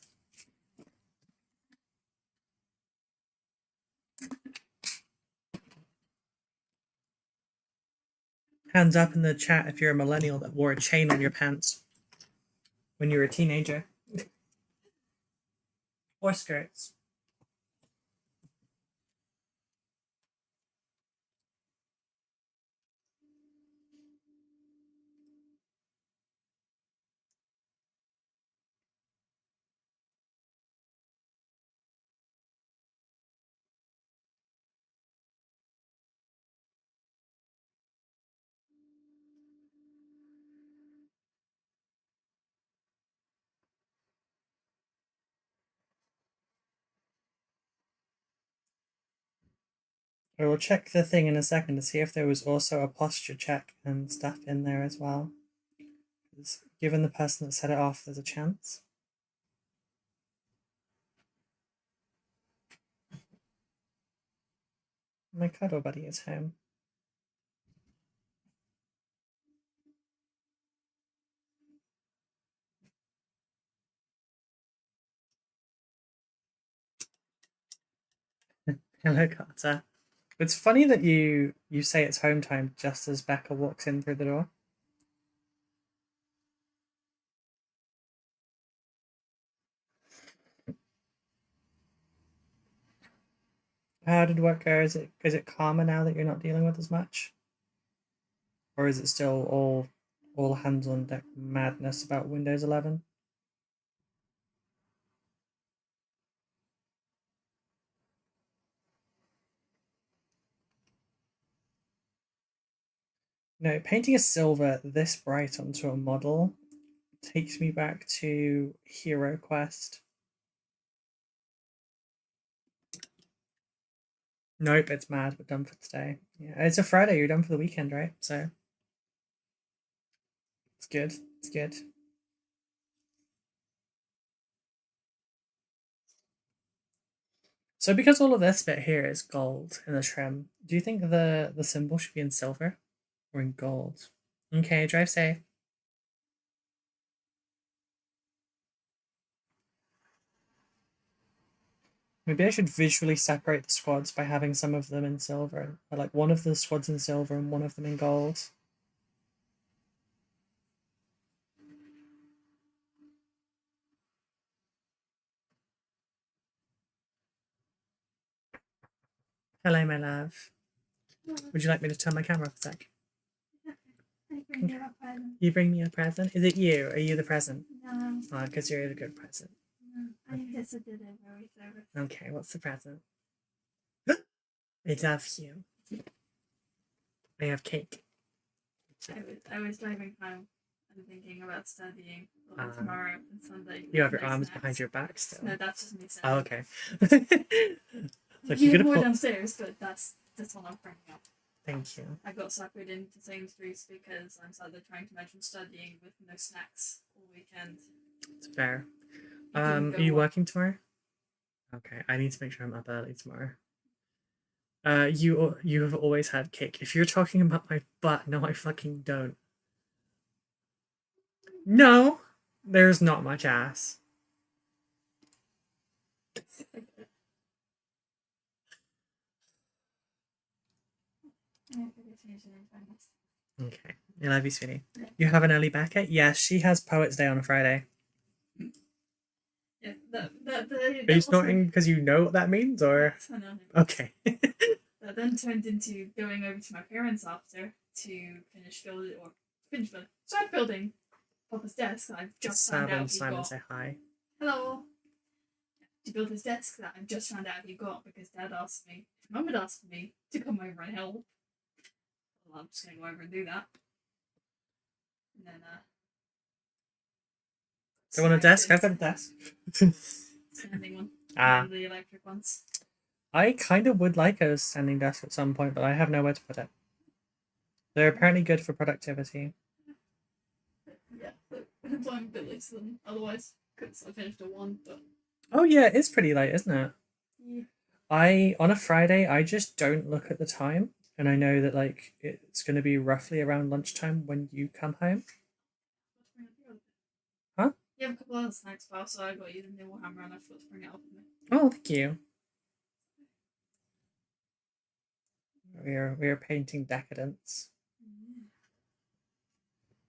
Hands up in the chat if you're a millennial that wore a chain on your pants when you were a teenager. Or skirts. I will check the thing in a second to see if there was also a posture check and stuff in there as well. Given the person that set it off, there's a chance. My cuddle buddy is home. Hello, Carter. It's funny that you say it's home time just as Becca walks in through the door. How did work go? Is it calmer now that you're not dealing with as much? Or is it still all hands on deck madness about Windows 11? No, painting a silver this bright onto a model takes me back to Hero Quest. Nope, it's mad. We're done for today. Yeah, it's a Friday. You're done for the weekend, right? So it's good. It's good. So because all of this bit here is gold in the trim, do you think the symbol should be in silver or in gold? Okay, drive safe. Maybe I should visually separate the squads by having some of them in silver. Like one of the squads in silver and one of them in gold. Hello, my love. Would you like me to turn my camera off a sec? You bring me a present? Is it you? Are you the present? No, Oh, because you're a good present. no, I'm just a delivery service. Okay, what's the present? I love you. I have cake. I was driving home and thinking about studying tomorrow and Sunday. You have your no arms snacks. behind your back still. No, that's just me saying. Oh, okay. Like you you have more put... downstairs, but that's what I'm bringing up. Thank you. I got suckered into Sainsbury's because I'm sadly trying to mention studying with no snacks all weekend. It's fair. It didn't Are go you well. working tomorrow? Okay, I need to make sure I'm up early tomorrow. You have always had cake. If you're talking about my butt, no, I fucking don't. No, there's not much ass. Okay, I love you, sweetie. You have an early back yet? Yes, she has Poets' Day on a Friday. Yeah, Are you snorting because you know what that means, or? Yes, I know. Okay. That then turned into going over to my parents after to start building Papa's desk that I've just found out he Simon got. say hi. Hello. To build his desk that I've just found out he got because Dad asked me, Mum had asked me to come over and help. Well, I'm just gonna go over and do that. And then Do you want a desk? I've got a desk. standing one. Ah. And the electric ones. I kind of would like a standing desk at some point, but I have nowhere to put it. They're apparently good for productivity. Yeah, but I'm a bit later than otherwise because I finished at 1, but Oh yeah, it is pretty late, isn't it? yeah. On a Friday, I just don't look at the time, and I know that like it's going to be roughly around lunchtime when you come home. Huh? You have a couple other snacks, pal, so I got you the nibble hammer and I forgot to bring it up with me. Oh, thank you. We are painting decadence.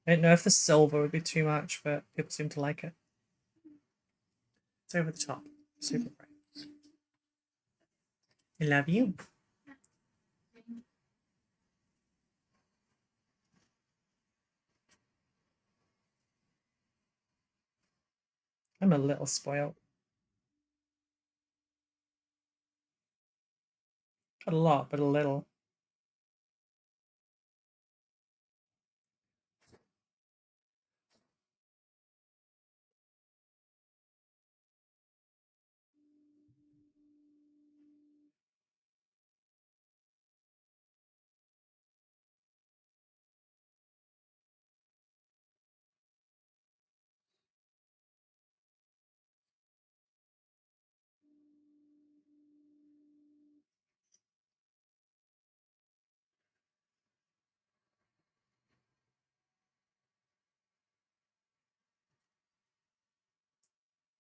I don't know if the silver would be too much, but people seem to like it. It's over the top. Super bright. I love you. I'm a little spoiled. Not a lot, but a little.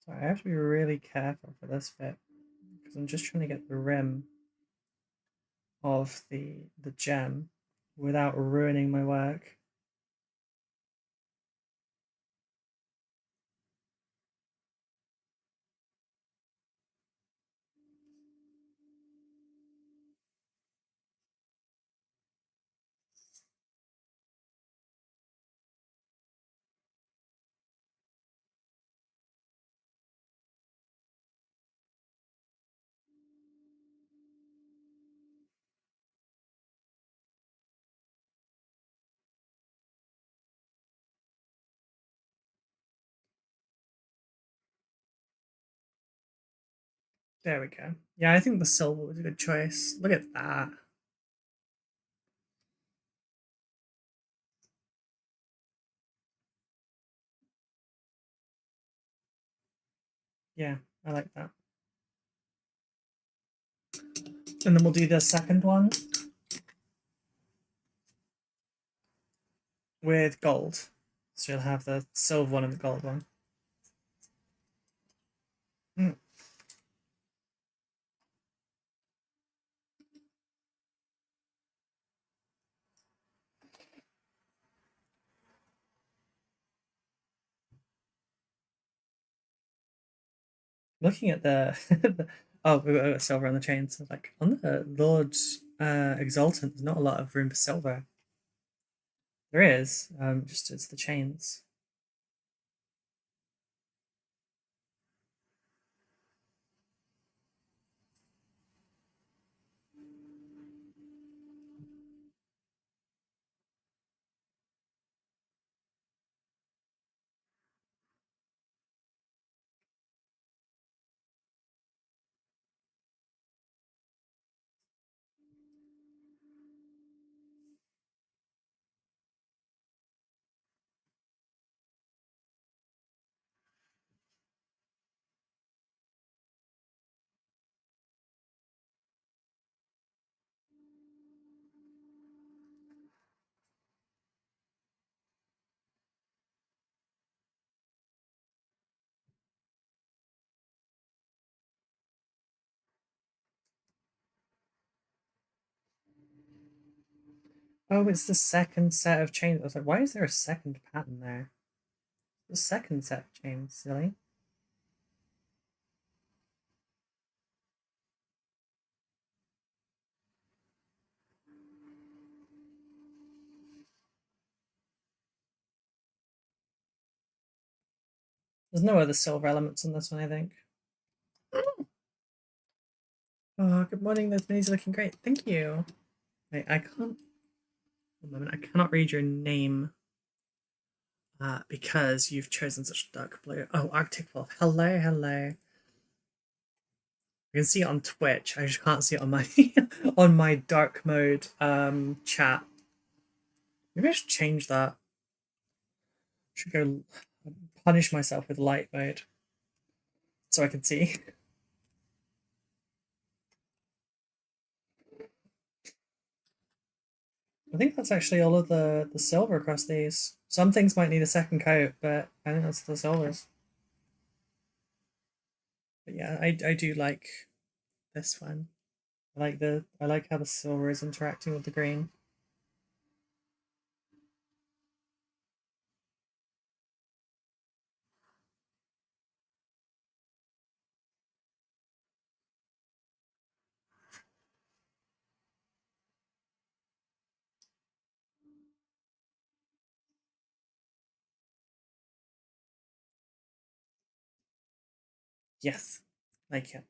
So I have to be really careful for this bit because I'm just trying to get the rim of the gem without ruining my work. There we go. Yeah, I think the silver was a good choice. Look at that. Yeah, I like that. And then we'll do the second one with gold. So you'll have the silver one and the gold one. Looking at the Oh, we've got silver on the chains. So like on the Lord's Exultant, there's not a lot of room for silver. There is, just it's the chains. Oh, it's the second set of chains. I was like, why is there a second pattern there? The second set of chains, silly. There's no other silver elements on this one, I think. Oh, good morning. Those minis are looking great. Thank you. Wait, I can't. One moment. I cannot read your name because you've chosen such dark blue. Oh, Arctic Wolf. Hello, hello. I can see it on Twitch. I just can't see it on my on my dark mode chat. Maybe I should change that. Should go punish myself with light mode so I can see. I think that's actually all of the silver across these. Some things might need a second coat, but I think that's the silvers. But yeah, I do like this one. I like how the silver is interacting with the green. Yes, like it.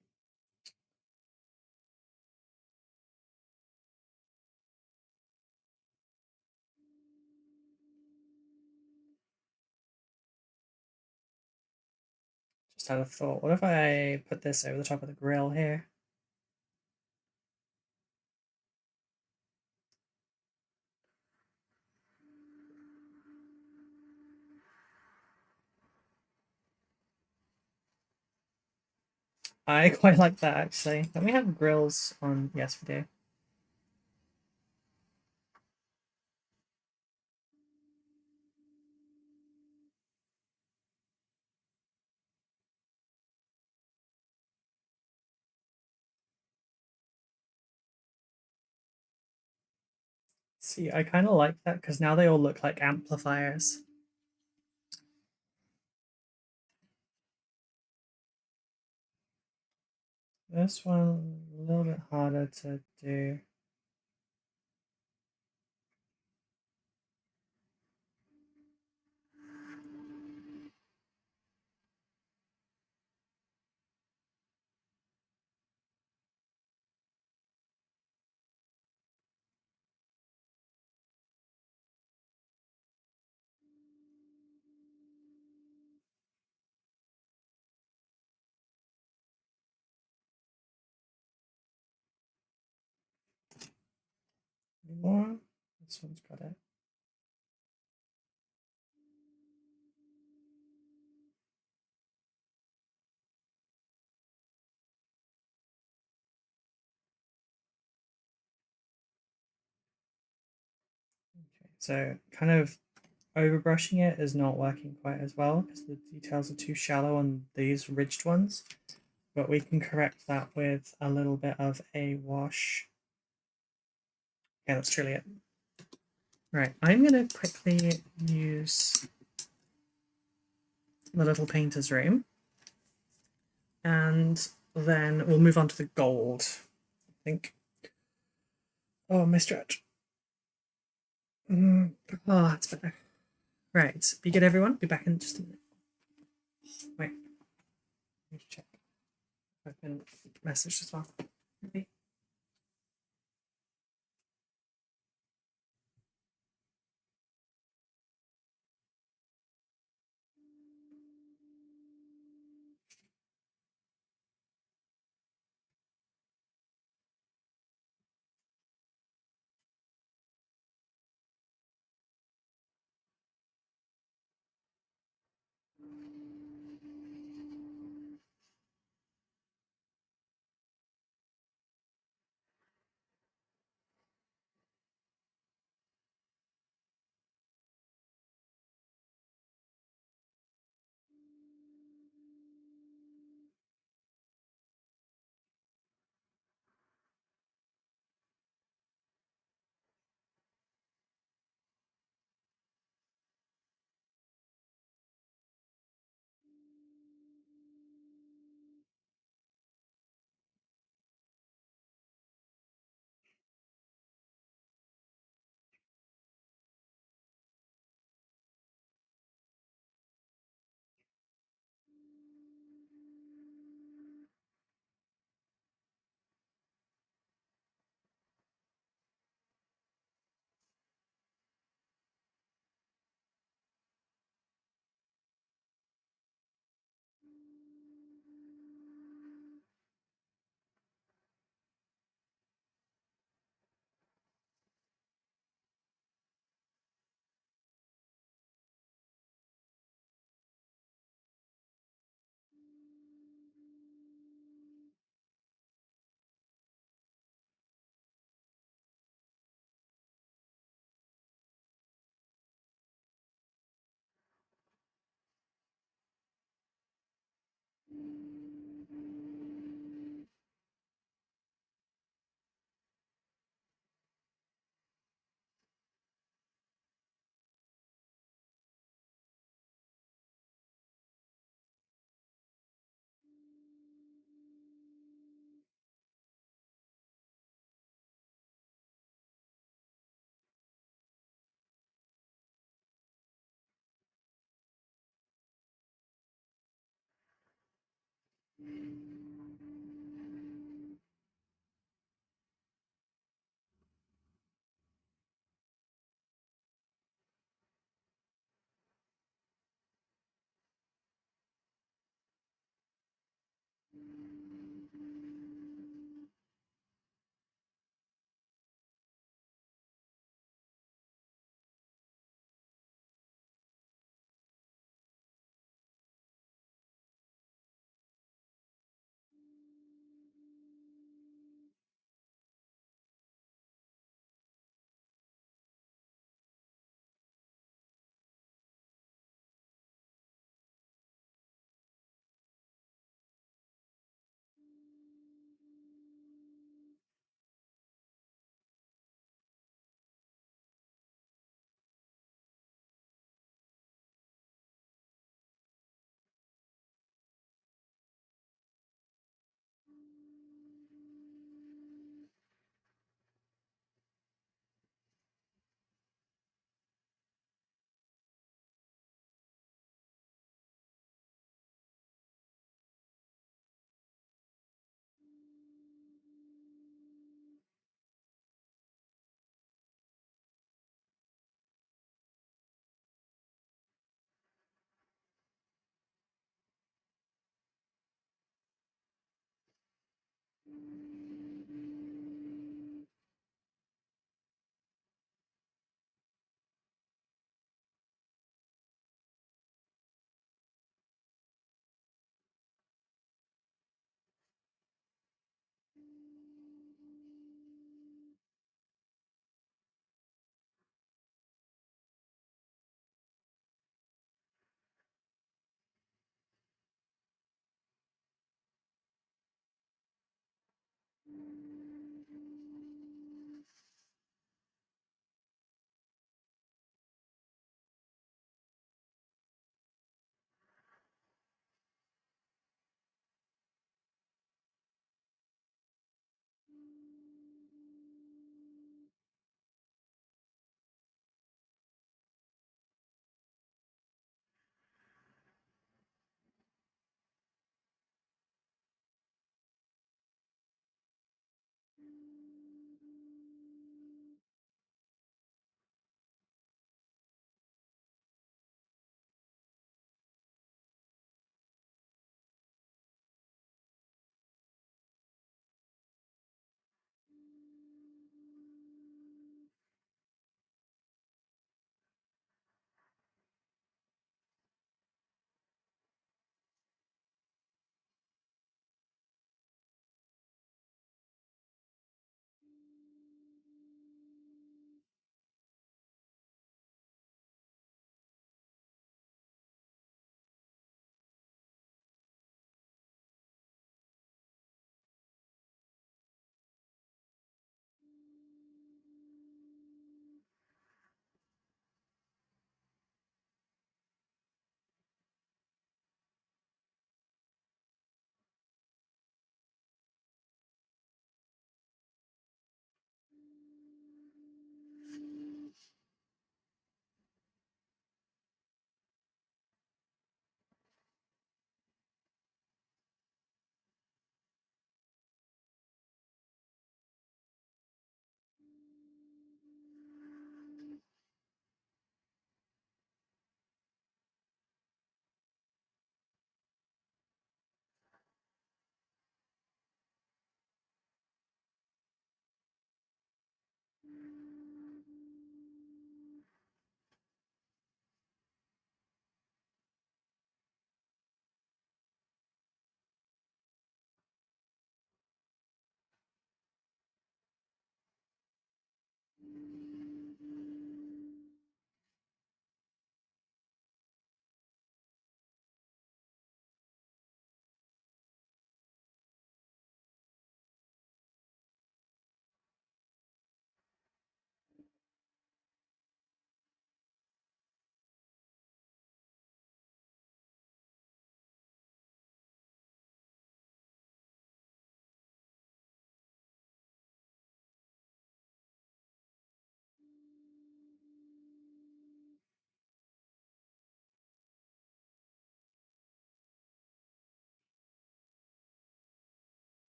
Just had a thought. What if I put this over the top of the grill here? I quite like that actually. Don't we have grills on? Yes, we do. See, I kind of like that because now they all look like amplifiers. This one a little bit harder to do. Any more? This one's got it. Okay, so kind of overbrushing it is not working quite as well because the details are too shallow on these ridged ones. But we can correct that with a little bit of a wash. Yeah, that's truly it. Right, I'm going to quickly use the little painter's room. And then we'll move on to the gold, I think. Oh, my stretch. Oh, that's better. Right, be good, everyone. Be back in just a minute. Wait, let me check if I can message as well. Maybe.